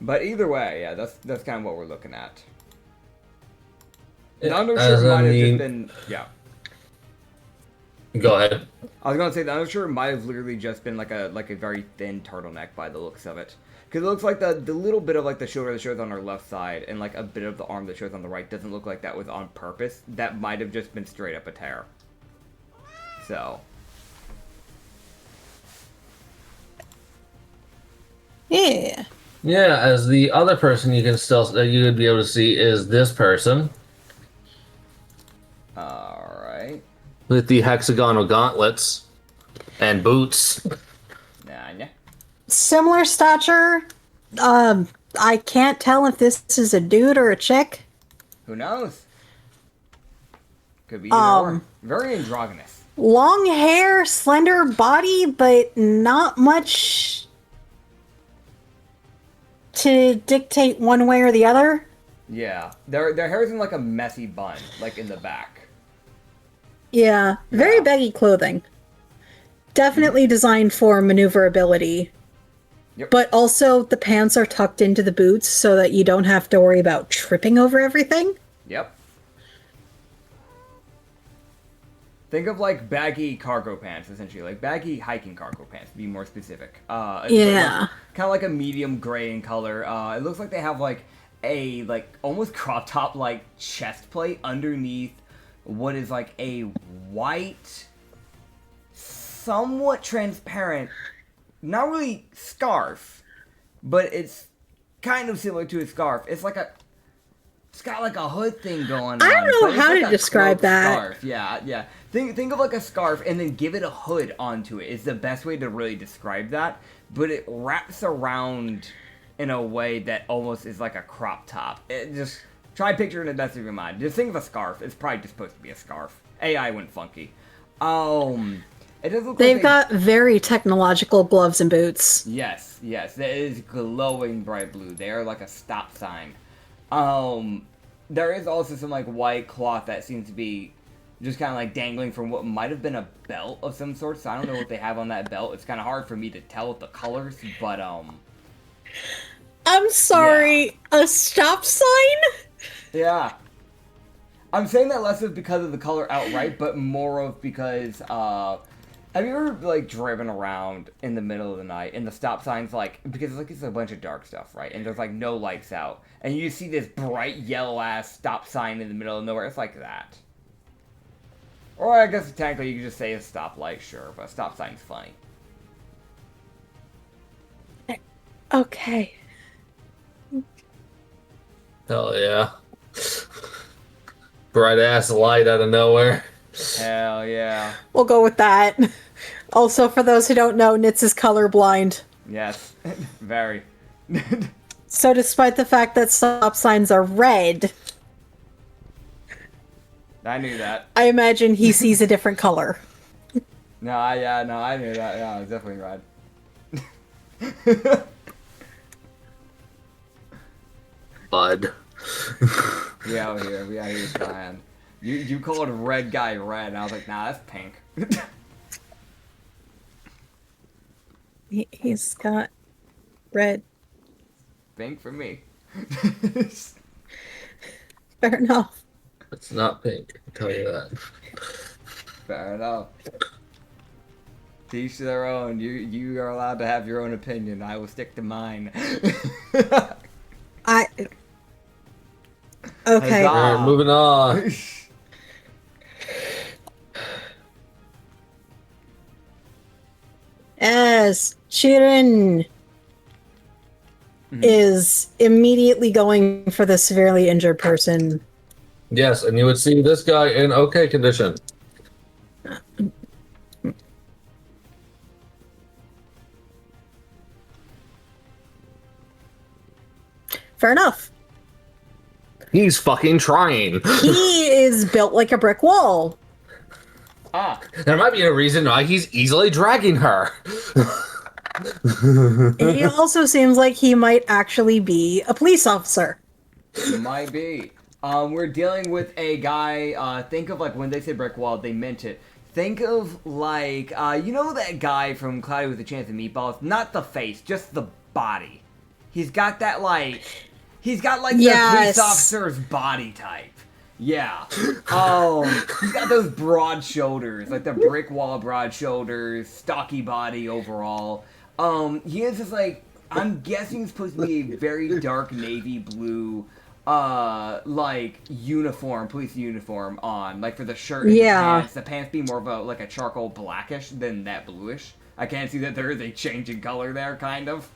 But either way, yeah, that's kind of what we're looking at. The undershirt might have just been... Yeah. Go ahead. I was gonna say the undershirt might have literally just been like a very thin turtleneck by the looks of it, because it looks like the little bit of like the shoulder that shows on her left side and like a bit of the arm that shows on the right doesn't look like that was on purpose. That might have just been straight up a tear. So. Yeah. Yeah, as the other person you can still that you would be able to see is this person. All right. With the hexagonal gauntlets and boots. Nah. Similar stature. I can't tell if this is a dude or a chick. Who knows? Could be either or. Very androgynous. Long hair, slender body, but not much to dictate one way or the other. Yeah, their hair's in like a messy bun, like in the back. Yeah, very baggy clothing. Definitely designed for maneuverability. Yep. But also, the pants are tucked into the boots so that you don't have to worry about tripping over everything. Yep. Think of like baggy cargo pants, essentially, like baggy hiking cargo pants, to be more specific. Yeah. Kind of like a medium gray in color. It looks like they have like a almost crop top like chest plate underneath what is like a white, somewhat transparent, not really scarf, but it's kind of similar to a scarf. It's got like a hood thing going on. I don't know how to describe that. Scarf. Yeah. Think of like a scarf and then give it a hood onto it. It's the best way to really describe that. But it wraps around in a way that almost is like a crop top. It just try picturing it best of your mind. Just think of a scarf. It's probably just supposed to be a scarf. AI went funky. It does look They've like got very technological gloves and boots. Yes. That is glowing bright blue. They are like a stop sign. There is also some like white cloth that seems to be just kind of like dangling from what might have been a belt of some sort. So I don't know what they have on that belt. It's kind of hard for me to tell with the colors, but I'm sorry, a stop sign? Yeah. I'm saying that less of because of the color outright, but more of because, have you ever, like, driven around in the middle of the night and the stop sign's, like, because, like, it's a bunch of dark stuff, right? And there's, like, no lights out. And you see this bright yellow-ass stop sign in the middle of nowhere. It's like that. Or I guess technically you could just say a stoplight, sure, but a stop sign's funny. Okay. Hell yeah. Bright ass light out of nowhere. Hell yeah. We'll go with that. Also, for those who don't know, Nitz is colorblind. Yes. Very. So despite the fact that stop signs are red, I knew that. I imagine he sees a different color. I knew that. Yeah, it was definitely red. Bud. We out here trying. You called red guy red, and I was like, nah, that's pink. He's got red. Pink for me. Fair enough. It's not pink, I can tell you that. Fair enough. To each their own. You are allowed to have your own opinion. I will stick to mine. Okay. Alright, moving on. As Chirin is immediately going for the severely injured person. Yes, and you would see this guy in okay condition. fair enough. He's fucking trying. He is built like a brick wall. There might be a reason why he's easily dragging her. He also seems like he might actually be a police officer. Might be. We're dealing with a guy, think of like when they say brick wall, they meant it. Think of like, you know that guy from Cloudy with a Chance of Meatballs? Not the face, just the body. He's got that like, the police officer's body type. Yeah. He's got those broad shoulders, like the brick wall broad shoulders, stocky body overall. He has this like, I'm guessing it's supposed to be a very dark navy blue, like uniform, police uniform on, like for the shirt and the pants being more of a, like a charcoal blackish than that bluish. I can't see that there is a change in color there, kind of.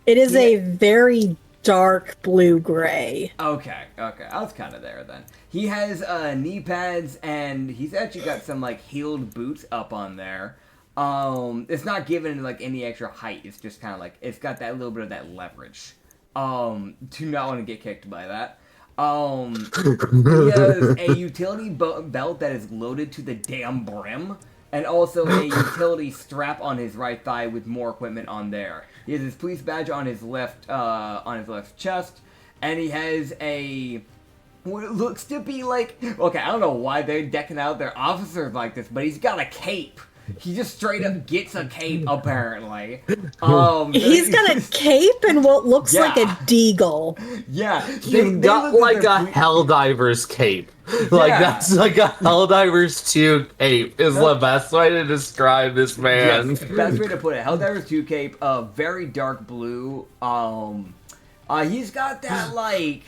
It is a very dark blue-gray. Okay, I was kind of there then. He has knee pads, and he's actually got some like heeled boots up on there. It's not given like any extra height. It's just kind of like it's got that little bit of that leverage. Do not want to get kicked by that. He has a utility belt that is loaded to the damn brim, and also a utility strap on his right thigh with more equipment on there. He has his police badge on his left chest, and he has what looks to be like, okay, I don't know why they're decking out their officers like this, but he's got a cape. He just straight up gets a cape, apparently. He's got a cape and what looks like a deagle. Yeah. He's got like a Helldiver's cape. Like, that's like a Helldiver's 2 cape is the best way to describe this man. Yes, best way to put it. Helldiver's 2 cape, very dark blue. He's got that, like...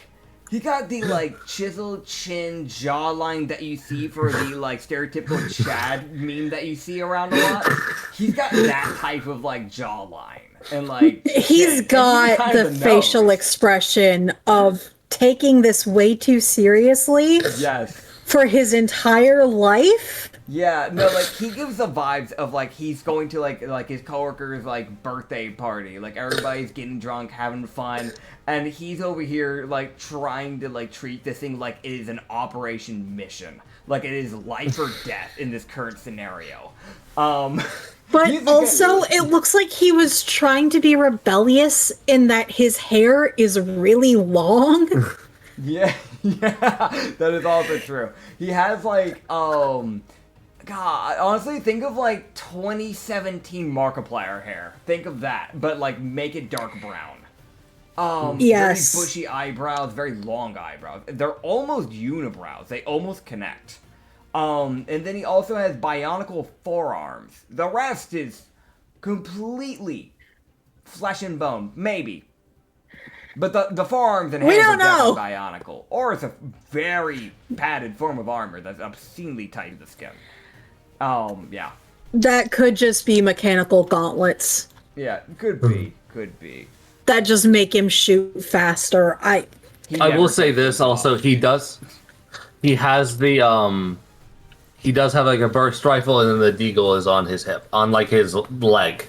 He got the, like, chiseled chin jawline that you see for the, like, stereotypical Chad meme that you see around a lot. He's got that type of, like, jawline. And, like... He's got the facial expression of taking this way too seriously. Yes. For his entire life. Yeah, no, like, he gives the vibes of, like, he's going to, like his coworker's, like, birthday party. Like, everybody's getting drunk, having fun, and he's over here, like, trying to, like, treat this thing like it is an operation mission. Like, it is life or death in this current scenario. But also, it looks like he was trying to be rebellious in that his hair is really long. Yeah, that is also true. He has, like, God, honestly, think of, like, 2017 Markiplier hair. Think of that, but, like, make it dark brown. Yes. Very bushy eyebrows, very long eyebrows. They're almost unibrows. They almost connect. And then he also has bionicle forearms. The rest is completely flesh and bone, maybe. But the forearms and hands are definitely bionicle. Or it's a very padded form of armor that's obscenely tight to the skin. Yeah. That could just be mechanical gauntlets. Yeah, could be. That just make him shoot faster. I will say this also, he does have like a burst rifle, and then the deagle is on his hip, on like his leg,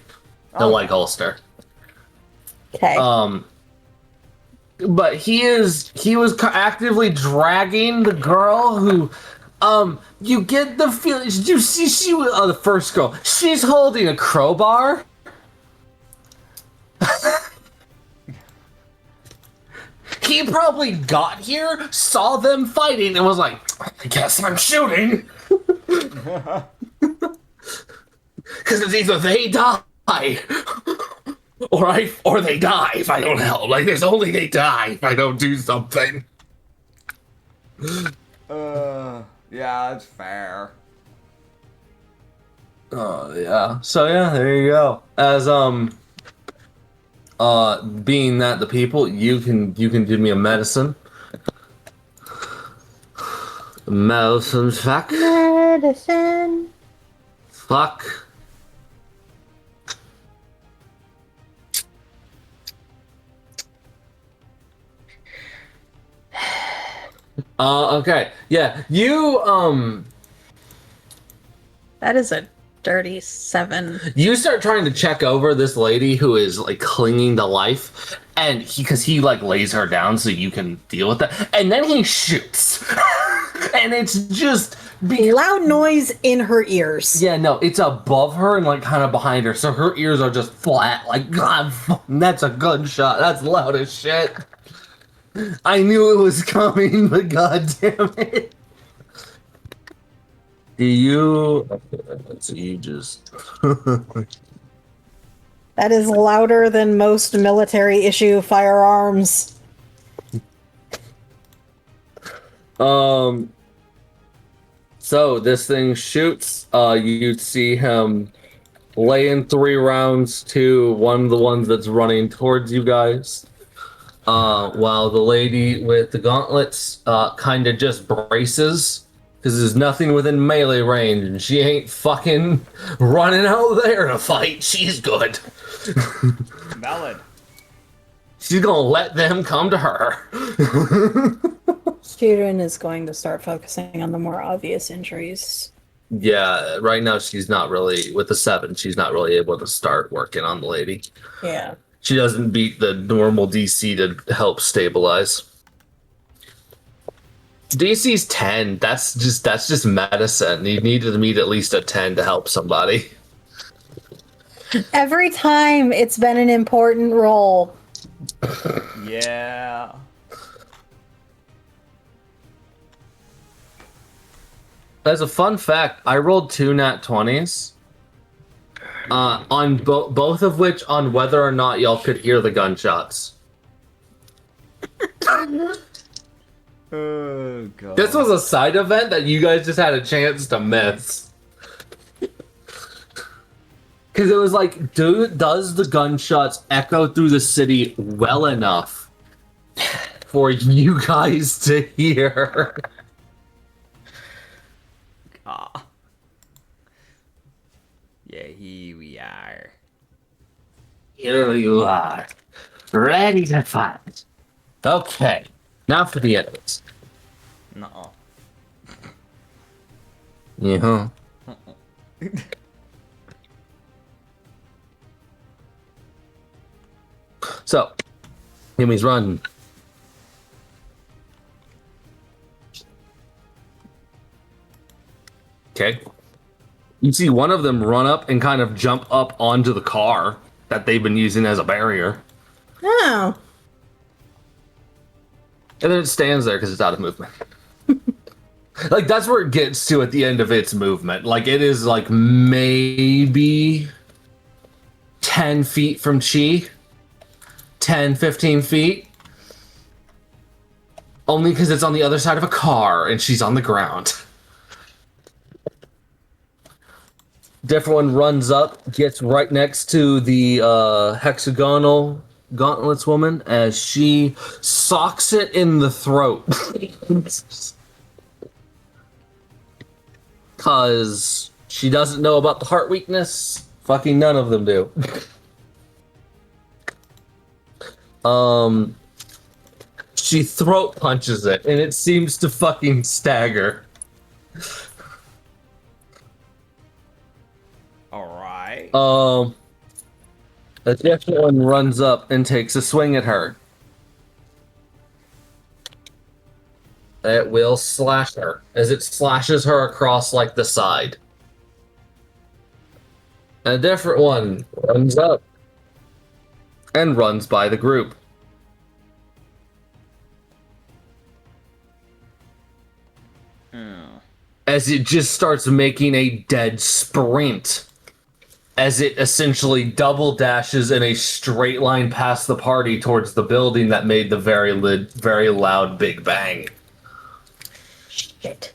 the leg holster. Okay. But he was actively dragging the girl who, you get the feeling, did you see she was, the first girl, she's holding a crowbar? He probably got here, saw them fighting, and was like, I guess I'm shooting. Because it's either they die, or they die if I don't help. Like, there's only they die if I don't do something. Yeah, that's fair. Oh, yeah. So, yeah, there you go. As, being that the people, you can give me a medicine. Medicine, fuck. Medicine. Fuck. Okay. Yeah, you, That is a 37. You start trying to check over this lady who is like clinging to life, and because he like lays her down so you can deal with that, and then he shoots, and it's just loud noise in her ears. Yeah, no, it's above her and like kind of behind her, so her ears are just flat. Like, God, that's a gunshot. That's loud as shit. I knew it was coming, but God damn it. Do you? So you just. That is louder than most military issue firearms. So this thing shoots. You see him laying 3 rounds to one of the ones that's running towards you guys. While the lady with the gauntlets kind of just braces. Because there's nothing within melee range, and she ain't fucking running out there to fight. She's good. Valid. She's gonna let them come to her. Student is going to start focusing on the more obvious injuries. Yeah, right now she's not really, with the 7, she's not really able to start working on the lady. Yeah. She doesn't beat the normal DC to help stabilize. DC's 10. That's just medicine. You need to meet at least a 10 to help somebody. Every time it's been an important role. Yeah. As a fun fact, I rolled 2 nat 20s. On both of which on whether or not y'all could hear the gunshots. Oh, God. This was a side event that you guys just had a chance to miss. Because it was like, does the gunshots echo through the city well enough for you guys to hear? Ah. Yeah, here we are. Here you are, ready to fight. Okay, now for the enemies. Nuh-uh. Yeah. So, enemies run. Okay. You see one of them run up and kind of jump up onto the car that they've been using as a barrier. Oh. And then it stands there because it's out of movement. Like, that's where it gets to at the end of its movement. Like, it is, like, maybe 10 feet from Chi. 10, 15 feet. Only because it's on the other side of a car and she's on the ground. Different one runs up, gets right next to the hexagonal gauntlets woman as she socks it in the throat. Because she doesn't know about the heart weakness. Fucking none of them do. She throat punches it, and it seems to fucking stagger. Alright. A different one runs up and takes a swing at her. It will slash her as it slashes her across like the side. A different one runs up and runs by the group. As it just starts making a dead sprint. As it essentially double dashes in a straight line past the party towards the building that made the very loud big bang. Shit.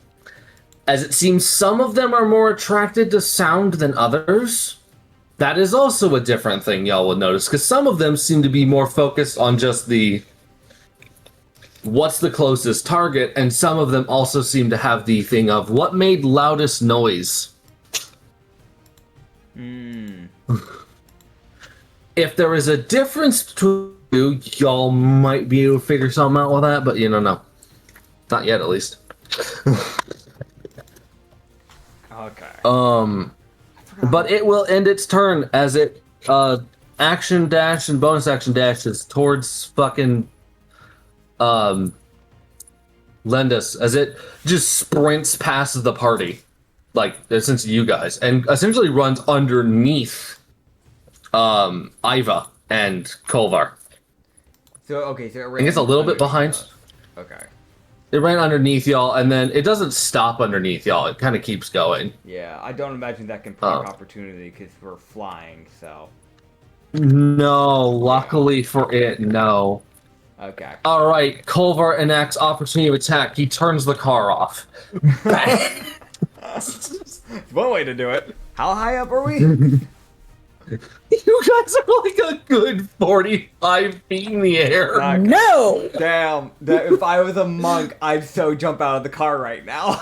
As it seems some of them are more attracted to sound than others. That is also a different thing y'all will notice, because some of them seem to be more focused on just the what's the closest target, and some of them also seem to have the thing of what made loudest noise. If there is a difference between you, y'all might be able to figure something out with that, but you don't know. Not yet, at least. Okay. I forgot But it will end its turn as it action dash and bonus action dashes towards fucking Lendus as it just sprints past the party, like since you guys, and essentially runs underneath Iva and Kolvar. So it I think it's a little bit behind. Okay. It ran underneath y'all, and then it doesn't stop underneath y'all. It kind of keeps going. Yeah, I don't imagine that can proc opportunity because we're flying. So. No, luckily for it, no. Okay. All right, Kolvar enacts opportunity of attack. He turns the car off. One way to do it. How high up are we? You guys are like a good 45 feet in the air. No! Damn. If I was a monk, I'd so jump out of the car right now.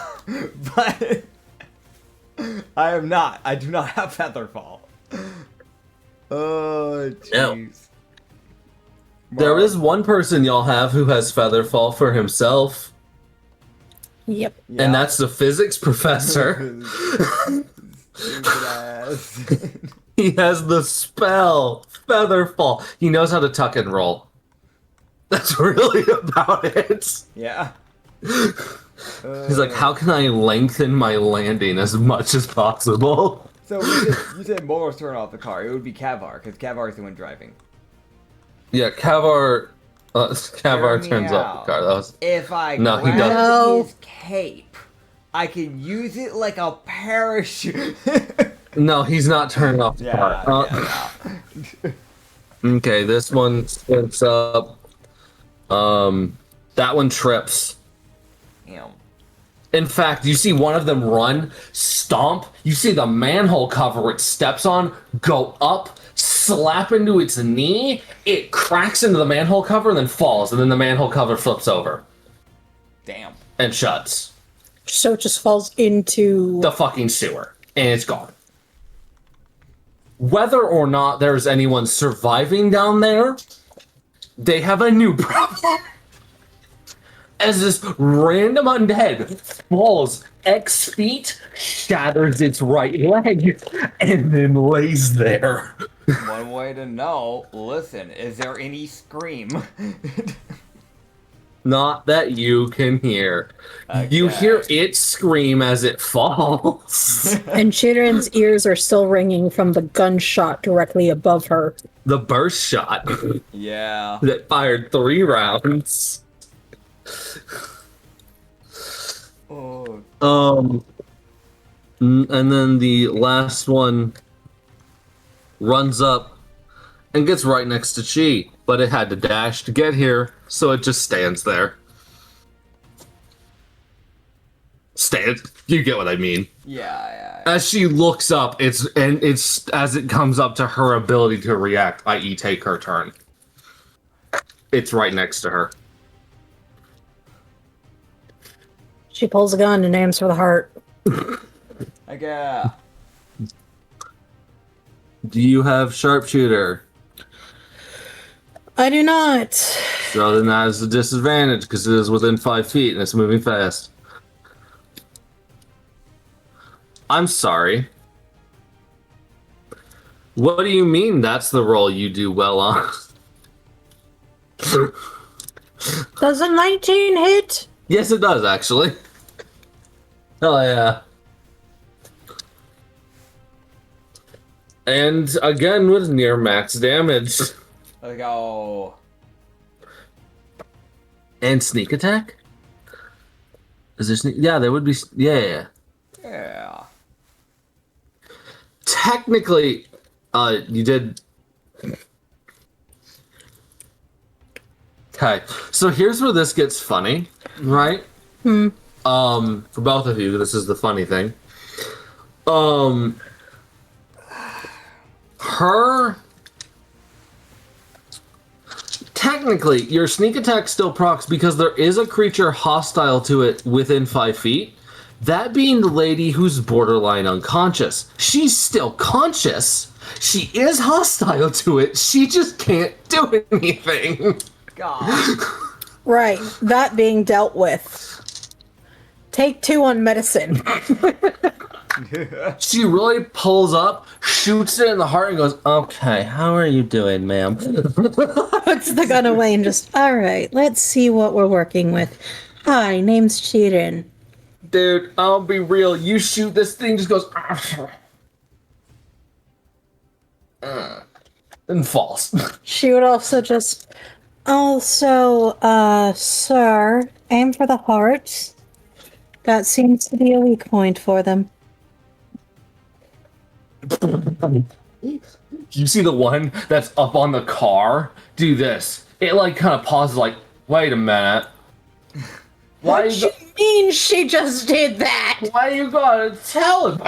But I am not. I do not have Featherfall. Oh, jeez. No. There is one person y'all have who has Featherfall for himself. Yep. Yeah. And that's the physics professor. Stupid ass. He has the spell, Featherfall. He knows how to tuck and roll. That's really about it. Yeah. He's like, how can I lengthen my landing as much as possible? So you said Moro's turn off the car. It would be Kavar, because Kavar is the one driving. Yeah, Kavar turns off the car. That was... If I No, he grab doesn't. his cape, I can use it like a parachute. No, he's not turning off the car. Yeah. Okay, this one splits up. That one trips. Damn. In fact, you see one of them run, stomp. You see the manhole cover it steps on go up, slap into its knee. It cracks into the manhole cover and then falls, and then the manhole cover flips over. Damn. And shuts. So it just falls into The fucking sewer. And it's gone. Whether or not there's anyone surviving down there, they have a new problem. As this random undead falls X feet, shatters its right leg, and then lays there. One way to know. Listen, is there any scream? Not that you can hear. Okay. You hear it scream as it falls. and Chidrin's ears are still ringing from the gunshot directly above her. The burst shot Yeah. that fired 3 rounds. Oh. And then the last one runs up and gets right next to Chi, but it had to dash to get here, so it just stands there. You get what I mean. Yeah. As she looks up, it's as it comes up to her ability to react, i.e. take her turn. It's right next to her. She pulls a gun and aims for the heart. Okay. Do you have sharpshooter? I do not. So then that is a disadvantage because it is within 5 feet and it's moving fast. I'm sorry. What do you mean that's the roll you do well on? Does a 19 hit? Yes, it does, actually. Hell yeah. And again with near max damage. Let's go. And sneak attack? Is there sneak? Yeah, there would be. Yeah. Yeah. Technically, you did. Okay, so here's where this gets funny, right? For both of you, this is the funny thing. Technically, your sneak attack still procs because there is a creature hostile to it within 5 feet. That being the lady who's borderline unconscious. She's still conscious. She is hostile to it. She just can't do anything. God. Right, that being dealt with. Take 2 on medicine. She really pulls up, shoots it in the heart, and goes, "Okay, how are you doing, ma'am?" Puts the gun away and just, all right, let's see what we're working with. Hi, name's Cheatin. Dude, I'll be real. You shoot this thing, just goes, and falls. She would also just, sir, aim for the heart. That seems to be a weak point for them. You see the one that's up on the car? Do this. It like kind of pauses, like, wait a minute. Why What you mean she just did that? Why you gotta tell him?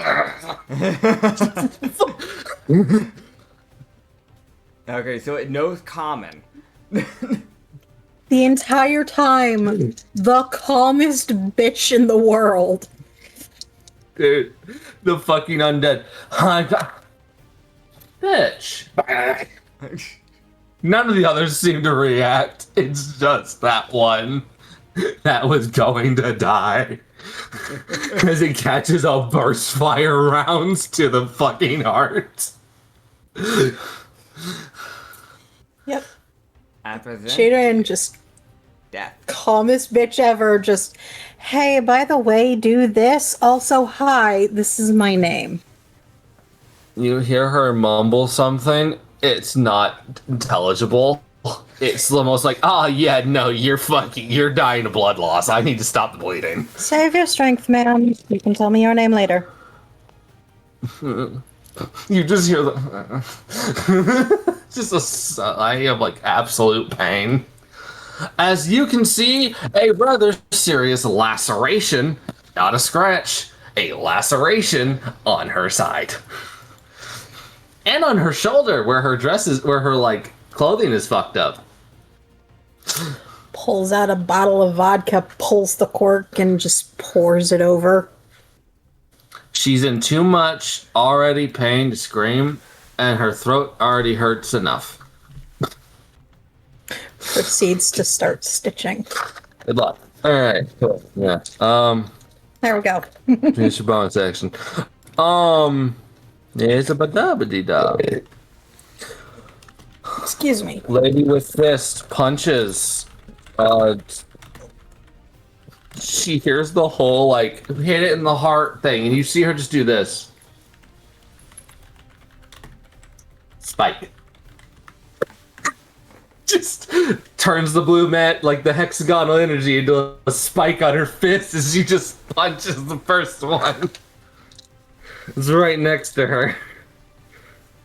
Okay, so it knows common. The entire time, the calmest bitch in the world. Dude, the fucking undead. Bitch. None of the others seem to react. It's just that one that was going to die. As it catches a burst fire rounds to the fucking heart. Yep. After Cheatin just death. calmest bitch ever. Just, hey, by the way, do this. Also, hi, this is my name. You hear her mumble something. It's not intelligible. It's almost like, yeah, no, you're dying of blood loss. I need to stop the bleeding. Save your strength, ma'am. You can tell me your name later. You just hear the just a sigh of like absolute pain. As you can see, a rather serious laceration, not a scratch, a laceration on her side. And on her shoulder where her like clothing is fucked up. Pulls out a bottle of vodka, pulls the cork, and just pours it over. She's in too much already pain to scream, and her throat already hurts enough. Proceeds to start stitching. Good luck. Alright, cool. Yeah. There we go. Finish your bonus action. It's a badabadi-da. Excuse me. Lady with fist punches. She hears the whole, like, hit it in the heart thing, and you see her just do this. Spike. Just turns the blue mat, like the hexagonal energy, into a spike on her fist as she just punches the first one. It's right next to her.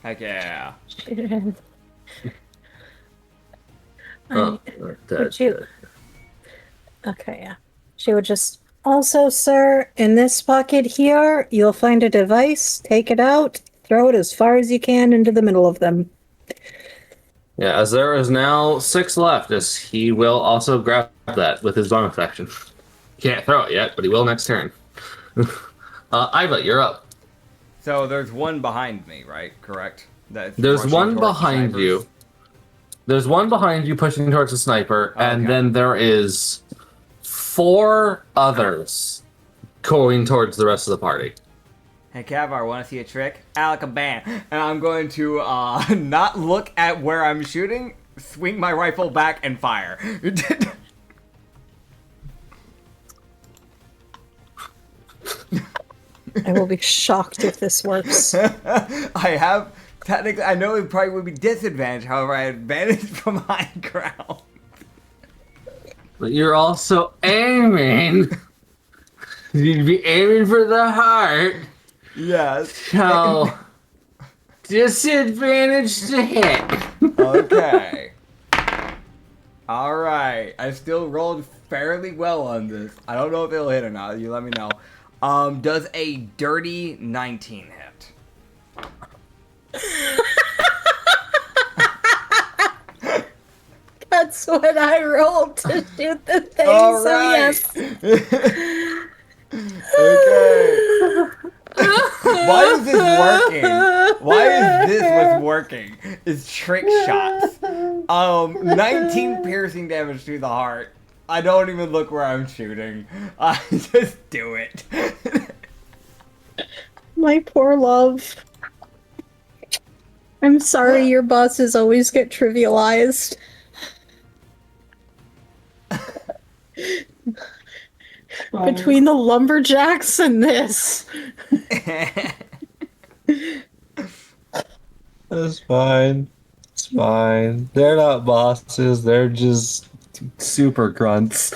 Heck yeah. Okay, yeah. She would just, also, sir, in this pocket here, you'll find a device, take it out, throw it as far as you can into the middle of them. Yeah, as there is now 6 left, as he will also grab that with his bonus action. Can't throw it yet, but he will next turn. Iva, you're up. So there's one behind me, right? Correct? There's one behind you. There's one behind you pushing towards the sniper, and then there is 4 others going towards the rest of the party. Hey, Cavar, want to see a trick? Alakabam. And I'm going to not look at where I'm shooting, swing my rifle back, and fire. I will be shocked if this works. I have, technically, I know it probably would be disadvantage, however, I have advantage from high ground. But you're also aiming. You'd be aiming for the heart. Yes. So, disadvantage to hit. Okay. Alright. I still rolled fairly well on this. I don't know if it'll hit or not. You let me know. Does a dirty 19 hit? That's what I rolled to shoot the thing, All so right. yes. Okay. Why is this working? Why is this what's working? It's trick shots. 19 piercing damage to the heart. I don't even look where I'm shooting. I just do it. My poor love. I'm sorry your bosses always get trivialized. Between the lumberjacks and this. That's fine. It's fine. They're not bosses. They're just super grunts.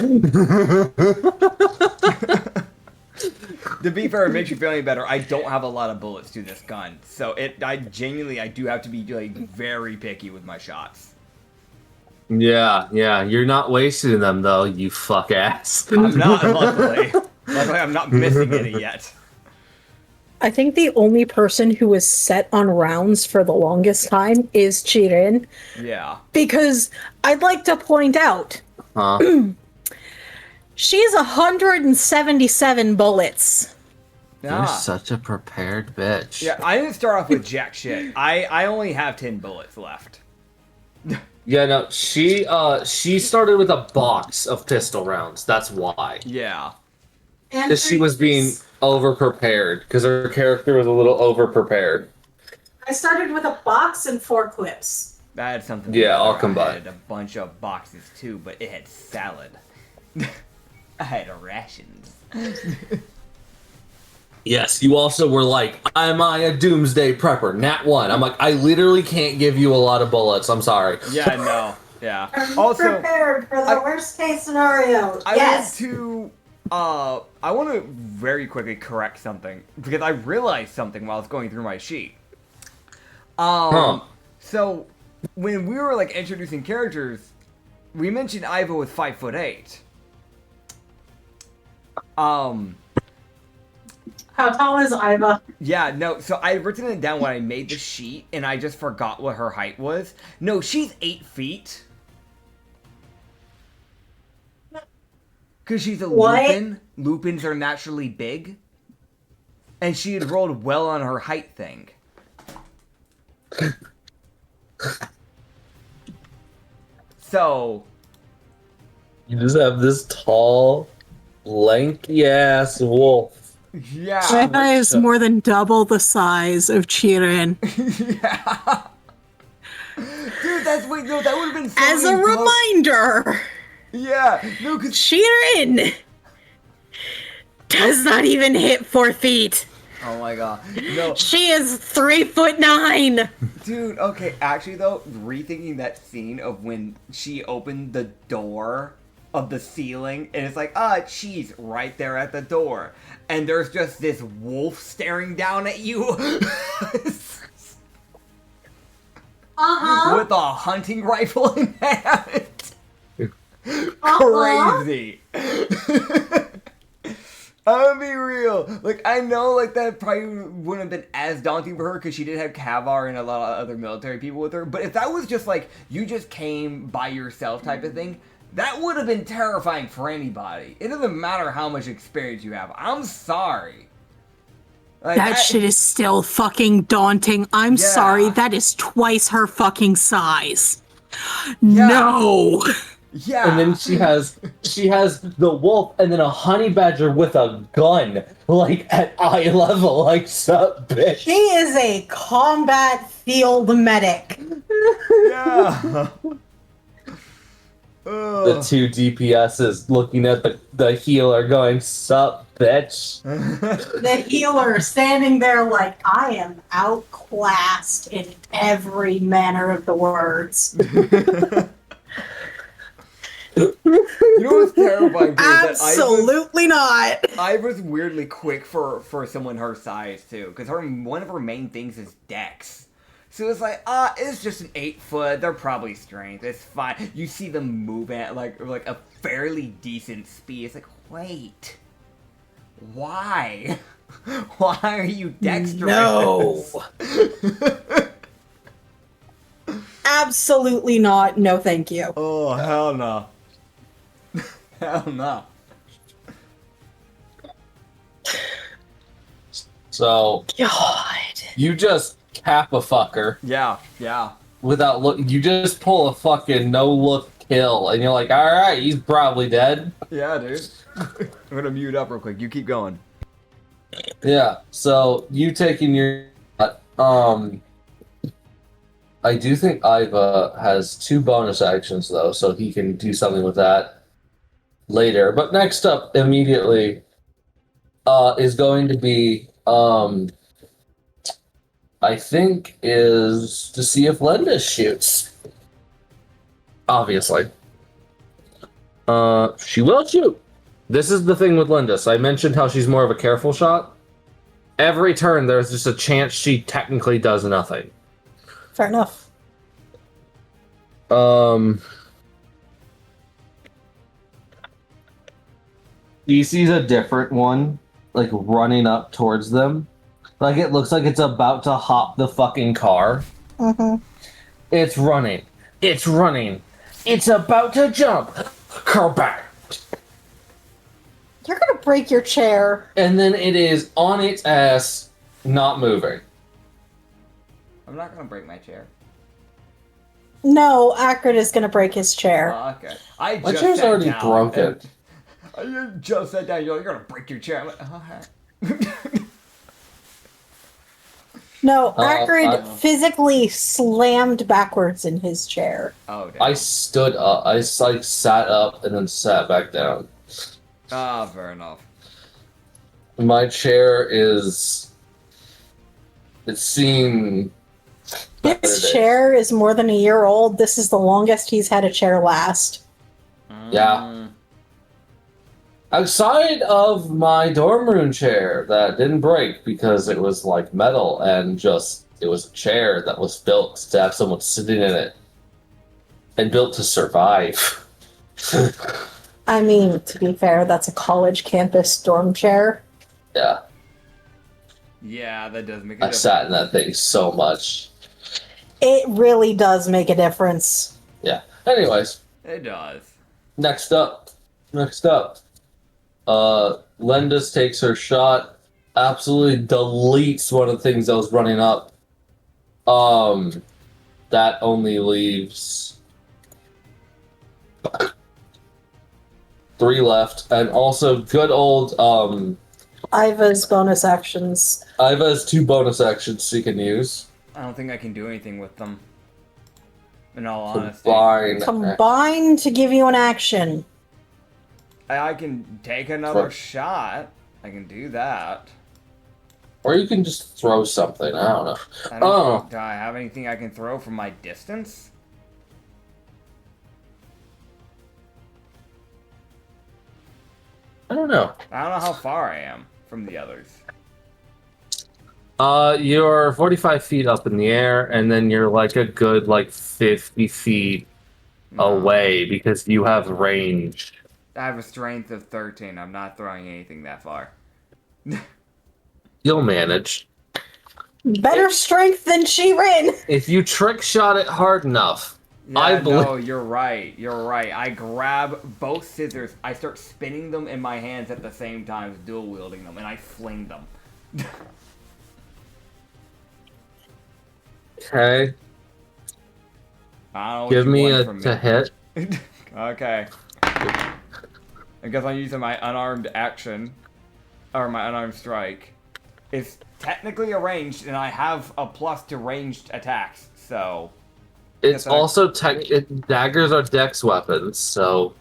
To be fair, it makes you feel any better. I don't have a lot of bullets to this gun, so I do have to be like very picky with my shots. Yeah. You're not wasting them though, you fuck ass. I'm not, luckily. Luckily, I'm not missing any yet. I think the only person who was set on rounds for the longest time is Chirin. Yeah. Because I'd like to point out, she's 177 bullets. You're such a prepared bitch. Yeah, I didn't start off with jack shit. I only have 10 bullets left. Yeah, no, she started with a box of pistol rounds. That's why. Yeah. Because she was being over-prepared. Because her character was a little over-prepared. I started with a box and 4 clips. That had something. Yeah, all I combined. had a bunch of boxes too, but it had salad. I had rations. Yes, you also were like, am I a doomsday prepper? Nat 1. I'm like, I literally can't give you a lot of bullets. I'm sorry. Yeah, no. Yeah. Are you Also, prepared for the worst case scenario? I want to very quickly correct something because I realized something while I was going through my sheet. So when we were like introducing characters, we mentioned Iva was 5'8". How tall is Iva? Yeah, no, so I written it down when I made the sheet, and I just forgot what her height was. No, she's 8 feet. Because she's a Lupin. Lupins are naturally big. And she had rolled well on her height thing. So... You just have this tall, lanky-ass wolf. Yeah. Iva is more than double the size of Chirin. Yeah. Dude, that would have been so As a reminder, yeah, no, because Chirin does not even hit 4 feet. oh my god, no, She is 3'9". dude. Okay, actually though, rethinking that scene of when she opened the door of the ceiling, and it's like, she's right there at the door, and there's just this wolf staring down at you. With a hunting rifle in hand. Crazy. I'll be real. Like, I know, like, that probably wouldn't have been as daunting for her because she did have Kavar and a lot of other military people with her. But if that was just, like, you just came by yourself type of thing, that would have been terrifying for anybody. It doesn't matter how much experience you have. I'm sorry. Like, That shit is still fucking daunting. I'm sorry, that is twice her fucking size. No. Yeah. And then she has the wolf and then a honey badger with a gun, like at eye level, like sup, bitch. She is a combat field medic. Yeah. The 2 DPSs looking at the healer going, sup, bitch. The healer standing there like, I am outclassed in every manner of the words. You know what's terrifying? Absolutely not. Iva's weirdly quick for someone her size too, because one of her main things is dex. So it's like, it's just an 8 foot. They're probably strength. It's fine. You see them move at like a fairly decent speed. It's like, wait, why? Why are you dexterous? No. Absolutely not. No, thank you. Oh, hell no. Hell no. So, God. you just cap a fucker. Yeah, yeah. Without looking, you just pull a fucking no-look kill, and you're like, alright, he's probably dead. Yeah, dude. I'm gonna mute up real quick. You keep going. Yeah, so you taking your... I do think Iva has 2 bonus actions, though, so he can do something with that later. But next up, immediately, is going to be, I think, is to see if Linda shoots. Obviously. She will shoot. This is the thing with Linda. So I mentioned how she's more of a careful shot. Every turn, there's just a chance she technically does nothing. Fair enough. He sees a different one, like, running up towards them. Like, it looks like it's about to hop the fucking car. Mm-hmm. It's running. It's running. It's about to jump. Car back. You're gonna break your chair. And then it is on its ass, not moving. I'm not gonna break my chair. No, Acrid is gonna break his chair. Okay. My chair's already broken. You just sat down. You're gonna break your chair. I'm like, okay. No, Acrid physically slammed backwards in his chair. Oh, damn. I stood up. I like sat up and then sat back down. Ah, fair enough. My chair is... It's seen... This chair is more than a year old. This is the longest he's had a chair last. Yeah. Outside of my dorm room chair that didn't break because it was like metal and just... It was a chair that was built to have someone sitting in it. And built to survive. I mean, to be fair, that's a college campus dorm chair. Yeah. Yeah, that does make a difference. I sat in that thing so much. It really does make a difference. Yeah. Anyways. It does. Next up. Lendis takes her shot. Absolutely deletes one of the things that was running up. That only leaves 3 left. And also good old, Iva's bonus actions. Iva has 2 bonus actions she can use. I don't think I can do anything with them. In all honesty. Combine to give you an action. I can take another shot. I can do that. Or you can just throw something. I don't know. Do I have anything I can throw from my distance? I don't know. I don't know how far I am from the others. You're 45 feet up in the air, and then you're like a good 50 feet away because you have range. I have a strength of 13. I'm not throwing anything that far. You'll manage. Better strength than She-Rin! If you trick shot it hard enough, yeah, no, you're right. You're right. I grab both scissors. I start spinning them in my hands at the same time, dual wielding them, and I fling them. Okay. I don't know Give what you me want a from me. to hit. Okay. I guess I'm using my unarmed action, or my unarmed strike. It's technically a ranged, and I have a plus to ranged attacks, so... It's also daggers are dex weapons, so...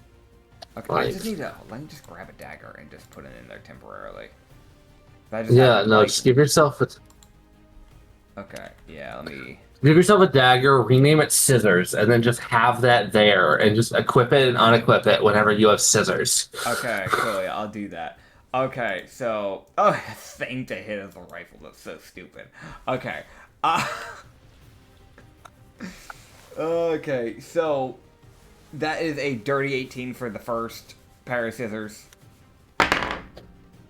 Okay, I just need to... Let me just grab a dagger and just put it in there temporarily. Just give yourself a... Okay, yeah, let me... Give yourself a dagger, rename it scissors, and then just have that there, and just equip it and unequip it whenever you have scissors. Okay, cool, yeah, I'll do that. Okay, so... Oh, thing to hit as a rifle, that's so stupid. Okay, okay, so... That is a dirty 18 for the first pair of scissors.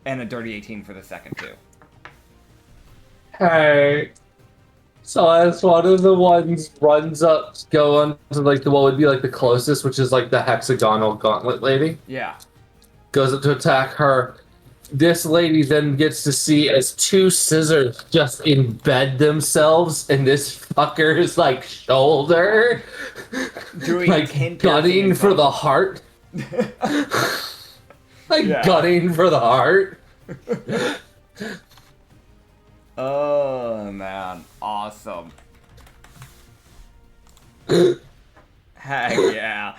And a dirty 18 for the second, too. Hey... So as one of the ones runs up to go on to what would be the closest, which is the hexagonal gauntlet lady. Yeah. Goes up to attack her. This lady then gets to see as 2 scissors just embed themselves in this fucker's shoulder. Doing gunning for the heart. Gunning for the heart. Oh man, awesome. Heck yeah.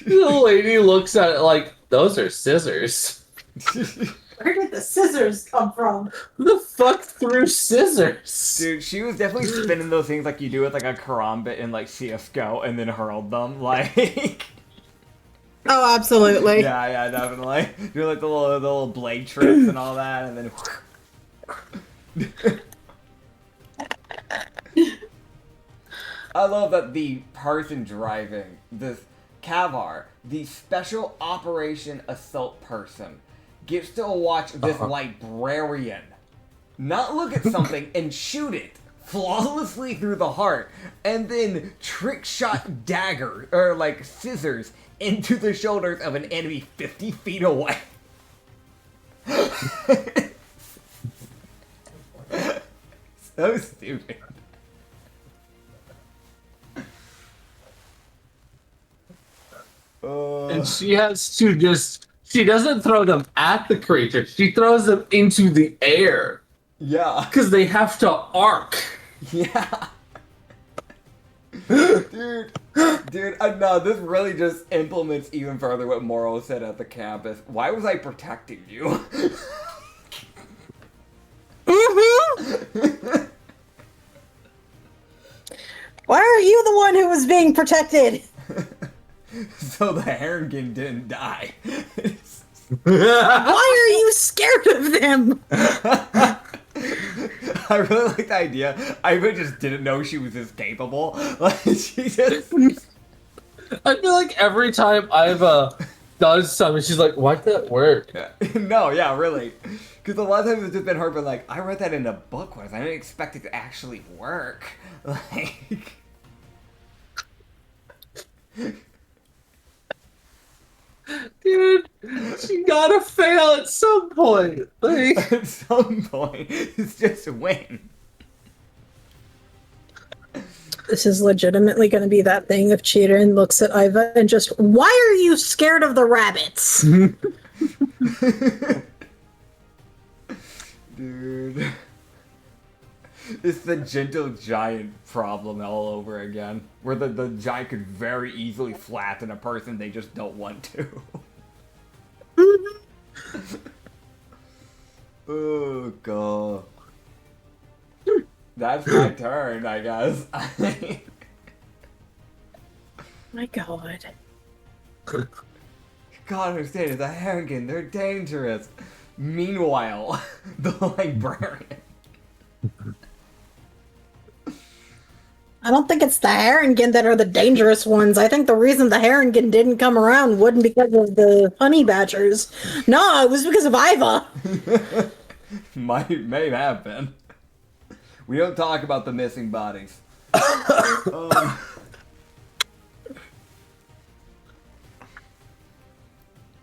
The lady looks at it like, those are scissors. Where did the scissors come from? Who the fuck threw scissors? Dude, she was definitely spinning those things like you do with like a karambit in like CSGO and then hurled them like. Oh, absolutely. Yeah, definitely. Do like the little blade tricks and all that, and then. I love that the person driving this Kavar, the special operation assault person, gets to watch this librarian not look at something and shoot it flawlessly through the heart, and then trick shot dagger or like scissors into the shoulders of an enemy 50 feet away. So stupid. And she has to she doesn't throw them at the creature, she throws them into the air. Yeah. Because they have to arc. Yeah. Dude, no, this really just implements even further what Morrow said at the campus. Why was I protecting you? Mm-hmm. Why are you the one who was being protected? So the Herringen didn't die. Why are you scared of them? I really like the idea. Iva just didn't know she was this capable. Like, she just... I feel like every time Iva does something, she's like, why'd that work? No, yeah, really. Because a lot of times it's just been her being like, I read that in a book once. I didn't expect it to actually work. Like... Dude, she gotta fail at some point. Like... At some point, it's just a win. This is legitimately going to be that thing if Cheetah looks at Iva and just, why are you scared of the rabbits? Dude. It's the gentle giant problem all over again. Where the giant could very easily flatten a person they just don't want to. Oh, God. That's my turn, I guess. My God. God understand, it's a Herringen. They're dangerous. Meanwhile, the librarian. I don't think it's the Herringen that are the dangerous ones. I think the reason the Herringen didn't come around wasn't because of the honey badgers. No, it was because of Iva. May have been. We don't talk about the missing bodies.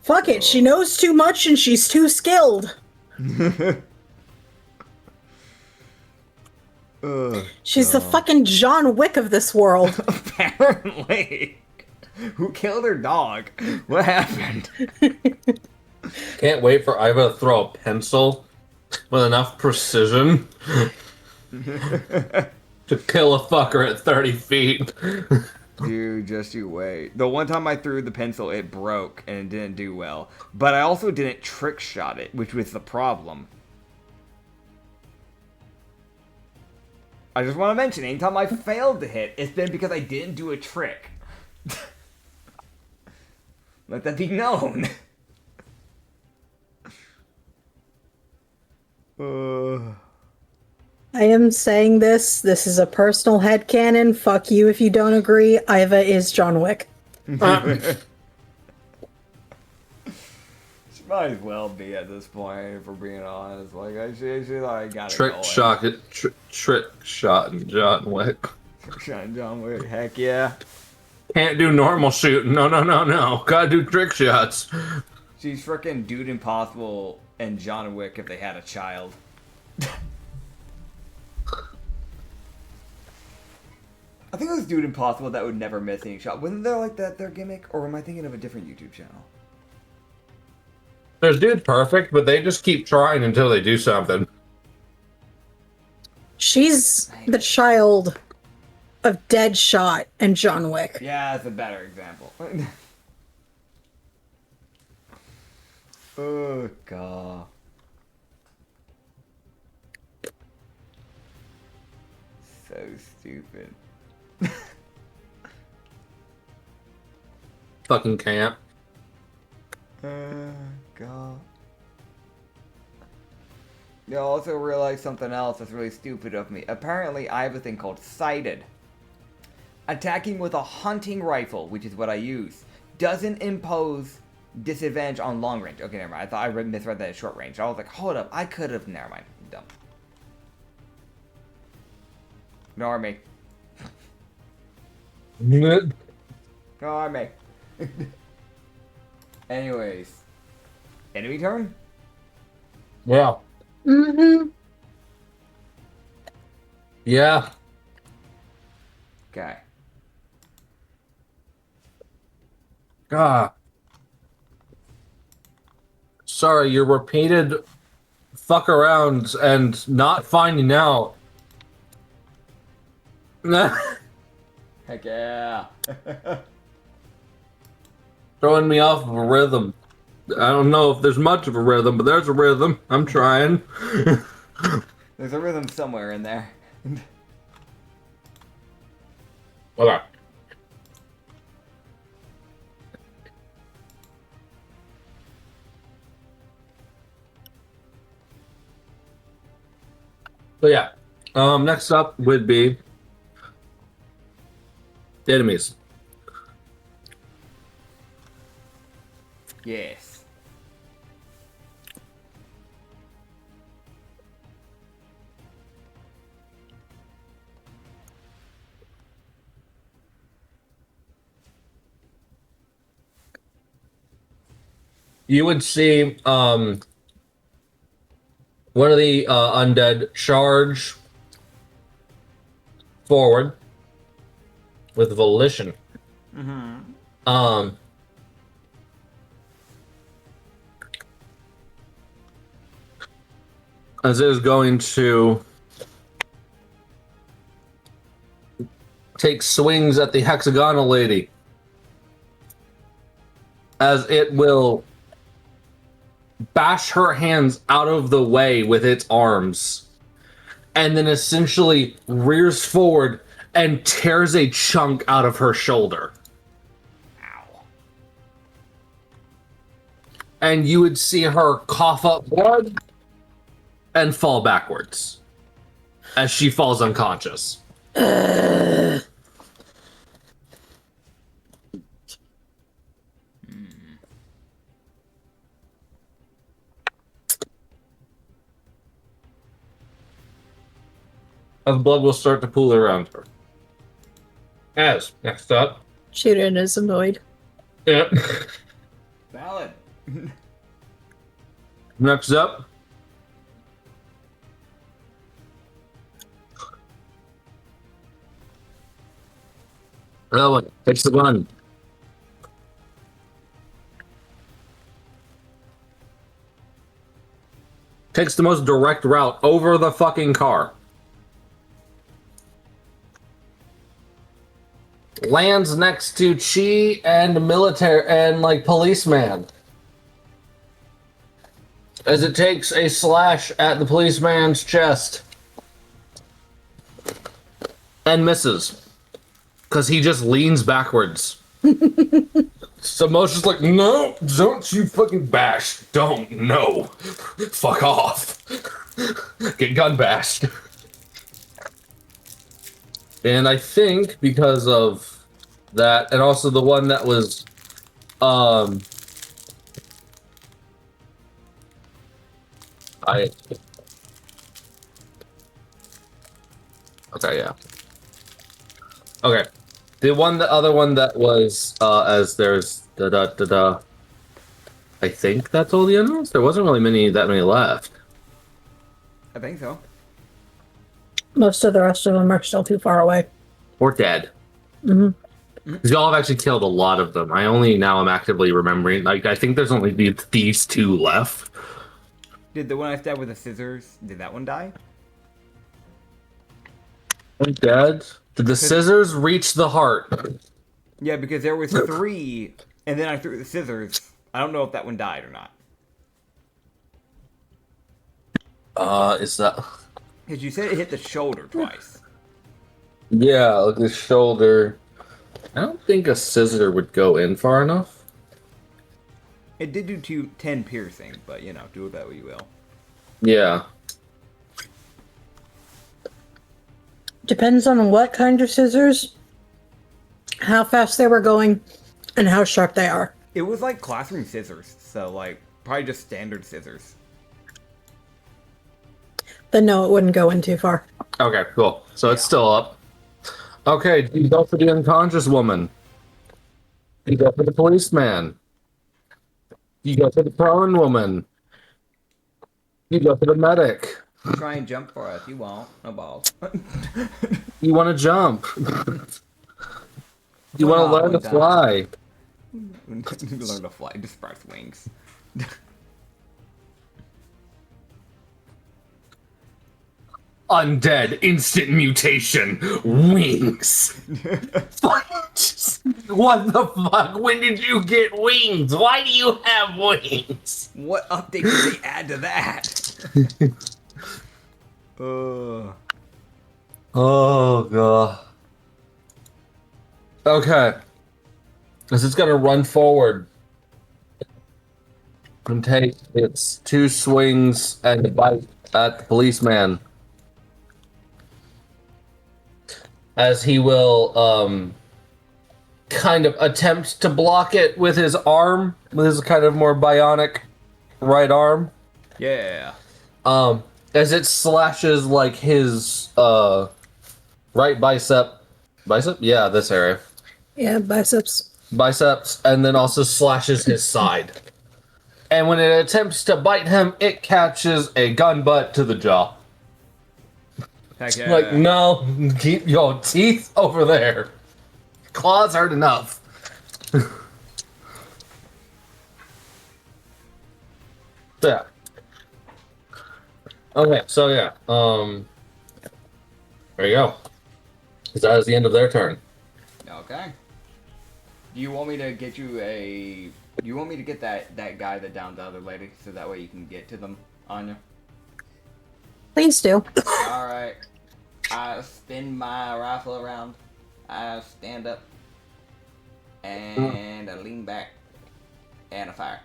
Fuck it, she knows too much and she's too skilled. She's the fucking John Wick of this world. Apparently. Who killed her dog? What happened? Can't wait for Iva to throw a pencil with enough precision to kill a fucker at 30 feet. Dude, just you wait. The one time I threw the pencil, it broke and it didn't do well. But I also didn't trick shot it, which was the problem. I just want to mention, anytime I failed to hit, it's been because I didn't do a trick. Let that be known. I am saying this. This is a personal headcanon. Fuck you if you don't agree. Iva is John Wick. She might as well be at this point, if we're being honest. Like, she like, got it Trick going. shot and John Wick. Trick shot and John Wick, heck yeah. Can't do normal shooting. No. Gotta do trick shots. She's frickin' Dude Impossible and John Wick if they had a child. I think it was Dude Impossible that would never miss any shot. Wasn't there like that their gimmick? Or am I thinking of a different YouTube channel? There's dude perfect, but they just keep trying until they do something. She's the child of Deadshot and John Wick. Yeah, that's a better example. Oh, God. So stupid. Fucking camp. God. You also realize something else that's really stupid of me. Apparently, I have a thing called sighted. Attacking with a hunting rifle, which is what I use, doesn't impose disadvantage on long range. Okay, never mind. I thought I misread that as short range. I was like, hold up. I could have. Never mind. I'm dumb. Ignore me. Ignore me. Anyways. Enemy turn? Yeah. Mm-hmm. Yeah. Okay. Ah. Sorry, your repeated fuck arounds and not finding out. Heck yeah. Throwing me off of a rhythm. I don't know if there's much of a rhythm, but there's a rhythm. I'm trying. There's a rhythm somewhere in there. Okay. So yeah, next up would be the enemies. Yes. You would see one of the undead charge forward with volition. Mm-hmm. As it is going to take swings at the hexagonal lady. As it will bash her hands out of the way with its arms. And then essentially rears forward and tears a chunk out of her shoulder. Ow. And you would see her cough up blood and fall backwards as she falls unconscious. As blood will start to pool around her. As next up. Shooten is annoyed. Yeah. Valid. Next up. Rowan takes the gun. Takes the most direct route over the fucking car. Lands next to Chi and military and like policeman. As it takes a slash at the policeman's chest. And misses. Because he just leans backwards. So Mo's like, no, don't you fucking bash. Don't, no. Fuck off. Get gun bashed. And I think because of that, and also the one that was, okay, yeah. Okay. The other one that was, as there's I think that's all the enemies? There wasn't really that many left. I think so. Most of the rest of them are still too far away. Or dead. Mm-hmm. Because y'all have actually killed a lot of them. I only now am actively remembering. Like, I think there's only these 2 left. Did the one I stabbed with the scissors, did that one die? I'm dead. Did the scissors reach the heart? Yeah, because there was 3, and then I threw the scissors. I don't know if that one died or not. Is that... Because you said it hit the shoulder twice. Yeah, like the shoulder. I don't think a scissor would go in far enough. It did do 10 piercing, but, you know, do with that what you will. Yeah. Depends on what kind of scissors, how fast they were going, and how sharp they are. It was like classroom scissors, so, like, probably just standard scissors. Then no, it wouldn't go in too far. Okay, cool. So it's still up. Okay, do you go for the unconscious woman? Do you go for the policeman? Do you go for the prone woman? Do you go for the medic? Try and jump for us. You won't. No balls. You want to jump? You want to learn to fly? Learn to fly. Just sprout wings. Undead, instant mutation, wings. What the fuck? When did you get wings? Why do you have wings? What update did they add to that? Oh god. Okay. Because it's gonna run forward and take its 2 swings and bite at the policeman. As he will kind of attempt to block it with his arm, with his kind of more bionic right arm. Yeah. As it slashes like his right bicep. Bicep? Yeah, this area. Yeah, biceps. Biceps, and then also slashes his side. And when it attempts to bite him, it catches a gun butt to the jaw. Heck yeah. Like, no, keep your teeth over there. Claws aren't enough. Yeah. Okay, so yeah. There you go. Because that is the end of their turn. Okay. Do you want me to get you a... Do you want me to get that guy that downed the other lady, so that way you can get to them, Anya? Please do. Alright. I spin my rifle around. I stand up. And I lean back. And I fire.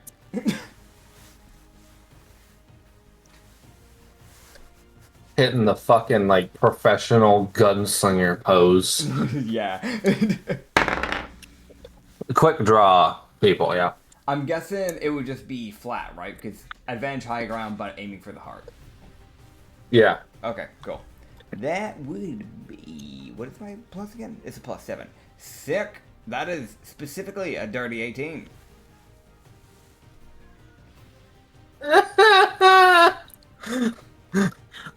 Hitting the fucking, like, professional gunslinger pose. Yeah. Quick draw, people, yeah. I'm guessing it would just be flat, right? Because advantage high ground, but aiming for the heart. Yeah. Okay, cool. That would be... What is my plus again? It's a +7. Sick. That is specifically a dirty 18.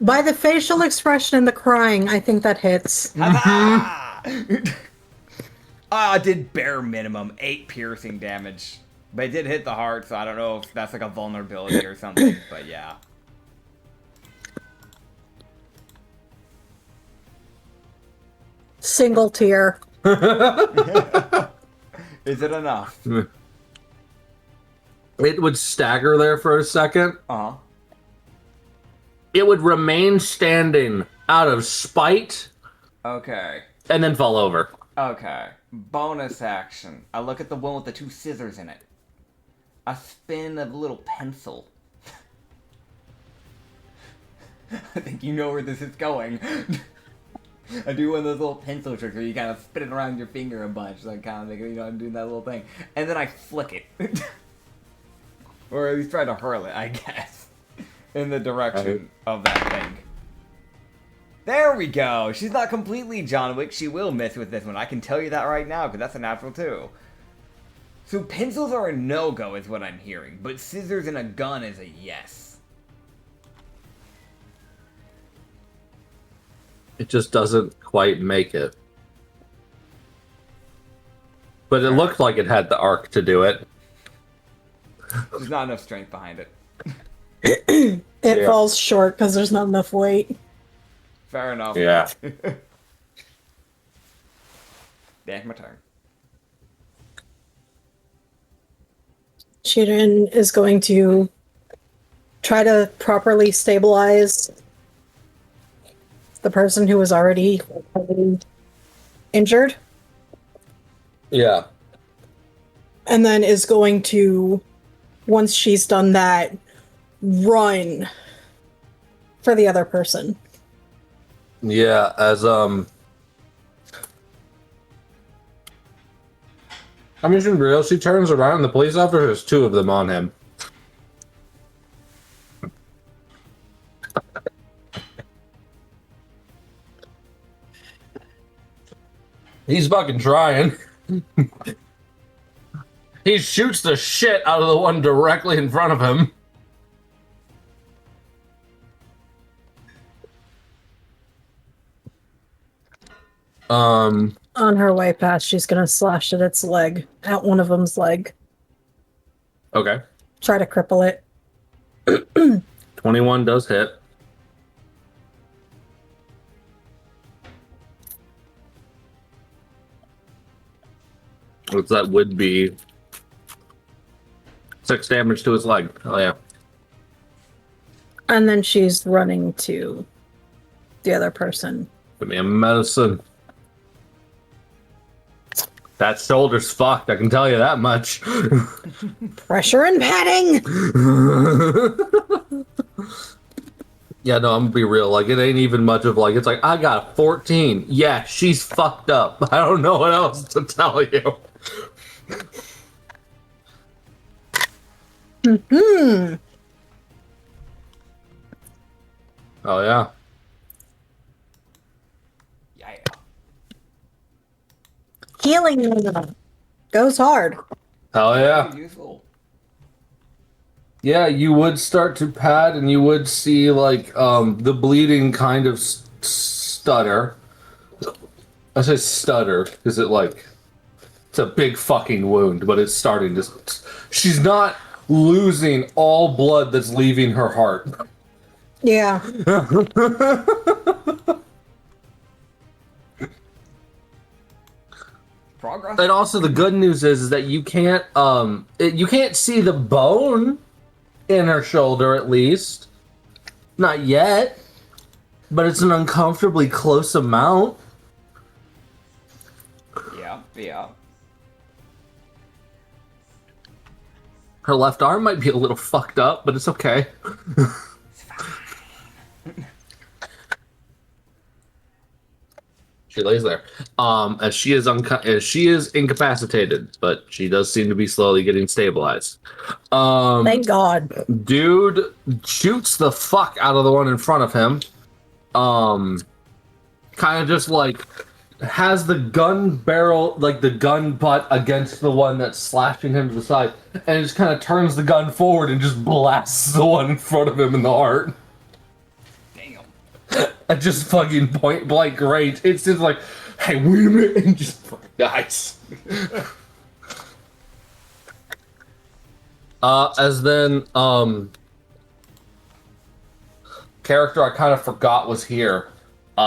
By the facial expression and the crying, I think that hits. I did bare minimum 8 piercing damage. But it did hit the heart, so I don't know if that's like a vulnerability or something, but yeah. Single tear. Is it enough? It would stagger there for a second. Uh-huh. It would remain standing out of spite. Okay. And then fall over. Okay. Bonus action. I look at the one with the 2 scissors in it. I spin a little pencil. I think you know where this is going. I do one of those little pencil tricks where you kind of spin it around your finger a bunch, like kind of make it, you know, I'm doing that little thing. And then I flick it. Or at least try to hurl it, I guess. In the direction of that thing. There we go! She's not completely John Wick, she will miss with this one. I can tell you that right now, because that's a natural too. So pencils are a no-go is what I'm hearing, but scissors and a gun is a yes. It just doesn't quite make it. but it looked like it had the arc to do it. There's not enough strength behind it. It falls short because there's not enough weight. Fair enough. Yeah. Yeah, my turn. Shirin is going to try to properly stabilize the person who was already injured. Yeah. And then is going to, once she's done that, run for the other person. Yeah, as I mentioned, real, she turns around and the police officer has two of them on him. He's fucking trying. He shoots the shit out of the one directly in front of him. On her way past, she's gonna slash at its leg, at one of them's leg. Okay. Try to cripple it. 21 does hit. What's that would be 6 damage to his leg. Oh yeah. And then she's running to the other person. Give me a medicine. That shoulder's fucked, I can tell you that much. Pressure and padding! Yeah, no, I'm gonna be real. Like, it ain't even much of like, it's like, I got 14. Yeah, she's fucked up. I don't know what else to tell you. Mm-hmm. Oh, yeah. Yeah. Healing goes hard. Hell yeah. Very useful. Yeah, you would start to pad and you would see, like, the bleeding kind of stutter. I say stutter because it's a big fucking wound, but it's starting to... She's not losing all blood that's leaving her heart. Yeah. Progress. And also the good news is that you can't see the bone in her shoulder, at least. Not yet. But it's an uncomfortably close amount. Yeah. Her left arm might be a little fucked up, but it's okay. She lays there. As she is incapacitated, but she does seem to be slowly getting stabilized. Thank God. Dude shoots the fuck out of the one in front of him. Kind of just like has the gun barrel, like the gun butt against the one that's slashing him to the side, and just kind of turns the gun forward and just blasts the one in front of him in the heart. At just fucking point blank range. It's just like, hey, wait a minute, and just fucking dies. As then, character I kind of forgot was here.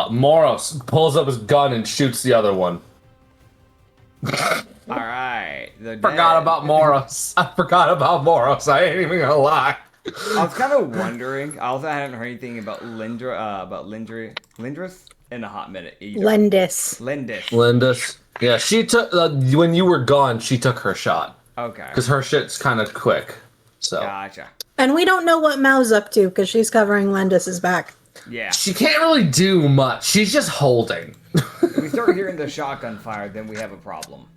Moros pulls up his gun and shoots the other one. Alright. Forgot about Moros. I forgot about Moros. I ain't even gonna lie. I was kind of wondering. I also hadn't heard anything about Lindris in a hot minute either. Lindis. Yeah, she took when you were gone. She took her shot. Okay. Because her shit's kind of quick. So. Gotcha. And we don't know what Mao's up to because she's covering Lindis's back. Yeah. She can't really do much. She's just holding. If we start hearing the shotgun fire, then we have a problem.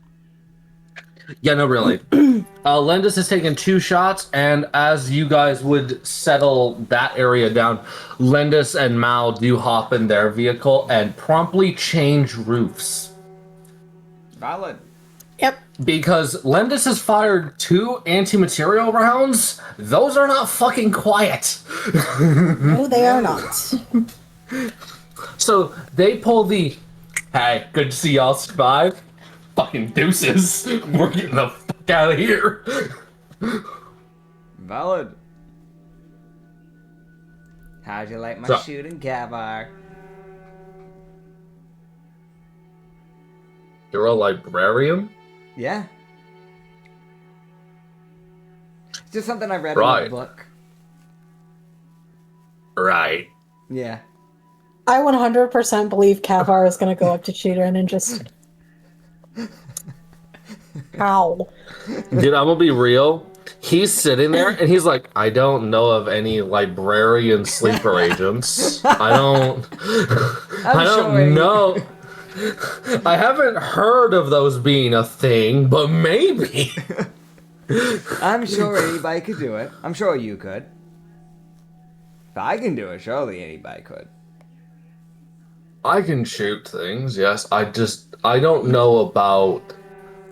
Yeah, no, really. Lendis has taken 2 shots, and as you guys would settle that area down, Lendis and Mao do hop in their vehicle and promptly change roofs. Valid. Yep. Because Lendis has fired 2 anti-material rounds. Those are not fucking quiet. No, they are not. So they pull the, hey, good to see y'all survive. fucking deuces. We're getting the fuck out of here. Valid. How'd you like my shooting, Cavar? You're a librarian? Yeah. It's just something I read in a book. Right. Yeah. I 100% believe Cavar is going to go up to Cheetah and just... How? Dude, I'm gonna be real. He's sitting there and he's like, I don't know of any librarian sleeper agents. I don't know. I haven't heard of those being a thing, but maybe. I'm sure anybody could do it. I'm sure you could. If I can do it, surely anybody could. I can shoot things, yes. I don't know about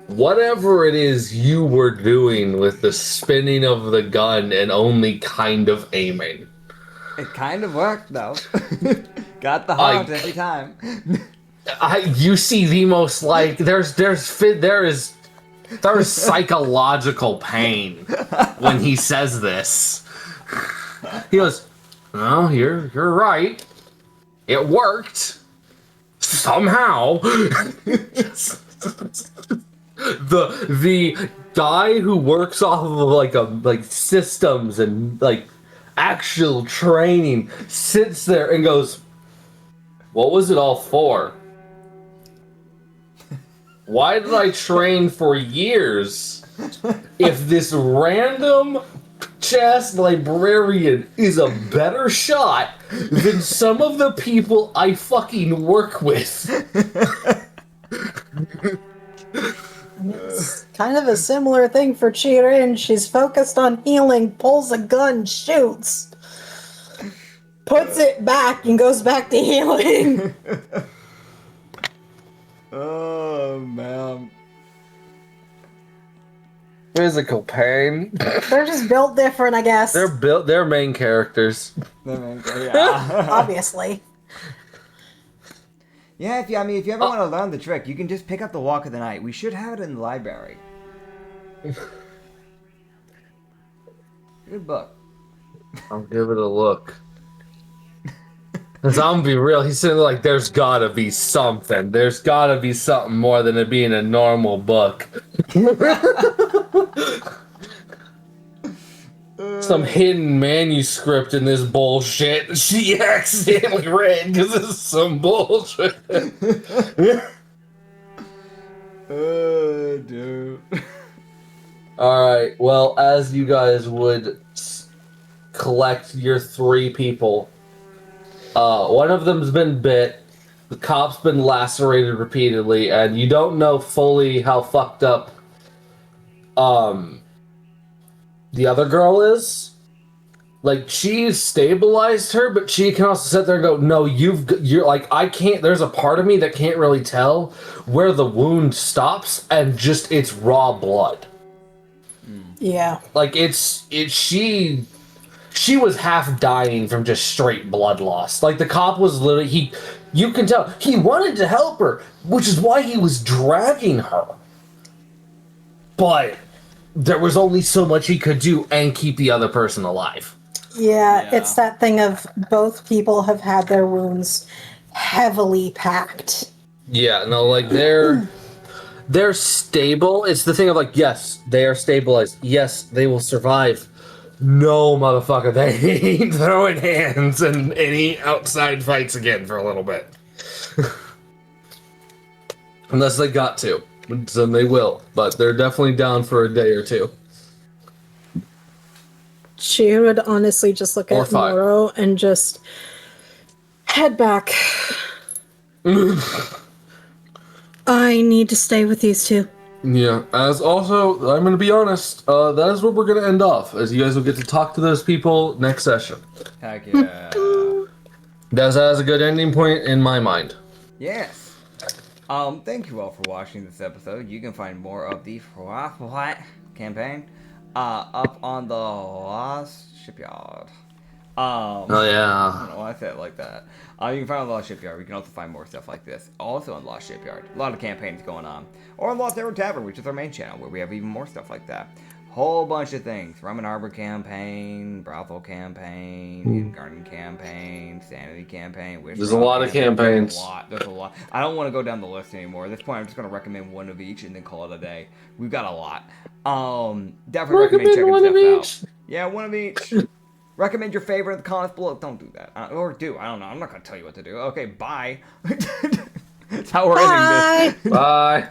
whatever it is you were doing with the spinning of the gun and only kind of aiming. It kind of worked, though. Got the heart every time. You see the most, like, there's psychological pain when he says this. He goes, "Oh, you're right. It worked somehow." The guy who works off of like systems and like actual training sits there and goes, "What was it all for? Why did I train for years if this random chess librarian is a better shot than some of the people I fucking work with?" It's kind of a similar thing for Chirin. She's focused on healing, pulls a gun, shoots, puts it back, and goes back to healing. Oh, man. Physical pain. They're just built different, I guess. They're main characters. Yeah. Obviously. Yeah, if you ever want to learn the trick, you can just pick up the Walk of the Night. We should have it in the library. Good book. I'll give it a look. Cause I'm gonna be real, he's sitting there like, there's gotta be something. There's gotta be something more than it being a normal book. Some hidden manuscript in this bullshit she accidentally read because this is some bullshit. Dude. Alright, well, as you guys would collect your 3 people, one of them's been bit, the cop's been lacerated repeatedly, and you don't know fully how fucked up the other girl is. Like, she stabilized her, but she can also sit there and go, no, you're like, I can't, there's a part of me that can't really tell where the wound stops and just it's raw blood. Yeah. Like, she was half dying from just straight blood loss. Like, the cop was literally, you can tell, he wanted to help her, which is why he was dragging her. But there was only so much he could do and keep the other person alive. Yeah, it's that thing of both people have had their wounds heavily packed. Yeah, no, like, they're stable. It's the thing of, like, yes, they are stabilized. Yes, they will survive. No, motherfucker, they ain't throwing hands in any outside fights again for a little bit. Unless they got to. Then they will. But they're definitely down for a day or two. She would honestly just look at Moro and just head back. I need to stay with these 2. Yeah, as also, I'm going to be honest, that is what we're going to end off, as you guys will get to talk to those people next session. Heck yeah. That has a good ending point in my mind. Yes. Thank you all for watching this episode. You can find more of the Frostbite campaign up on the Lost Shipyard. Oh yeah. I don't know why I said it like that. You can find on Lost Shipyard. We can also find more stuff like this. Also on Lost Shipyard. A lot of campaigns going on. Or on Lost Arrow Tavern, which is our main channel, where we have even more stuff like that. Whole bunch of things. Rum and Harbor campaign, Brothel campaign, Hidden Garden campaign, Sanity campaign. There's a lot of campaigns. There's a lot. I don't want to go down the list anymore. At this point, I'm just going to recommend one of each and then call it a day. We've got a lot. Definitely recommend checking one of stuff each. out. Yeah, one of each. Recommend your favorite in the comments below. Don't do that. Or do. I don't know. I'm not going to tell you what to do. Okay, bye. That's how we're ending this. Bye.